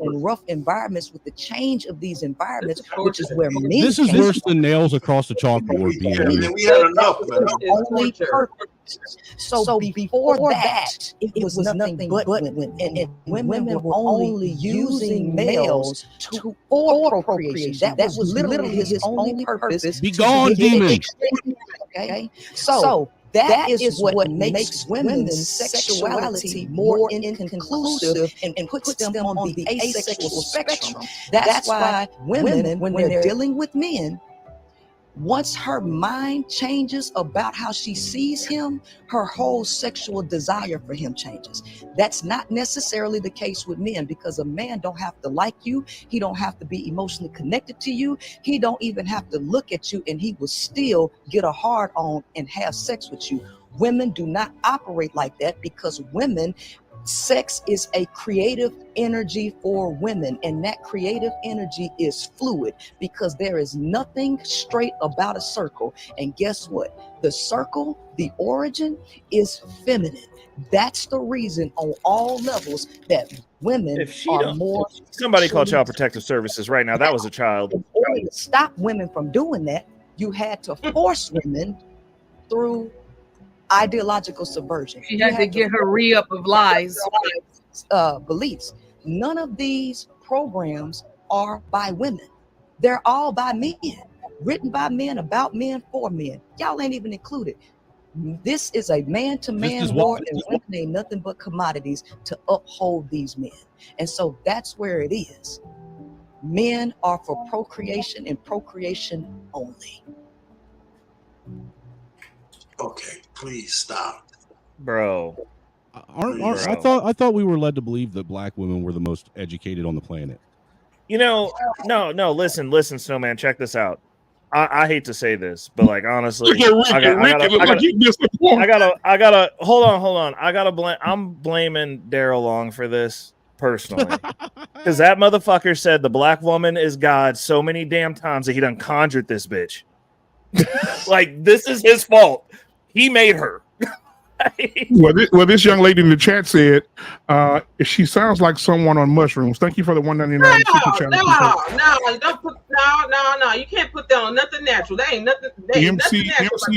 O: in rough environments with the change of these environments, which is where men.
H: This is worse than nails across the chalkboard being used.
G: We had enough, man.
O: Only purpose. So before that, it was nothing but women, and women were only using males for procreation. That was literally his only purpose.
H: Be gone, demon.
O: Okay, so that is what makes women's sexuality more inconclusive and puts them on the asexual spectrum. That's why women, when they're dealing with men, once her mind changes about how she sees him, her whole sexual desire for him changes. That's not necessarily the case with men, because a man don't have to like you. He don't have to be emotionally connected to you. He don't even have to look at you, and he will still get a hard on and have sex with you. Women do not operate like that, because women, sex is a creative energy for women, and that creative energy is fluid, because there is nothing straight about a circle. And guess what? The circle, the origin, is feminine. That's the reason on all levels that women are more.
E: Somebody call Child Protective Services right now. That was a child.
O: In order to stop women from doing that, you had to force women through ideological subversion.
B: She had to get her re-up of lies.
O: Beliefs. None of these programs are by women. They're all by men, written by men, about men, for men. Y'all ain't even included. This is a man-to-man war, and women ain't nothing but commodities to uphold these men. And so that's where it is. Men are for procreation and procreation only.
G: Okay, please stop,
E: bro.
H: I thought we were led to believe that black women were the most educated on the planet.
E: You know, no. Listen, Snowman. Check this out. I hate to say this, but like honestly, I gotta hold on. I'm blaming Daryl Long for this personally, because that motherfucker said the black woman is God so many damn times that he done conjured this bitch. Like, this is his fault. He made her.
A: Well, this young lady in the chat said she sounds like someone on mushrooms. Thank you for the $1.99 super chat.
C: No, don't put no. You can't put that on nothing natural. That ain't nothing.
A: MC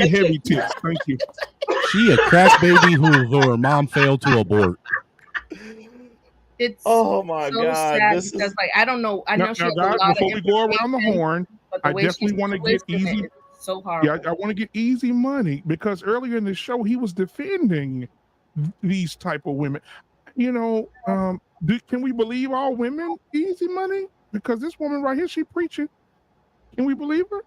A: heavy tips. Thank you.
H: She a crack baby who her mom failed to abort.
B: It's
E: oh my
B: so
E: God,
B: sad
E: this
B: because
E: is...
B: like I don't know. I know she has
A: guys,
B: a lot
A: before
B: of
A: we go around the horn, I definitely want to get easy.
B: So horrible.
A: Yeah, I want to get Easy Money because earlier in the show he was defending these type of women. You know, can we believe all women? Easy Money, because this woman right here, she preaching. Can we believe her?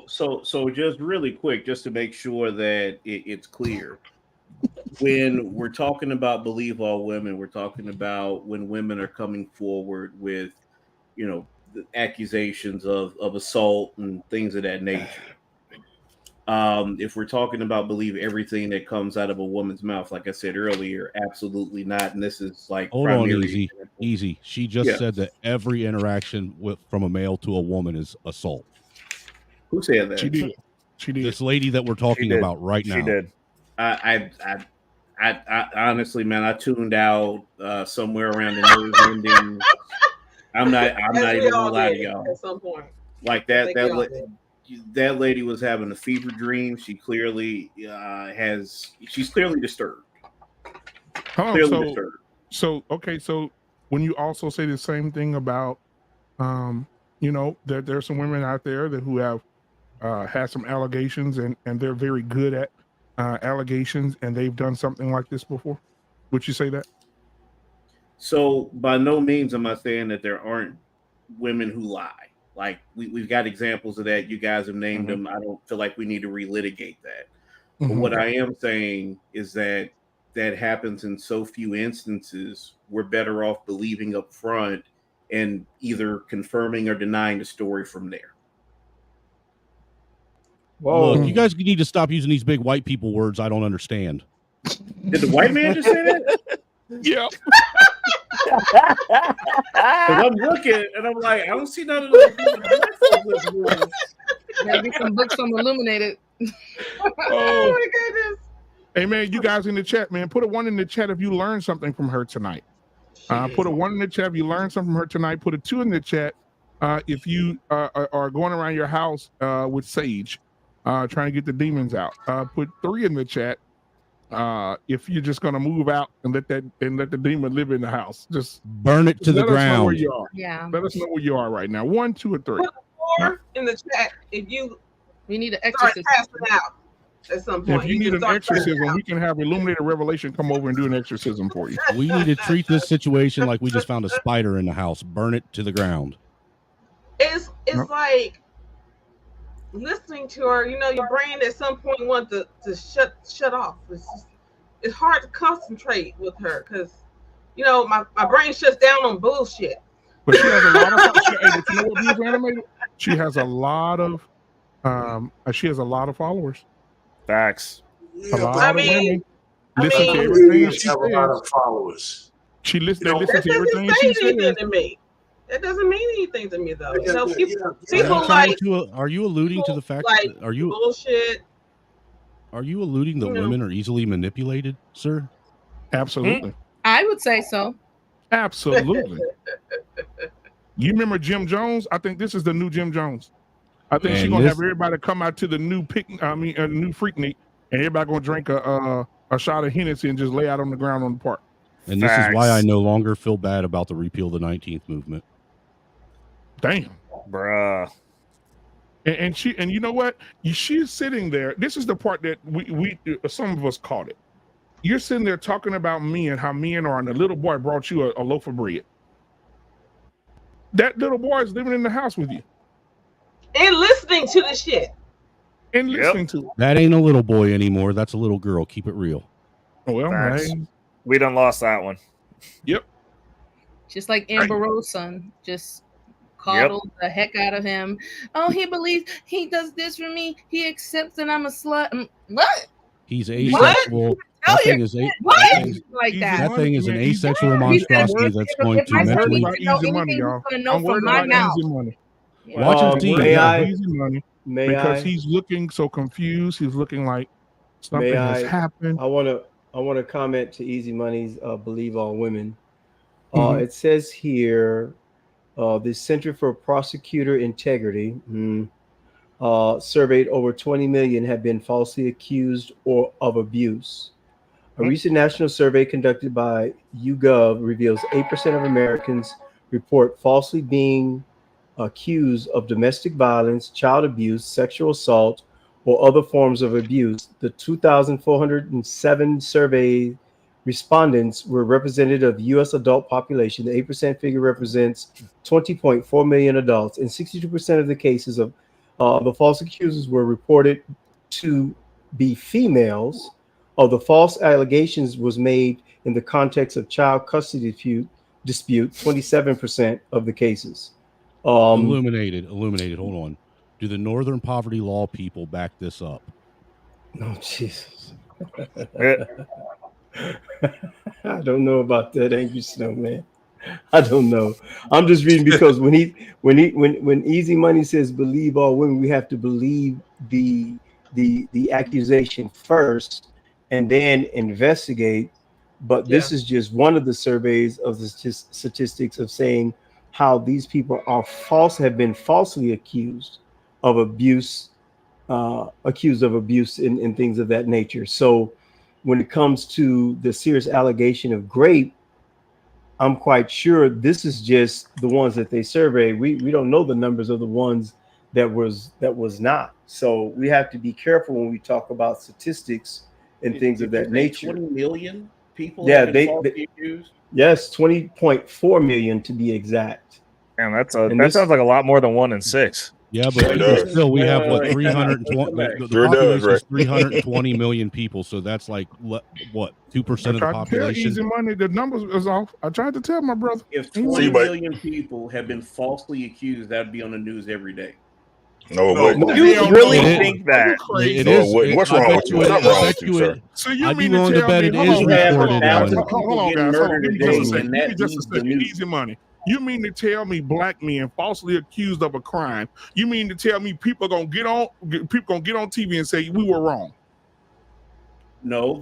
M: So just really quick, just to make sure that it's clear. When we're talking about believe all women, we're talking about when women are coming forward with, you know, the accusations of assault and things of that nature. If we're talking about believe everything that comes out of a woman's mouth, like I said earlier, absolutely not. And this is like
H: Hold on, easy. She just said that every interaction from a male to a woman is assault.
M: Who said that?
A: She did.
H: This lady that we're talking about right now.
Q: She did.
M: I honestly, man, I tuned out somewhere around the news ending. I'm not even gonna lie to y'all.
C: At some point,
M: like that lady was having a fever dream. She clearly she's clearly disturbed.
A: So when you also say the same thing about you know, that there's some women out there who have had some allegations and they're very good at allegations and they've done something like this before, would you say that?
M: So by no means am I saying that there aren't women who lie. Like we've got examples of that. You guys have named them. I don't feel like we need to relitigate that. But what I am saying is that happens in so few instances. We're better off believing up front and either confirming or denying the story from there.
H: Whoa. Look, you guys need to stop using these big white people words I don't understand.
M: Did the white man just say that?
A: Yeah.
M: I'm looking and I'm like, I don't see none of those.
B: Maybe some books from Illuminated.
A: Oh my goodness. Hey man, you guys in the chat, man, put a 1 in the chat if you learned something from her tonight. Put a 1 in the chat if you learned something from her tonight. Put a 2 in the chat if you are going around your house with sage, trying to get the demons out. Put 3 in the chat if you're just gonna move out and let the demon live in the house. Just
H: burn it to the ground.
A: Let us know where you are.
B: Yeah.
A: Let us know where you are right now. 1, 2, or 3.
C: Put 4 in the chat if you
B: need an
C: start
B: exorcism
C: passing out at some point.
A: If you need an exorcism, we can have Illuminated Revelation come over and do an exorcism for you.
H: We need to treat this situation like we just found a spider in the house. Burn it to the ground.
C: It's like listening to her. You know, your brain at some point wants to shut off. It's hard to concentrate with her because, you know, my brain shuts down on bullshit.
A: But she has a lot of you know what, Beautiful Animated? She has a lot of followers.
Q: Facts.
A: A lot of women listen to
G: everything
A: everything
G: she
A: she
G: have a lot
A: says.
G: of followers.
A: They listen
C: That
A: to everything
C: doesn't
A: she
C: say anything
A: says.
C: to me. That doesn't mean anything to me, though. You know,
G: Yeah,
C: people like.
H: Are you alluding to the fact
C: like
H: that are you
C: bullshit?
H: Are you alluding that women are easily manipulated, sir?
A: Absolutely.
B: I would say so.
A: Absolutely. You remember Jim Jones? I think this is the new Jim Jones. I think she's gonna have everybody come out to the new new Freaknik, and everybody gonna drink a shot of Hennessy and just lay out on the ground on the park.
H: And this is why I no longer feel bad about the repeal of the 19th movement.
A: Damn,
Q: bruh.
A: And you know what? She's sitting there. This is the part that we some of us caught it. You're sitting there talking about men, how men are, and the little boy brought you a loaf of bread. That little boy is living in the house with you.
C: And listening to the shit.
A: And listening to it.
H: That ain't a little boy anymore. That's a little girl. Keep it real.
A: Well, man.
Q: We done lost that one.
A: Yep.
B: Just like Amber Rose's son, just coddled the heck out of him. Oh, he believes he does this for me. He accepts that I'm a slut. What?
H: He's asexual. That thing is that thing is an asexual monstrosity that's going to mentally.
A: Easy money, y'all. I'm worried about easy money.
H: Watch him see.
A: Easy money. Because he's looking so confused. He's looking like something has happened.
L: I want to comment to Easy Money's Believe All Women. It says here, the Center for Prosecutor Integrity surveyed over 20 million have been falsely accused or of abuse. A recent national survey conducted by YouGov reveals 8% of Americans report falsely being accused of domestic violence, child abuse, sexual assault, or other forms of abuse. The 2,407 survey respondents were representative of the U.S. adult population. The 8% figure represents 20.4 million adults. In 62% of the cases of the false accusers were reported to be females. Of the false allegations was made in the context of child custody dispute 27% of the cases.
H: Illuminated. Hold on. Do the Northern Poverty Law people back this up?
L: No, Jesus. I don't know about that, Angry Snowman. I don't know. I'm just reading because when Easy Money says believe all women, we have to believe the accusation first and then investigate. But this is just one of the surveys of the statistics of saying how these people are have been falsely accused of abuse, and things of that nature. So when it comes to the serious allegation of rape, I'm quite sure this is just the ones that they surveyed. We don't know the numbers of the ones that was not. So we have to be careful when we talk about statistics and things of that nature.
M: 20 million people
L: Yeah,
M: have been falsely accused?
L: Yes, 20.4 million to be exact.
E: And that sounds like a lot more than 1 in 6.
H: Yeah, but even still, we have what 320. The population is 320 million people, so that's like what 2% of the population.
A: Easy Money, the numbers is off. I tried to tell my brother.
M: If 20 million people have been falsely accused, that'd be on the news every day.
Q: No,
E: you really think that?
H: It is.
Q: What's wrong with you? What's wrong with you, sir?
A: So you mean to tell me? Hold on, guys. Hold on. Give me just a second. Easy Money. You mean to tell me black men falsely accused of a crime? You mean to tell me people gonna get on TV and say we were wrong?
M: No,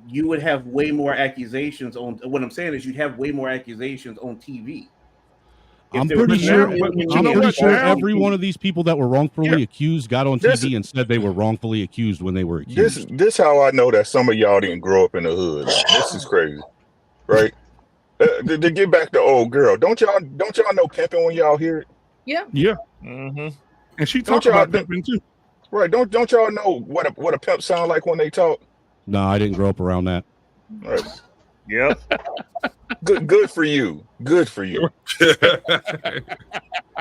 M: you would have way more accusations on. What I'm saying is, you'd have way more accusations on TV.
H: I'm pretty sure every one of these people that were wrongfully accused got on TV and said they were wrongfully accused when they were accused.
Q: This how I know that some of y'all didn't grow up in the hood. This is crazy, right? To get back to old girl, don't y'all know pimping when y'all hear it?
B: Yeah.
A: Mm-hmm. And she talked about pimping too,
Q: right? Don't y'all know what a pimp sound like when they talk?
H: No, I didn't grow up around that.
Q: Right.
E: Yep.
Q: Good for you. Good for you.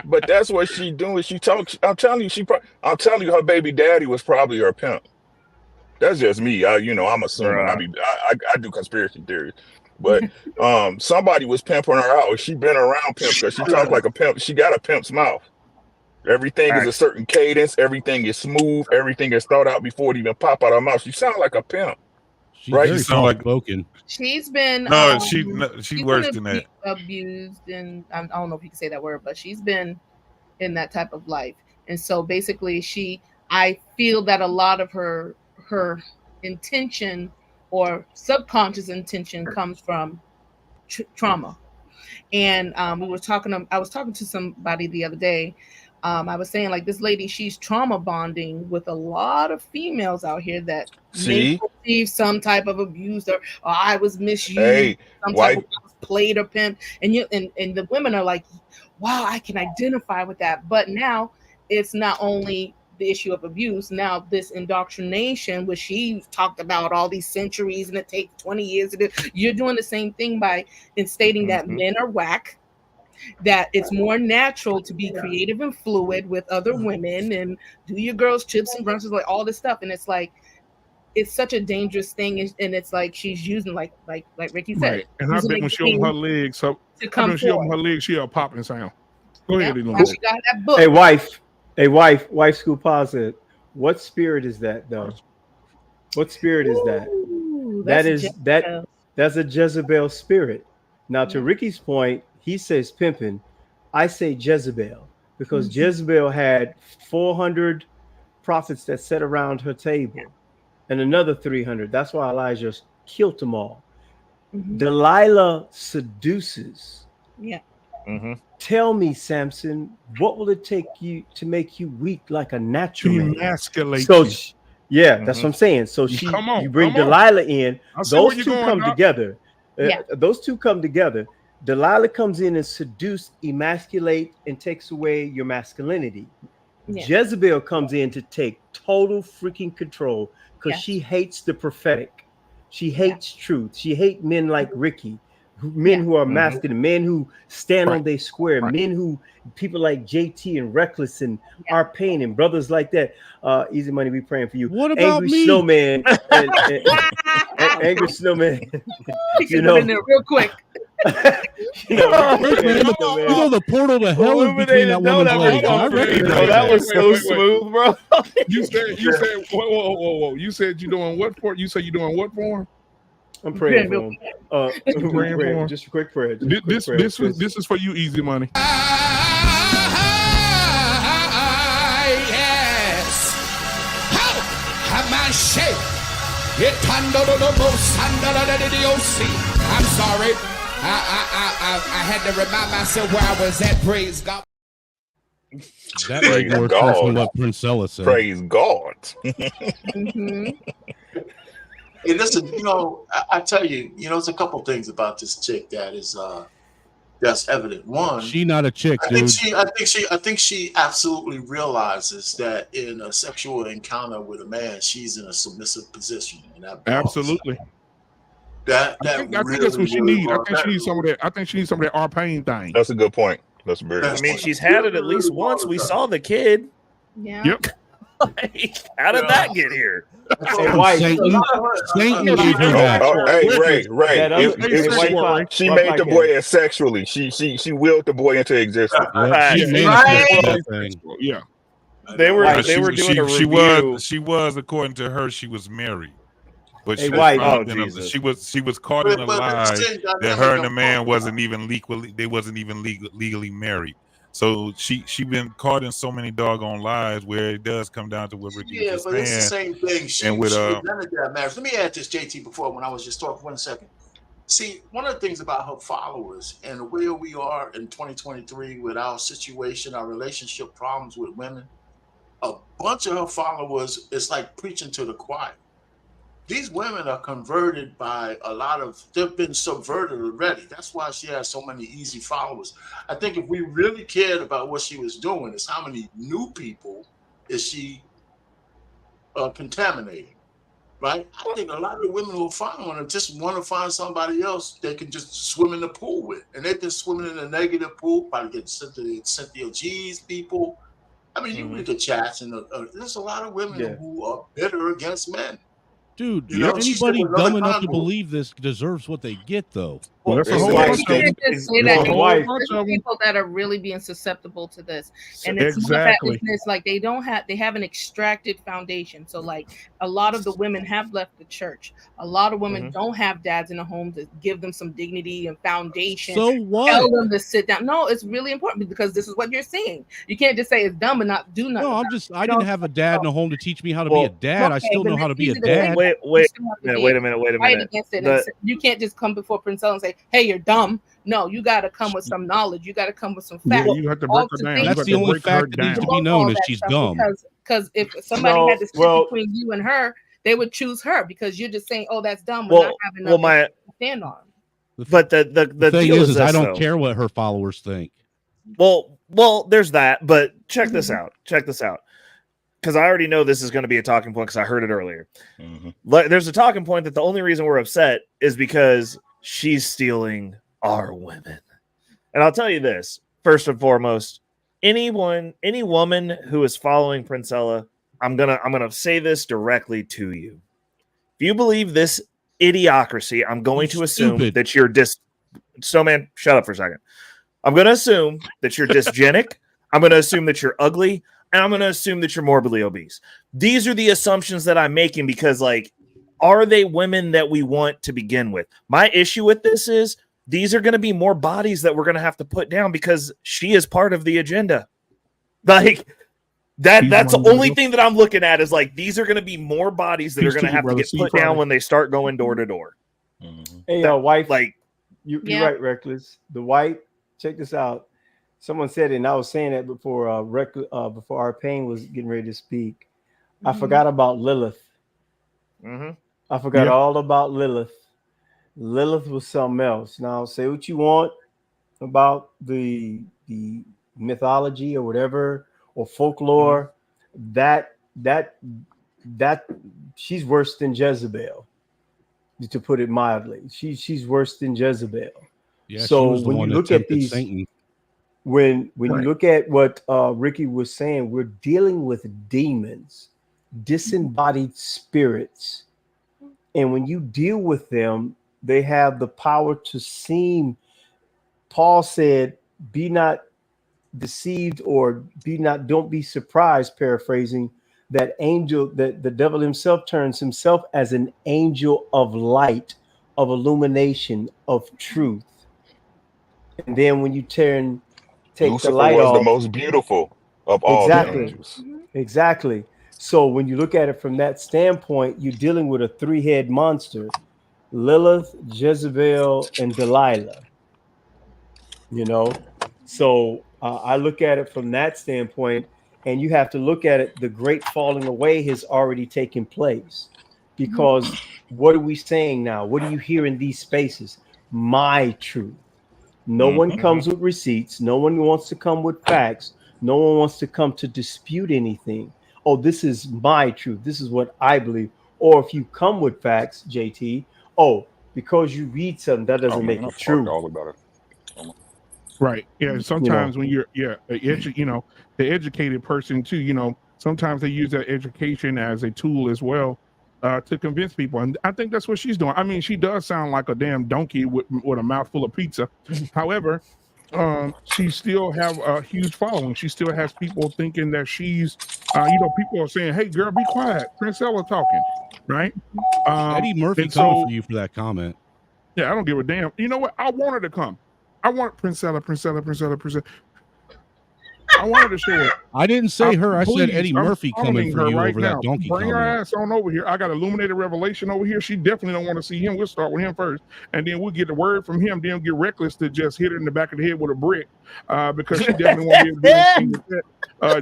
Q: But that's what she doing. She talks. I'm telling you, her baby daddy was probably her pimp. That's just me. I'm assuming. I do conspiracy theories. But somebody was pimping her out. She been around pimp because she talks like a pimp. She got a pimp's mouth. Everything is a certain cadence. Everything is smooth. Everything is thought out before it even pop out her mouth. She sounds like a pimp.
H: She's right? Very soft-spoken.
B: She's been
F: she's worse than that.
B: Abused, and I don't know if you can say that word, but she's been in that type of life. And so basically, I feel that a lot of her intention or subconscious intention comes from trauma. And I was talking to somebody the other day. I was saying, like, this lady, she's trauma bonding with a lot of females out here that may perceive some type of abuse or I was misused, some type of played or pimped. And the women are like, wow, I can identify with that. But now it's not only the issue of abuse, now this indoctrination, which she talked about all these centuries and it takes 20 years to do. You're doing the same thing by stating that men are whack, that it's more natural to be creative and fluid with other women and do your girls trips and brunches, like all this stuff. And it's like, it's such a dangerous thing. And it's like, she's using like Ricky said.
A: Right. And I bet when she opened her legs, she opened her legs, she'll pop and sound. Go ahead.
B: She got that book.
L: Hey, wife school positive. What spirit is that though? What spirit is that?
B: Ooh,
L: that's a Jezebel spirit. Now to Ricky's point, he says pimping. I say Jezebel because Jezebel had 400 prophets that sat around her table and another 300. That's why Elijah killed them all. Delilah seduces.
B: Yeah.
L: Tell me, Samson, what will it take you to make you weak like a natural man?
A: Emasculate
L: So,
A: you.
L: that's what I'm saying. So you bring
A: come on.
L: Delilah in.
A: I see where
L: Those
A: you're
L: two
A: going
L: come
A: now.
L: together. Those two come together. Delilah comes in and seduce, emasculate, and takes away your masculinity.
B: Yeah.
L: Jezebel comes in to take total freaking control because she hates the prophetic. She hates truth. She hates men like Ricky, men who are masculine, men who stand on their square, men who, people like JT and Reckless and our Pain and brothers like that. Easy Money, we praying for you.
H: What about
L: Angry
H: me?
L: Snowman and Angry Snowman.
B: You know, in there real quick.
L: You know,
H: the portal to hell is between that woman's legs. I recognize
L: that was so smooth, bro.
A: You said, whoa. You said you're doing what for? You said you're doing what for him?
L: I'm praying for him.
A: Praying for him.
L: Just a quick prayer.
A: This is for you, Easy Money.
S: Yes. How? Have my shape. I'm sorry. I had to remind myself where I was at. Praise God.
H: That made more sense than what Princella said.
Q: Praise God.
G: Hey, listen, you know, I tell you, you know, there's a couple things about this chick that is that's evident. One,
H: she not a chick, dude.
G: I think she absolutely realizes that in a sexual encounter with a man, she's in a submissive position. And that
A: absolutely. I think that's what she needs. I think she needs some of that. I think she needs some of that our pain thing.
Q: That's a good point. That's a very good
E: I mean,
Q: point.
E: she's had it at least once. We saw the kid.
B: Yeah.
A: Yep.
E: Like, how did that get here?
H: Satan gave her that.
Q: Hey, Ray. She made the boy asexually. She willed the boy into existence.
A: Yeah.
E: They were doing a review.
F: She was, according to her, she was married. But
L: Hey,
F: she was caught in a lie that her and the man wasn't even legally married. So she been caught in so many doggone lies where it does come down to what Ricky was
G: but
F: saying.
G: it's the same thing. She presented that marriage. Let me add this, JT, before when I was just talking 1 second. See, one of the things about her followers and where we are in 2023 with our situation, our relationship problems with women, a bunch of her followers is like preaching to the choir. These women are converted by they've been subverted already. That's why she has so many easy followers. I think if we really cared about what she was doing, is how many new people is she contaminating, right? I think a lot of the women who are following her just want to find somebody else they can just swim in the pool with. And they've been swimming in a negative pool, probably getting Cynthia G's people. I mean, you look at chats, and there's a lot of women who are bitter against men.
H: Dude,
G: You know,
H: anybody dumb enough to believe this deserves what they get, though.
B: Well, that's a whole bunch of people that are really being susceptible to this, and it's not that it's like they have an extracted foundation. So, like a lot of the women have left the church. A lot of women don't have dads in the home to give them some dignity and foundation.
H: So what?
B: Tell them to sit down. No, it's really important because this is what you're seeing. You can't just say it's dumb and not do nothing.
H: No, I didn't have a dad in the home to teach me how to be a dad. I still know how to be a dad.
E: Wait a minute.
B: Fight against it. You can't just come before Princella and say, "Hey, you're dumb." No, you got to come with some knowledge. You got to come with some facts.
A: Yeah, you have to break her down.
H: That's the only fact that needs to be known is she's dumb.
B: Because if somebody had to sit between you and her, they would choose her because you're just saying, "Oh, that's dumb." We're not having nothing to stand on.
E: But the
H: thing
E: deal
H: is I don't
E: though.
H: care what her followers think.
E: Well, there's that. But check this out. Because I already know this is going to be a talking point because I heard it earlier. There's a talking point that the only reason we're upset is because she's stealing our women. And I'll tell you this, first and foremost, any woman who is following Princella, I'm gonna say this directly to you. If you believe this idiocracy, I'm going to assume that you're Snowman, shut up for a second. I'm going to assume that you're dysgenic. I'm going to assume that you're ugly. And I'm going to assume that you're morbidly obese. These are the assumptions that I'm making because, like, are they women that we want to begin with? My issue with this is these are going to be more bodies that we're going to have to put down because she is part of the agenda. Like, that's the only thing that I'm looking at is, like, these are going to be more bodies that are going to have to get put down when they start going door to door.
L: Hey, wife,
E: like,
L: you're right, Reckless. The white, check this out. Someone said it, and I was saying that before our Pain was getting ready to speak. I forgot about Lilith. I forgot all about Lilith. Lilith was something else. Now, say what you want. about the mythology or whatever or folklore, that she's worse than Jezebel, to put it mildly. She's worse than Jezebel.
H: Yeah,
L: so
H: she was the
L: when
H: one
L: you
H: that
L: look at
H: tempted
L: these,
H: Satan.
L: when you look at what Ricky was saying, we're dealing with demons, disembodied spirits, and when you deal with them, they have the power to seem. Paul said, "Be not deceived, or don't be surprised," paraphrasing, that angel, that the devil himself turns himself as an angel of light, of illumination, of truth. And then when you take the
Q: Lucifer
L: light
Q: was the
L: off,
Q: most beautiful of all the angels.
L: Exactly. So when you look at it from that standpoint, you're dealing with a three-head monster: Lilith, Jezebel, and Delilah. So I look at it from that standpoint, and you have to look at it. The great falling away has already taken place, because what are we saying now? What do you hear in these spaces? My truth. No one comes with receipts. No one wants to come with facts. No one wants to come to dispute anything. Oh, this is my truth. This is what I believe. Or if you come with facts, JT, because you read something, that doesn't make it true.
Q: All about it.
A: Right. Yeah. Sometimes when you're, the educated person too, sometimes they use that education as a tool as well to convince people. And I think that's what she's doing. I mean, she does sound like a damn donkey with a mouthful of pizza. However, she still have a huge following. She still has people thinking that she's, people are saying, "Hey, girl, be quiet. Prince Ella talking," right?
H: Eddie Murphy coming for you for that comment.
A: Yeah, I don't give a damn. You know what? I want her to come. I want Prince Ella. I wanted to show it.
H: I didn't say her. I said Eddie
A: I'm
H: Murphy coming for you
A: right
H: over
A: now.
H: that donkey
A: Bring her
H: comment.
A: ass on over here. I got Illuminated Revelation over here. She definitely don't want to see him. We'll start with him first, and then we'll get the word from him. Then get Reckless to just hit her in the back of the head with a brick, because she definitely won't be able to do anything with that.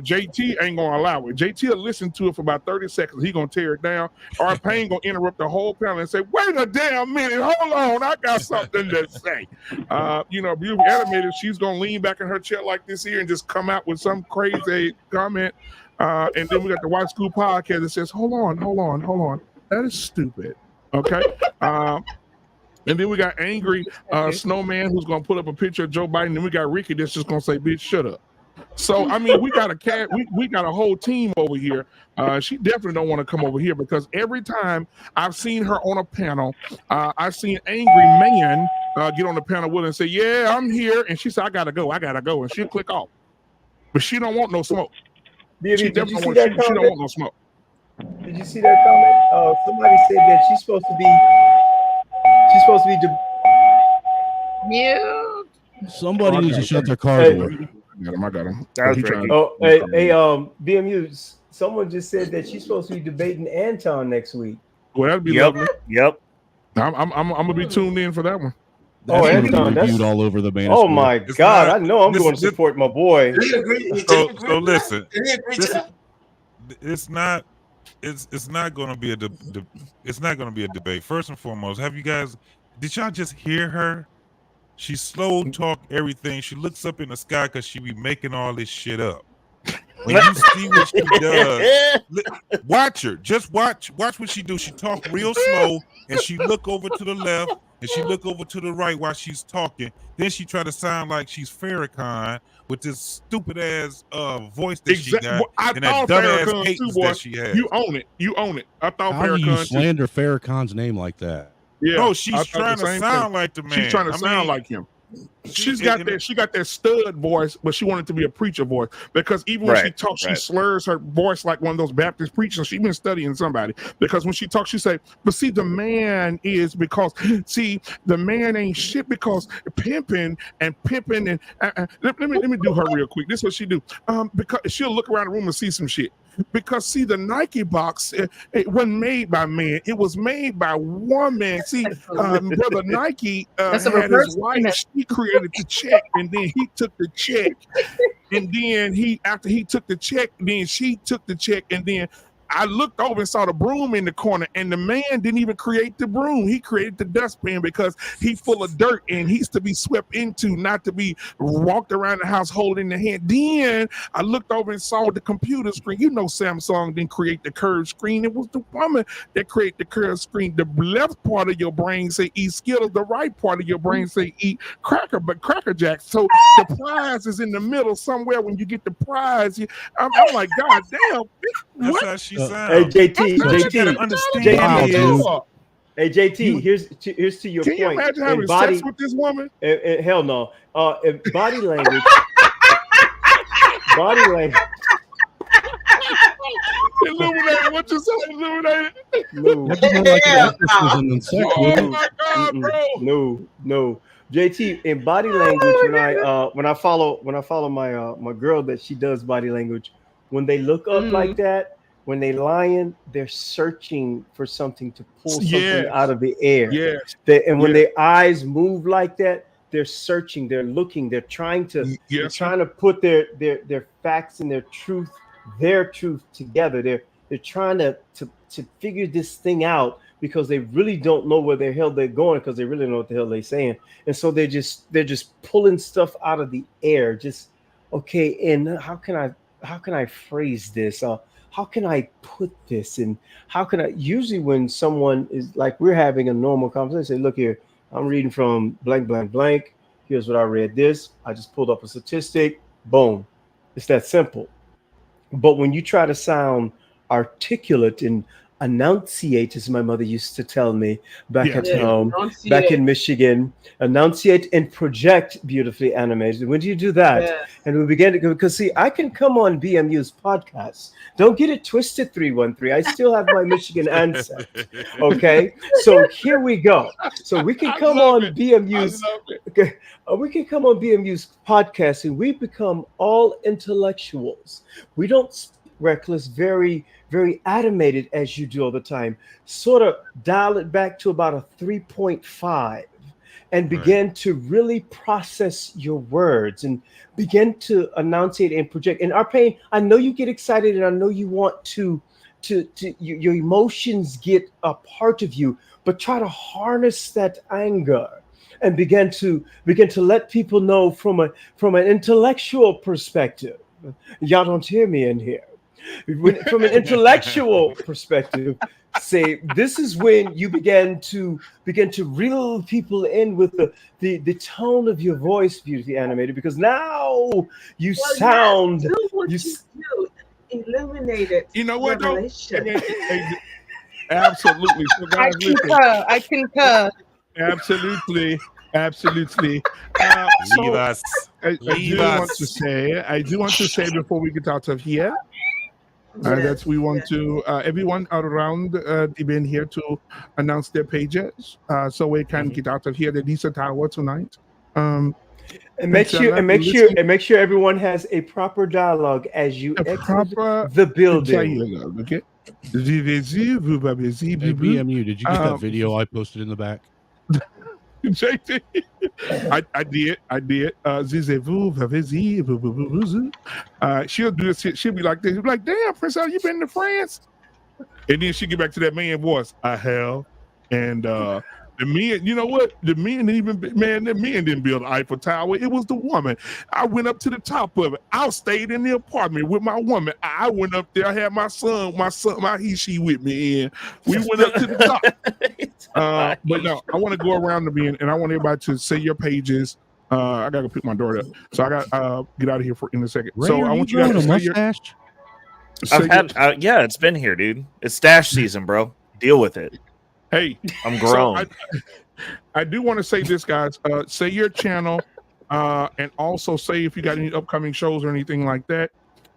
A: JT ain't gonna allow it. JT will listen to it for about 30 seconds. He gonna tear it down. Our Payne gonna interrupt the whole panel and say, "Wait a damn minute, hold on, I got something to say." Beautiful Animated, she's gonna lean back in her chair like this here and just come out with some crazy comment. And then we got the White School Podcast that says, hold on. That is stupid. Okay. And then we got Angry Snowman who's gonna put up a picture of Joe Biden. And we got Ricky that's just gonna say, "Bitch, shut up." So I mean, we got we got a whole team over here. She definitely don't want to come over here, because every time I've seen her on a panel, I've seen Angry Man get on the panel with her and say, "Yeah, I'm here," and she said, I gotta go," and she'll click off. But she don't want no smoke. She don't want no smoke.
L: Did you see that comment? Somebody said that she's supposed to be
B: mute.
H: Somebody needs to shut their car door.
A: I got him.
L: BMU. Someone just said that she's supposed to be debating Anton next week.
A: Well, that'd be lovely.
E: Yep.
A: I'm gonna be tuned in for that one.
L: Anton,
H: reviewed all over the band.
L: Oh my God! I know I'm going to support my boy.
F: So listen, it's not going to be a debate. First and foremost, did y'all just hear her? She slow talk everything. She looks up in the sky because she be making all this shit up. When you see what she does, watch her. Just watch what she do. She talk real slow, and she look over to the left, and she look over to the right while she's talking. Then she try to sound like she's Farrakhan with this stupid ass voice that she got, and that dumb ass cadence that she has.
A: You own it. I thought
H: How do you
A: Farrakhan
H: slander Farrakhan's name like that?
A: Yeah,
F: no, she's trying to sound like the man.
A: She's trying to sound like him. She got that stud voice, but she wanted to be a preacher voice, because even when she talks, she slurs her voice like one of those Baptist preachers. She's been studying somebody, because when she talks, she say, "But see, the man is because the man ain't shit because pimping and let me do her real quick. This is what she do. Because she'll look around the room and see some shit. Because see, the Nike box, it wasn't made by man, it was made by woman. See, brother Nike had his wife. She created the check, and then he took the check, and then after he took the check, then she took the check, and then I looked over and saw the broom in the corner, and the man didn't even create the broom. He created the dustpan because he's full of dirt and he's to be swept into, not to be walked around the house holding the hand. Then I looked over and saw the computer screen. You know, Samsung didn't create the curved screen. It was the woman that created the curved screen. The left part of your brain say eat Skittles. The right part of your brain say eat Cracker Jacks. So the prize is in the middle somewhere. When you get the prize, I'm like, God damn.
F: That's how she sounds.
L: Hey, JT,
F: understand.
L: Wow, hey, JT, here's to your
A: can
L: point.
A: You imagine having sex with this woman?
L: Hell no. Body language. Body language.
A: Illuminated. What you say? Illuminated.
L: No. JT, in body language, when I follow my girl that she does body language, when they look up like that, when they lying, they're searching for something to pull something out of the air.
A: Yes.
L: When their eyes move like that, they're searching, they're looking, they're trying to put their facts and their truth together. They're trying to figure this thing out, because they really don't know where the hell they're going, because they really don't know what the hell they're saying. And so they're just pulling stuff out of the air. Just, okay, and how can I phrase this? How can I put this? And how can I, usually when someone is like, we're having a normal conversation, say, look here, I'm reading from blank, blank, blank. Here's what I read this. I just pulled up a statistic. Boom. It's that simple. But when you try to sound articulate and enunciate, as my mother used to tell me back at home, back in Michigan, enunciate and project beautifully animated. When do you do that?
C: Yes.
L: And we began to go, because see, I can come on BMU's podcast. Don't get it twisted, 313. I still have my Michigan ancestry. Okay, so here we go. So we can come on BMU's. Okay, we can come on BMU's podcast, and we become all intellectuals. We don't speak reckless, very, very animated as you do all the time. Sort of dial it back to about a 3.5 and begin to really process your words and begin to enunciate and project. And our pain, I know you get excited, and I know you want to your emotions get a part of you, but try to harness that anger and begin to let people know from an intellectual perspective. Y'all don't hear me in here. From an intellectual perspective, say this is when you begin to reel people in with the tone of your voice, beauty animated, because now you sound
C: illuminated.
A: You know what though? Absolutely. So guys,
B: I concur.
A: Absolutely. I do want to say before we get out of here that we want to everyone around the event here to announce their pages so we can get out of here the decent hour tonight.
L: And make sure everyone has a proper dialogue as you exit the building.
A: Okay.
H: Hey, BMU, did you get that video I posted in the back?
A: JT, I did. She'll do this. She'll be like this. She'll be like, damn, Prince, you been to France? And then she get back to that man voice. I have. And the men, you know what? The men didn't build the Eiffel Tower. It was the woman. I went up to the top of it. I stayed in the apartment with my woman. I went up there. I had my he/she with me, and we went up to the top. But no, I want to go around the bend, and I want everybody to say your pages. I gotta pick my daughter up, so I got get out of here in a second.
H: Ray,
A: so I want you guys to say
E: yeah, it's been here, dude. It's stash season, bro. Deal with it.
A: Hey,
E: I'm grown.
A: So I do want to say this, guys. Say your channel, and also say if you got any upcoming shows or anything like that.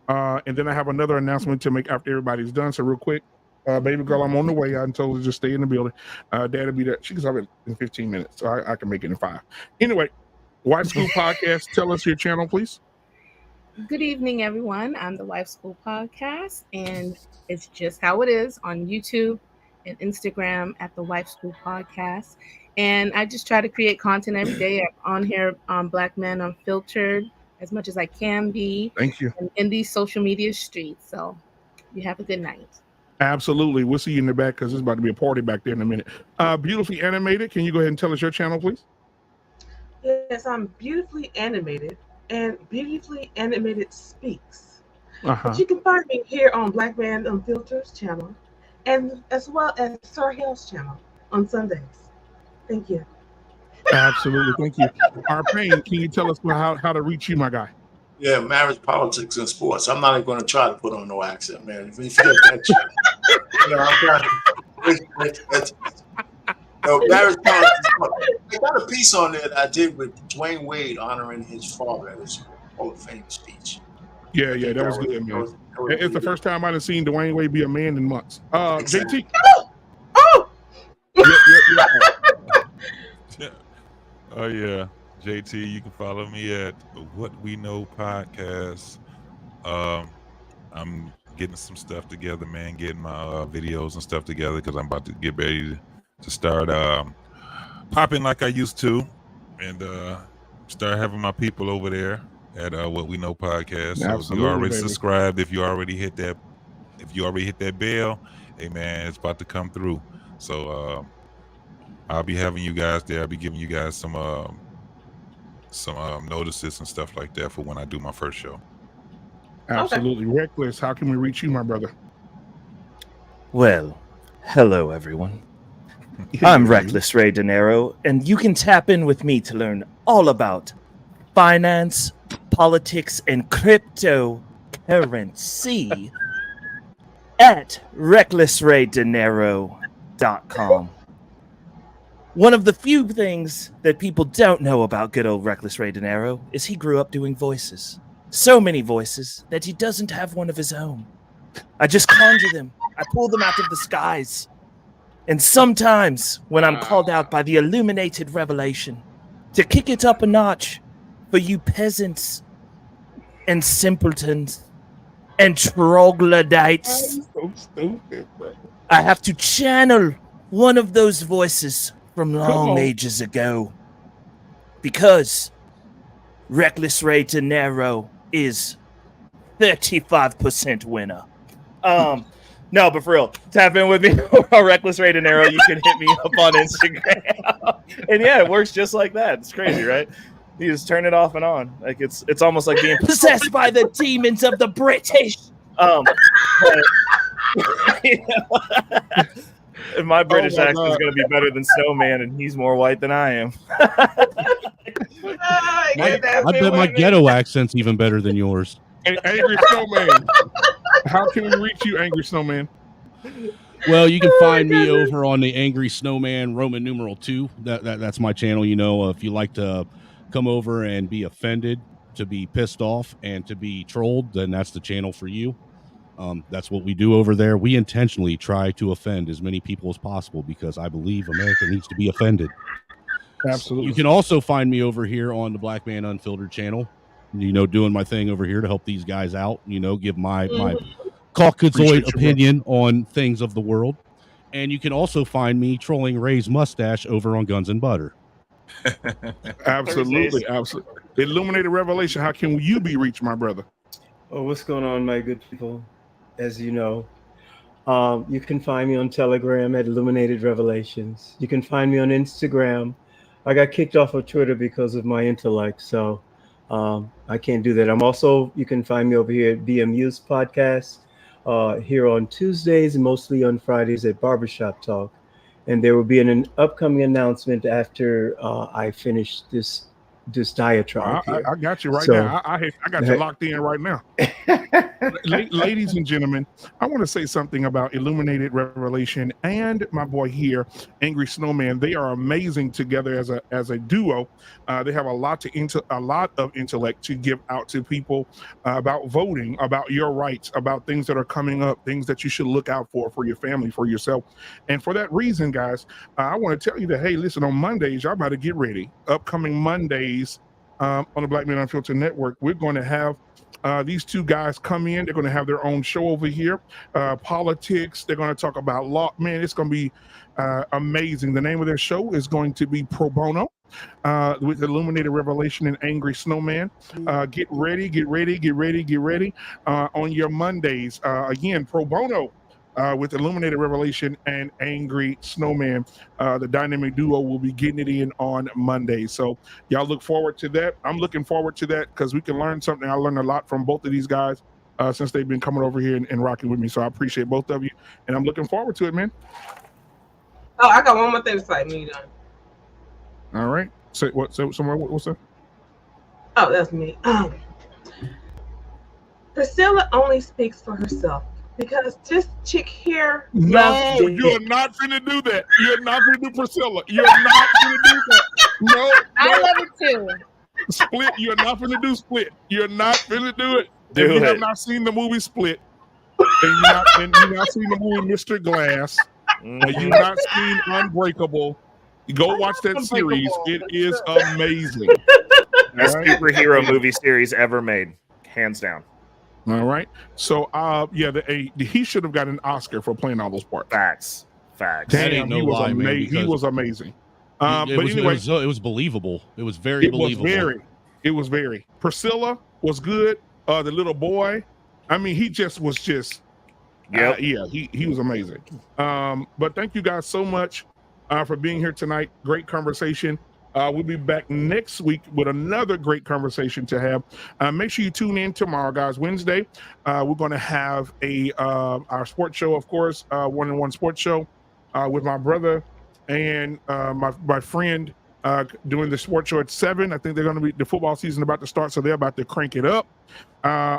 A: And then I have another announcement to make after everybody's done. So real quick, baby girl, I'm on the way. I told her to just stay in the building. Dad'll be there. She can have it in 15 minutes, so I can make it in 5. Anyway, Wife School Podcast. Tell us your channel, please.
B: Good evening, everyone. I'm the Wife School Podcast, and it's just how it is on YouTube and Instagram at the Wife School Podcast. And I just try to create content every day on here on Black Men Unfiltered as much as I can be.
A: Thank you.
B: In these social media streets. So you have a good night.
A: Absolutely. We'll see you in the back because there's about to be a party back there in a minute. Beautifully animated. Can you go ahead and tell us your channel, please?
C: Yes, I'm beautifully animated, and beautifully animated speaks. But you can find me here on Black Man Unfiltered's channel, and as well as Sir Hill's channel on Sundays. Thank you.
A: Absolutely. Thank you. Arpain, can you tell us how to reach you, my guy?
G: Yeah, marriage, politics, and sports. I'm not even going to try to put on no accent, man. If you forget that shit. Marriage, politics. I got a piece on there that I did with Dwayne Wade honoring his father at his Hall of Fame speech.
A: Yeah, that was good, man. It's the first time I've seen Dwayne Wade be a man in months. JT.
F: Oh yeah, JT. You can follow me at What We Know Podcast. I'm getting some stuff together, man. Getting my videos and stuff together because I'm about to get ready to start popping like I used to, and start having my people over there at What We Know Podcast. So if you already subscribed, if you already hit that bell, hey man, it's about to come through. So I'll be having you guys there. I'll be giving you guys some notices and stuff like that for when I do my first show.
A: Absolutely. Okay. Reckless, how can we reach you, my brother?
E: Well, hello everyone. I'm Reckless Ray De Niro, and you can tap in with me to learn all about finance, politics, and cryptocurrency at recklessraydeniro.com. One of the few things that people don't know about good old Reckless Ray De Niro is he grew up doing voices. So many voices that he doesn't have one of his own. I just conjure them. I pull them out of the skies. And sometimes when I'm called out by the illuminated revelation to kick it up a notch for you peasants and simpletons and troglodytes,
A: so stupid, bro.
E: I have to channel one of those voices from long ages ago. Because Reckless Ray De Niro is 35% winner. No, but for real, tap in with me on Reckless Ray De Niro. You can hit me up on Instagram. And yeah, it works just like that. It's crazy, right? You just turn it off and on. Like it's almost like being possessed by the demons of the British. And my British accent is going to be better than Snowman, and he's more white than I am.
H: I bet my ghetto accent's even better than yours.
A: Angry Snowman. How can we reach you, Angry Snowman?
H: Well, you can find me over on the Angry Snowman Roman numeral 2. That's my channel. You know, if you like to come over and be offended, to be pissed off, and to be trolled, then that's the channel for you. That's what we do over there. We intentionally try to offend as many people as possible because I believe America needs to be offended.
A: Absolutely.
H: You can also find me over here on the Black Man Unfiltered channel, you know, doing my thing over here to help these guys out, you know, give my Caucasoid opinion on things of the world. And you can also find me trolling Ray's mustache over on Guns and Butter.
A: Absolutely. Illuminated Revelation, how can you be reached, my brother?
L: Oh, what's going on, my good people? As you know, you can find me on Telegram at Illuminated Revelations. You can find me on Instagram. I got kicked off of Twitter because of my intellect, so I can't do that. You can find me over here at BMU's podcast, here on Tuesdays and mostly on Fridays at Barbershop Talk. And there will be an upcoming announcement after I finish this diatribe.
A: I got you right now. I got you locked in right now. Ladies and gentlemen, I want to say something about Illuminated Revelation and my boy here, Angry Snowman. They are amazing together as a duo. They have a lot of intellect to give out to people about voting, about your rights, about things that are coming up, things that you should look out for your family, for yourself. And for that reason, guys, I want to tell you that, hey, listen, on Mondays, y'all about to get ready. Upcoming Mondays on the Black Men Unfiltered Network, we're going to have these two guys come in. They're going to have their own show over here. Politics. They're going to talk about law. Man, it's going to be amazing. The name of their show is going to be Pro Bono with Illuminated Revelation and Angry Snowman. Get ready on your Mondays. Again, Pro Bono with Illuminated Revelation and Angry Snowman. The dynamic duo will be getting it in on Monday. So y'all look forward to that. I'm looking forward to that because we can learn something. I learned a lot from both of these guys since they've been coming over here and rocking with me. So I appreciate both of you, and I'm looking forward to it, man.
C: Oh, I got one more thing to say. Me done.
A: All right. Say what? Say somewhere. What's that?
C: Oh, that's me. Priscilla only speaks for herself because this chick here.
A: No, you're not finna do that. You're not finna do Priscilla. You're not finna do that. No,
B: I love it too.
A: Split. You're not finna do Split. You're not finna do it.
E: Do
A: if you
E: it.
A: have not seen the movie Split, and you're not seen the movie Mr. Glass, and you've not seen Unbreakable, go watch that series. It is amazing.
E: Best superhero movie series ever made, hands down.
A: All right. So, he should have got an Oscar for playing all those parts.
E: Facts.
H: That ain't no lie, man,
A: He
H: because
A: was amazing.
H: It was believable. It was very believable.
A: It was very. Priscilla was good. The little boy, I mean, he just was just. He was amazing. But thank you guys so much for being here tonight. Great conversation. We'll be back next week with another great conversation to have. Make sure you tune in tomorrow, guys. Wednesday, we're going to have our sports show, of course, 1-on-1 sports show with my brother and my friend doing the sports show at 7. I think they're going to be the football season about to start, so they're about to crank it up.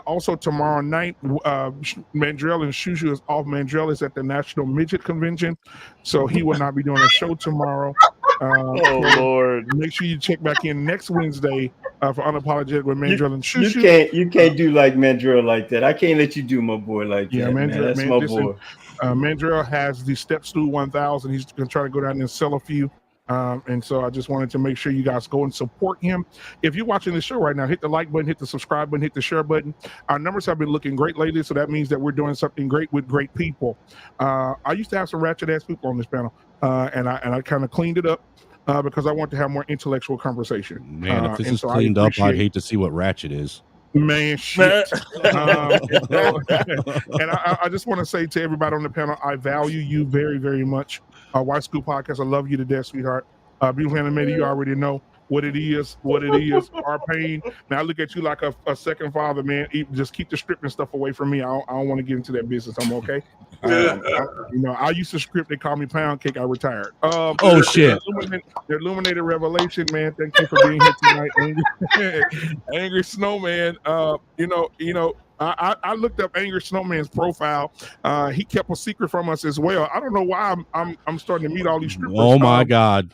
A: Also tomorrow night, Mandrell and Shushu is off. Mandrell is at the National Midget Convention, so he will not be doing a show tomorrow.
E: Lord!
A: Make sure you check back in next Wednesday for Unapologetic with Mandrell and Shushu.
L: You can't do like Mandrell like that. I can't let you do my boy like that.
A: Mandrell,
L: man. That's my boy.
A: Mandrell has the Step Stool 1000. He's going to try to go down there and sell a few. And so I just wanted to make sure you guys go and support him. If you're watching the show right now, hit the like button, hit the subscribe button, hit the share button. Our numbers have been looking great lately, so that means that we're doing something great with great people. I used to have some ratchet ass people on this panel, and I kind of cleaned it up because I want to have more intellectual conversation.
H: Man, if this is cleaned up, I'd hate to see what ratchet is.
A: Man, shit. And I just want to say to everybody on the panel, I value you very, very much. White School Podcast, I love you to death, sweetheart. Beautiful Animated, you already know what it is. Our pain. Now I look at you like a second father, man. Just keep the stripping stuff away from me. I don't want to get into that business. I'm okay. I used to script. They call me Pound Cake. I retired.
H: Shit.
A: The Illuminated Revelation, man. Thank you for being here tonight. Angry Snowman. I looked up Angry Snowman's profile. He kept a secret from us as well. I don't know why I'm starting to meet all these strippers.
H: Oh my God.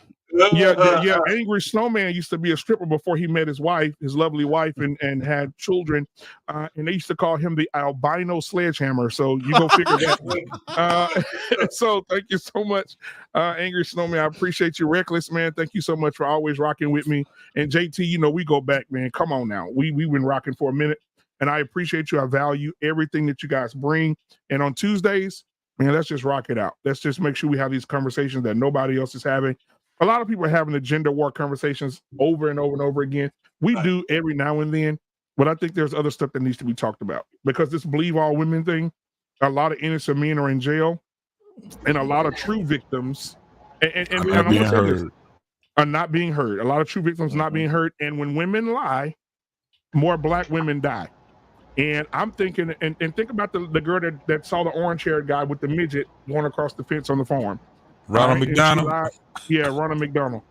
A: Yeah. Angry Snowman used to be a stripper before he met his wife, his lovely wife, and had children. And they used to call him the albino sledgehammer. So you go figure that. So thank you so much, Angry Snowman. I appreciate you. Reckless, man. Thank you so much for always rocking with me. And JT, we go back, man. Come on now. We've been rocking for a minute. And I appreciate you. I value everything that you guys bring. And on Tuesdays, man, let's just rock it out. Let's just make sure we have these conversations that nobody else is having. A lot of people are having the gender war conversations over and over and over again. We do every now and then, but I think there's other stuff that needs to be talked about because this believe all women thing, a lot of innocent men are in jail and a lot of true victims and I'm gonna say this, are not being heard. A lot of true victims not being heard. And when women lie, more Black women die. And I'm thinking, and think about the girl that saw the orange-haired guy with the midget going across the fence on the farm.
F: Ronald McDonald.
A: Ronald McDonald.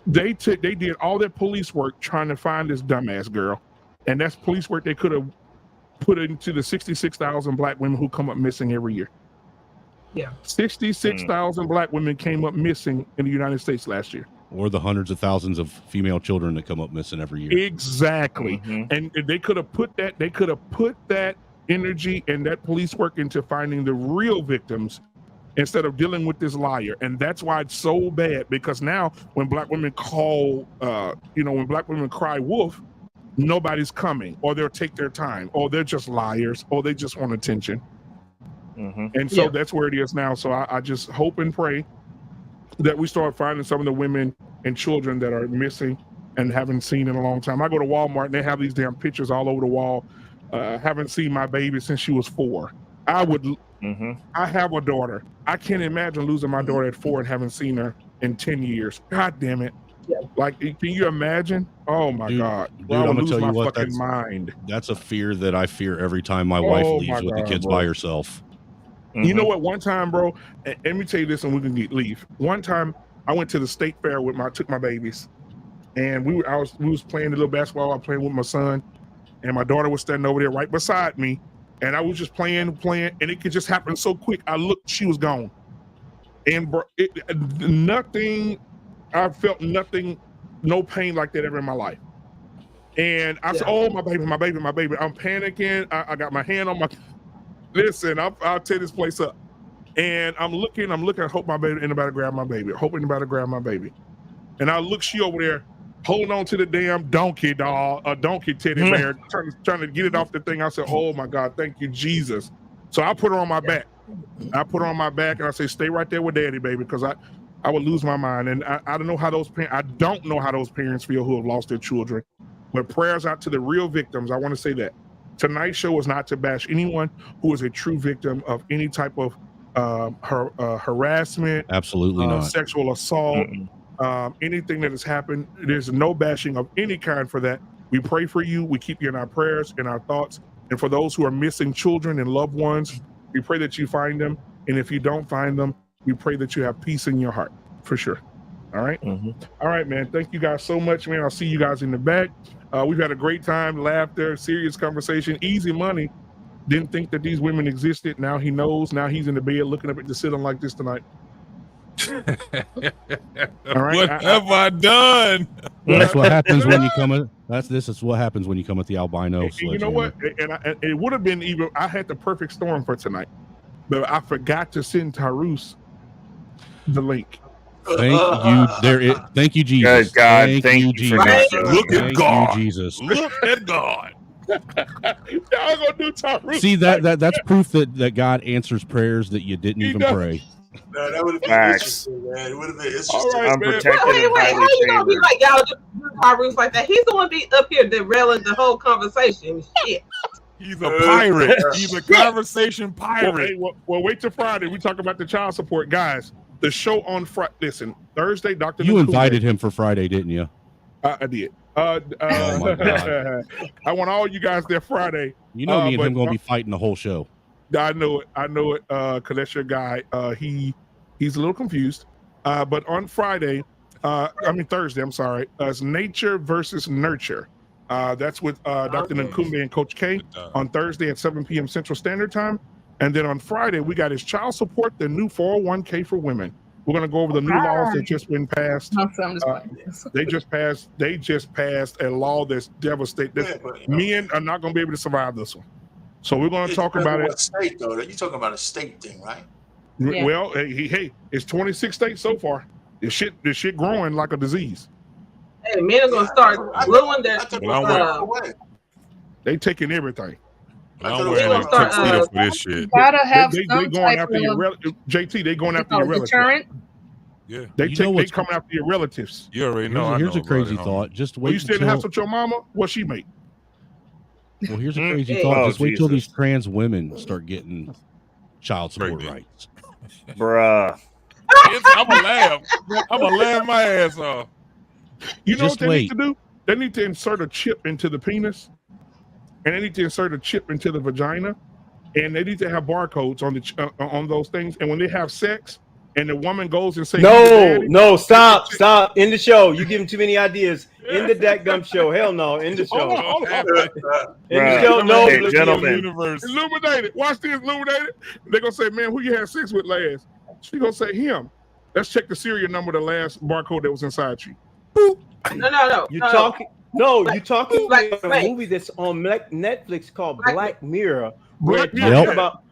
A: They did all their police work trying to find this dumbass girl. And that's police work they could have put into the 66,000 Black women who come up missing every year.
C: Yeah.
A: 66,000 Black women came up missing in the United States last year.
H: Or the hundreds of thousands of female children that come up missing every year.
A: Exactly. And they could have put that energy and that police work into finding the real victims instead of dealing with this liar. And that's why it's so bad, because now when Black women call, when Black women cry wolf, nobody's coming, or they'll take their time, or they're just liars, or they just want attention. And so that's where it is now. So I just hope and pray that we start finding some of the women and children that are missing and haven't seen in a long time. I go to Walmart and they have these damn pictures all over the wall. Haven't seen my baby since she was 4. I would. I have a daughter. I can't imagine losing my daughter at 4 and haven't seen her in 10 years. God damn it. Like, can you imagine? Oh my God. Well, I
H: I'm
A: would
H: gonna
A: lose
H: tell
A: my
H: you what,
A: fucking mind.
H: that's a fear that I fear every time my wife
A: Oh,
H: leaves
A: my
H: with the
A: God,
H: kids
A: bro.
H: by herself.
A: You know what? One time, bro, and let me tell you this, and we can leave. One time, I went to the state fair with took my babies, and we was playing a little basketball. I was playing with my son, and my daughter was standing over there right beside me, and I was just playing, and it could just happen so quick. I looked, she was gone, and bro, nothing. I felt nothing, no pain like that ever in my life. And I said, "Oh, my baby, my baby, my baby!" I'm panicking. I got my hand on my. Listen, I'll tear this place up. And I'm looking, I hope my baby, anybody grab my baby. I hope anybody grab my baby. And I look, she over there holding on to the damn donkey doll, a donkey teddy bear, trying to get it off the thing. I said, oh my God, thank you, Jesus. So I put her on my back. I put her on my back and I say, stay right there with daddy, baby, because I would lose my mind. And I don't know how those parents feel who have lost their children. But prayers out to the real victims. I want to say that. Tonight's show is not to bash anyone who is a true victim of any type of harassment,
H: Absolutely not.
A: sexual assault, anything that has happened. There's no bashing of any kind for that. We pray for you. We keep you in our prayers, in our thoughts. And for those who are missing children and loved ones, we pray that you find them. And if you don't find them, we pray that you have peace in your heart, for sure. All right? All right, man. Thank you guys so much, man. I'll see you guys in the back. We've had a great time, laughter, serious conversation, easy money. Didn't think that these women existed. Now he knows. Now he's in the bed looking up at the ceiling like this tonight. All right.
F: What have I done?
H: That's what happens when you come at. This is what happens when you come at the albino.
A: And you know what? And it would have been even. I had the perfect storm for tonight, but I forgot to send Tyrus the link.
H: Thank you. Thank you, Jesus.
Q: God,
H: thank you, Jesus.
Q: Look at God.
H: Jesus.
F: Look at God.
A: Y'all gonna do Tyrus.
H: See that's proof that God answers prayers that you didn't even pray.
G: No, that would have been interesting, man. It would have been interesting.
A: All right, man.
C: Wait, how you gonna be like y'all just do Tyrus like that? He's the one be up here derailing the whole conversation. Shit.
F: He's a pirate. He's a conversation pirate.
A: Well, wait till Friday. We talk about the child support, guys. The show on Friday. Listen, Thursday, Dr.
H: You invited him for Friday, didn't you?
A: I did.
H: Oh my God.
A: I want all you guys there Friday.
H: You know me and him gonna be fighting the whole show.
A: I know it. Because that's your guy. He's a little confused. But on Friday, Thursday, I'm sorry. It's nature versus nurture. That's with Dr. Nkumbe and Coach K on Thursday at 7 p.m. Central Standard Time. And then on Friday, we got his child support, the new 401k for women. We're going to go over the new laws that just been passed. They just passed a law that's devastating. Men are not going to be able to survive this one. So we're going to talk about it.
G: What state, though? You're talking about a state thing, right?
A: Yeah. Well, hey, it's 26 states so far. This shit growing like a disease.
C: Hey, men are going to start blowing that.
A: They taking everything.
F: I'm wearing a tuxedo for this shit.
B: Gotta have
A: they
B: some
A: going
B: type
A: after your JT. They going after your relatives.
B: Deterrent.
F: Yeah,
A: they coming after your relatives.
F: You already know.
H: Here's a crazy thought. Just wait.
A: You still in the house with your mama? What she make?
H: Well, here's a crazy thought. Just wait till these trans women start getting child support rights.
Q: Bruh.
F: I'm gonna laugh. I'm gonna laugh my ass off.
A: You know what they need to do? They need to insert a chip into the penis. And they need to insert a chip into the vagina, and they need to have barcodes on those things. And when they have sex, and the woman goes and says,
L: "No, stop! End the show. You giving too many ideas. End the dadgum show. Hell no. End the show. End the show. No,
Q: gentlemen.
A: Illuminated. Watch this. Illuminated. They're gonna say, "Man, who you had sex with last?" She gonna say, "Him." Let's check the serial number of the last barcode that was inside you. Boop.
C: No.
L: You're talking about a movie that's on Netflix called Black Mirror. About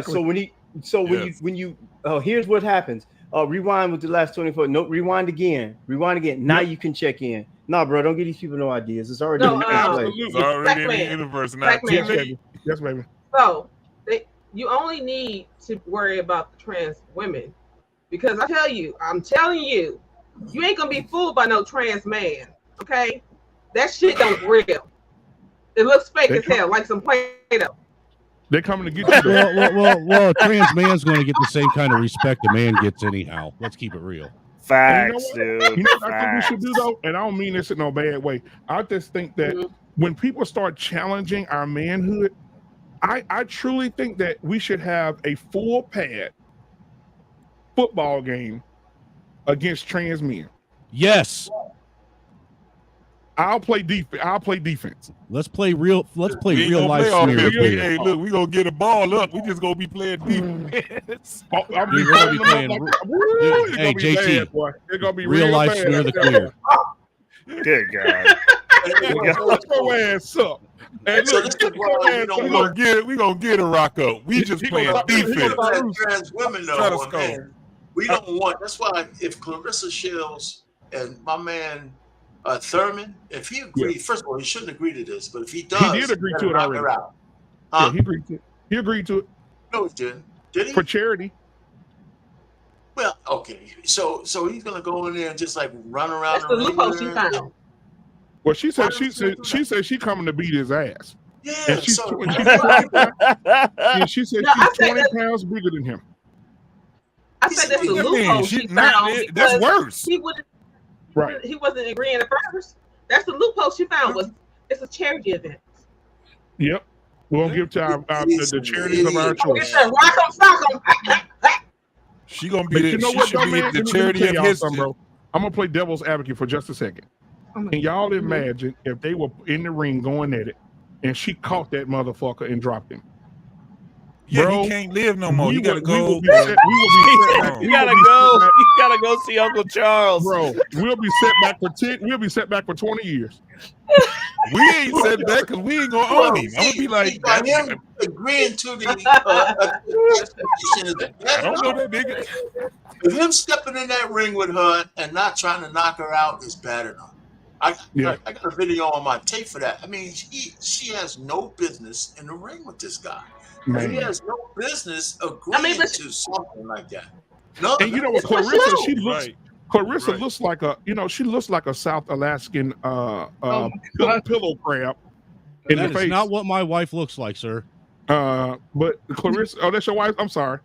L: So when you here's what happens. Rewind with the last 24. No, rewind again. Now you can check in. Nah, bro, don't give these people no ideas. It's already
F: it's already in the universe now.
A: Yes, baby.
C: So you only need to worry about the trans women, because I'm telling you, you ain't gonna be fooled by no trans man. Okay, that shit don't real. It looks fake as hell, like some Play-Doh.
A: They're coming to get you.
H: Well, a trans man's going to get the same kind of respect a man gets anyhow. Let's keep it real.
E: Facts,
A: dude. You know what I think we should do though, and I don't mean this in no bad way. I just think that when people start challenging our manhood, I truly think that we should have a full pad football game against trans men.
H: Yes.
A: I'll play defense.
H: Let's play real life
F: scenario.
H: Hey,
F: look, we gonna get a ball up. We just gonna be playing defense.
A: I'm
H: Dude, we're gonna be playing. Hey, JT,
A: it's gonna be
H: real life smear the clear.
E: Good God.
A: Let's go ass up. And
G: So
A: look,
G: this is why
F: we gonna get a rock up. We just playing defense.
G: Trans women though, man, we don't want. That's why if Clarissa Shields and my man Thurman, if he agreed, first of all, he shouldn't agree to this, but if he does,
A: he did agree to it already.
G: Huh?
A: Yeah, he agreed to it.
G: No, he didn't. Did he?
A: For charity.
G: Well, okay. So he's gonna go in there and just like run around.
C: That's the loophole she found.
A: Well, she said she coming to beat his ass.
G: Yeah.
A: And she said she's 20 pounds bigger than him.
C: I said that's the loophole she found.
F: That's worse.
C: He wouldn't.
A: Right.
C: He wasn't agreeing at first. That's the loophole she found. Was it's a charity event.
A: Yep. We'll give to the charities of our choice.
C: Rock 'em, sock 'em.
F: She gonna be the charity of history.
A: Bro. I'm gonna play devil's advocate for just a second. Can y'all imagine if they were in the ring going at it and she caught that motherfucker and dropped him?
F: Yeah,
A: bro,
F: he can't live no more. You gotta go.
A: You
E: gotta go see Uncle Charles.
A: Bro, we'll be set back for 10. We'll be set back for 20 years.
F: We ain't set back because we ain't gonna own him. I'm gonna be like,
G: by him agreeing to the
F: I don't know that nigga.
G: Him stepping in that ring with her and not trying to knock her out is bad enough. I got a video on my tape for that. I mean, she has no business in the ring with this guy.
A: Man.
G: He has no business agreeing to something like that. No,
A: and you know what, Clarissa? She looks. Right. Clarissa looks like she looks like a South Alaskan pillow crab in the face.
H: That's not what my wife looks like, sir.
A: But Clarissa, that's your wife. I'm sorry.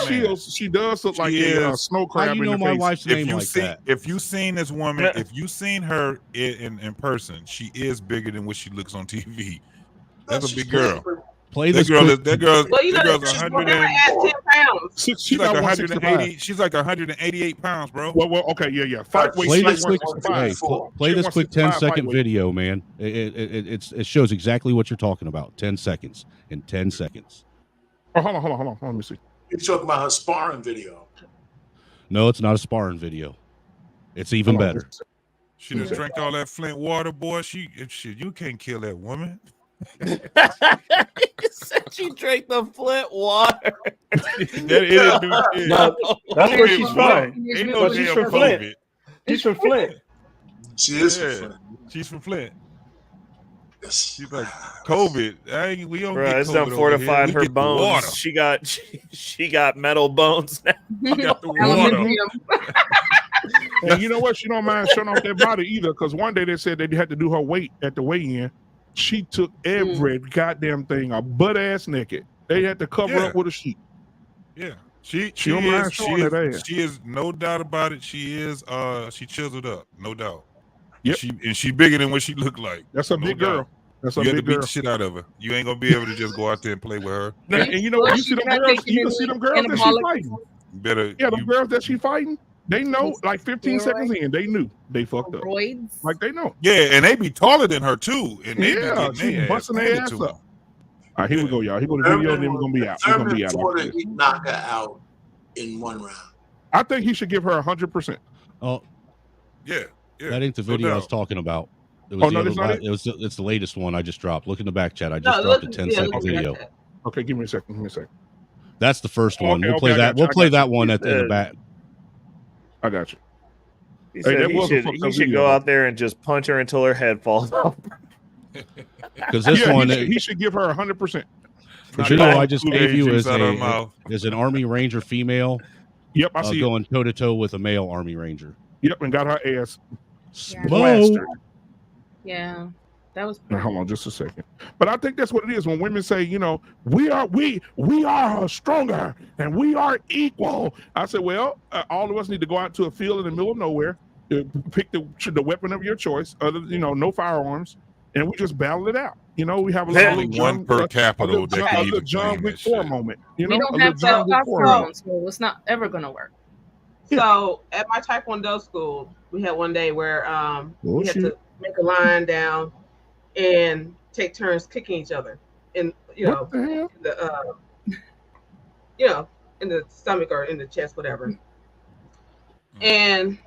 A: Shields, she does look like a snow crab.
H: How you know my wife's name like that?
F: If you seen this woman, if you seen her in person, she is bigger than what she looks on TV. That's a big girl.
H: Play this
F: girl.
H: quick.
F: That girl's
C: 100 pounds.
F: She's like 180. She's like 188 pounds, bro.
A: Well, okay, yeah. Fight weight.
H: Play this quick. Play this quick 10-second video, man. It shows exactly what you're talking about. 10 seconds. In 10 seconds.
A: Oh, hold on. Let me see.
G: You're talking about her sparring video.
H: No, it's not a sparring video. It's even better.
F: She just drank all that Flint water, boy. You can't kill that woman.
E: She drank the Flint water.
L: That's where she's from.
F: Ain't no
L: she's from Flint. She's from Flint.
G: She is from Flint.
F: She's from Flint. She's like COVID. We don't.
E: Bro, it's done fortified her bones. She got metal bones now.
F: She got the water.
A: And you know what? She don't mind showing off that body either. Because one day they said they had to do her weight at the weigh-in. She took every goddamn thing, butt ass naked. They had to cover up with a sheet.
F: Yeah, she is no doubt about it. She chiseled up, no doubt.
A: Yep.
F: She bigger than what she looked like.
A: That's a big girl. That's a big girl.
F: You have to beat the shit out of her. You ain't gonna be able to just go out there and play with her.
A: And you know what? You see them girls. You can see them girls that she's fighting. The girls that she's fighting. They know, like 15 seconds in, they knew they fucked up. Like they know.
F: Yeah, and they be taller than her too. And they
A: she's busting their ass up. All right, here we go, y'all. Here go the video, and then we're gonna be out. We're gonna be out.
G: He knocked her out in one round.
A: I think he should give her 100%.
H: Oh,
F: yeah.
H: That ain't the video I was talking about. It was it's the latest one I just dropped. Look in the back chat. I just dropped a 10-second video.
A: Okay, give me a second.
H: That's the first one. We'll play that. We'll play that one in the back.
A: I got you.
E: He said he should go out there and just punch her until her head falls off.
H: Because this one,
A: he should give her 100%.
H: Because I just gave you as an Army Ranger female.
A: Yep, I see
H: going toe to toe with a male Army Ranger.
A: Yep, and got her ass
B: plastered. Yeah, That was
A: now, hold on just a second. But I think that's what it is when women say, you know, we are stronger and we are equal. I said, well, all of us need to go out to a field in the middle of nowhere, pick the weapon of your choice, no firearms, and we just battle it out. You know, we have a
F: only one per capita that can even
A: John Wick 4 moment. You know,
B: we don't have testosterone, so it's not ever gonna work.
C: So at my Taekwondo school, we had one day where we had to make a line down and take turns kicking each other in in the stomach or in the chest, whatever. And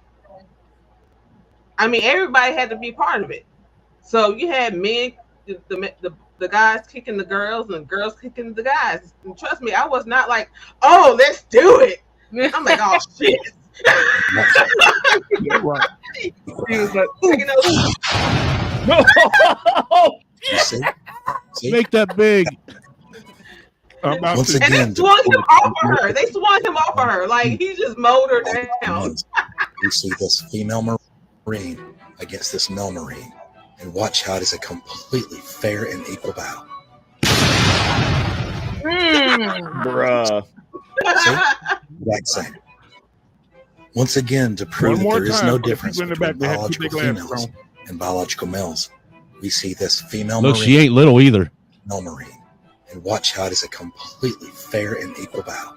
C: I mean, everybody had to be part of it. So you had men, the guys kicking the girls and girls kicking the guys. And trust me, I was not like, oh, let's do it. I'm like, oh shit.
A: Right.
C: He was like, taking those.
H: Make that big.
C: Once again, and they swung him off of her. They swung him off of her. Like he just mowed her down.
T: We see this female Marine against this male Marine, and watch how it is a completely fair and equal battle.
E: Bruh.
T: Exact same. Once again, to prove that there is no difference between biological females and biological males, we see this female
H: Look,
T: Marine.
H: she ain't little either.
T: Male Marine, and watch how it is a completely fair and equal battle.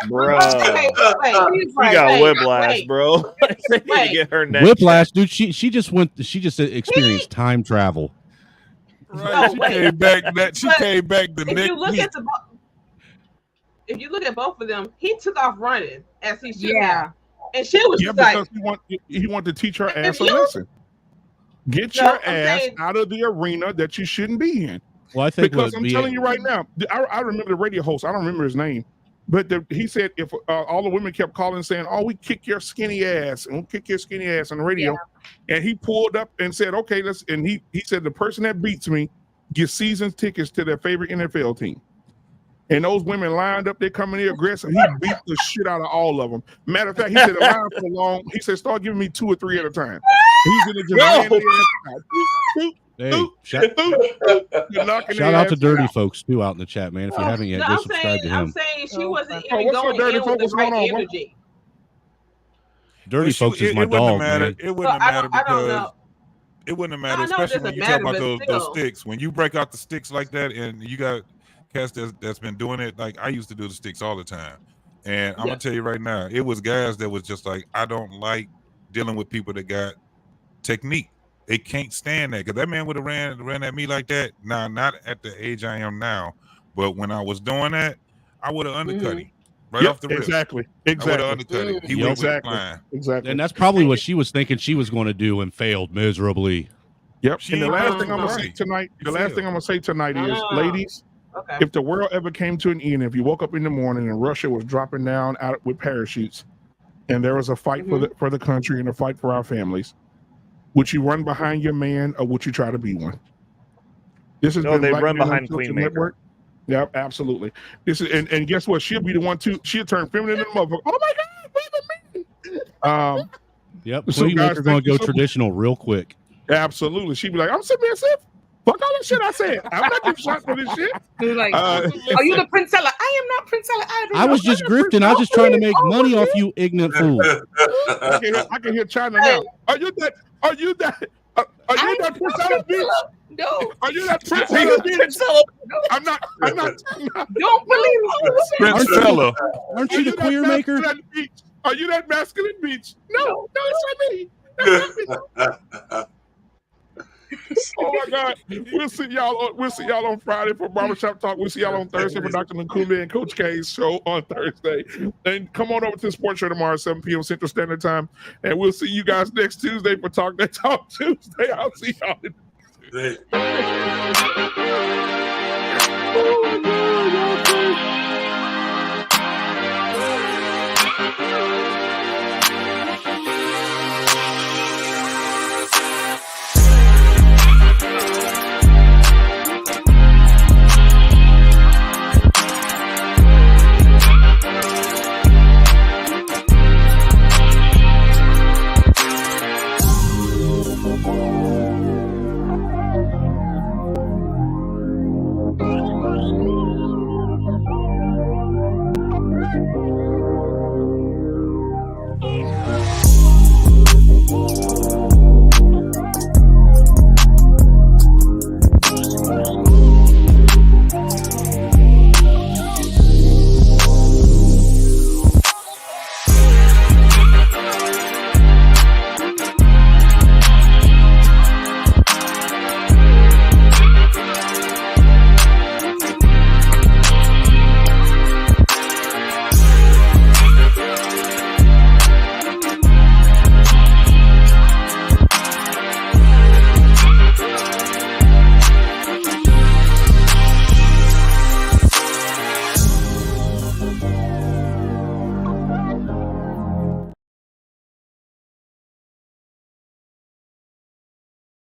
E: Bro, she got whiplash, bro. They need to get her neck
H: Whiplash, dude. She just experienced time travel.
F: Right, she came back the
C: if
F: next
C: you look
F: week.
C: at if you look at both of them, he took off running as he should have. And she was just like,
A: because he wanted to teach her ass a lesson. Get your ass out of the arena that you shouldn't be in.
H: Well, I think
A: because I'm telling you right now, I remember the radio host. I don't remember his name, but he said if all the women kept calling saying, "Oh, we kick your skinny ass and we'll kick your skinny ass" on the radio, and he pulled up and said, "Okay, let's." And he said the person that beats me gets season tickets to their favorite NFL team. And those women lined up, they coming in aggressive. He beat the shit out of all of them. Matter of fact, he said the line so long. He said, "Start giving me 2 or 3 at a time." He's in the
H: Hey, shout out to Dirty Folks too out in the chat, man. If you haven't yet, go subscribe to him.
C: I'm saying she wasn't even going in with the right energy.
H: Dirty Folks is my dog, man.
F: It wouldn't matter because it wouldn't matter, especially when you talk about those sticks. When you break out the sticks like that, and you got cats that's been doing it, like I used to do the sticks all the time. And I'm gonna tell you right now, it was guys that was just like, I don't like dealing with people that got technique. They can't stand that because that man would have ran at me like that. Now, not at the age I am now, but when I was doing that, I would have undercut him right off the rip.
A: Exactly.
F: I would have undercut him. He would have flying.
A: Exactly.
H: And that's probably what she was thinking she was going to do and failed miserably.
A: Yep. And the last thing I'm gonna say tonight, is, ladies, if the world ever came to an end, if you woke up in the morning and Russia was dropping down out with parachutes, and there was a fight for the country and a fight for our families, would you run behind your man or would you try to be one? This is
E: they run behind Queen Maker.
A: Yeah, absolutely. This is and guess what? She'll be the one too. She'll turn feminine in the motherfucker. Oh my God, wait a minute.
H: Yep. So Queen Maker going to go traditional real quick.
A: Absolutely. She'd be like, I'm submissive. Fuck all that shit I said. I'm not getting shot for this shit.
B: Like, are you the Princella? I am not Princella.
H: I was just grifting. I was just trying to make money off you, ignorant fool.
A: I can hear China now. Are you that Princella bitch?
B: No.
A: Are you that Princella bitch? I'm not.
B: Don't believe
F: Princella.
H: Aren't you the queer maker?
A: Are you that masculine bitch? No, it's not me. Oh my God! We'll see y'all on Friday for Barbershop Talk. We'll see y'all on Thursday for Dr. Nkumbi and Coach K's show on Thursday. And come on over to the Sports Show tomorrow at 7 p.m. Central Standard Time. And we'll see you guys next Tuesday for Talk That Talk Tuesday. I'll see y'all. Oh my God!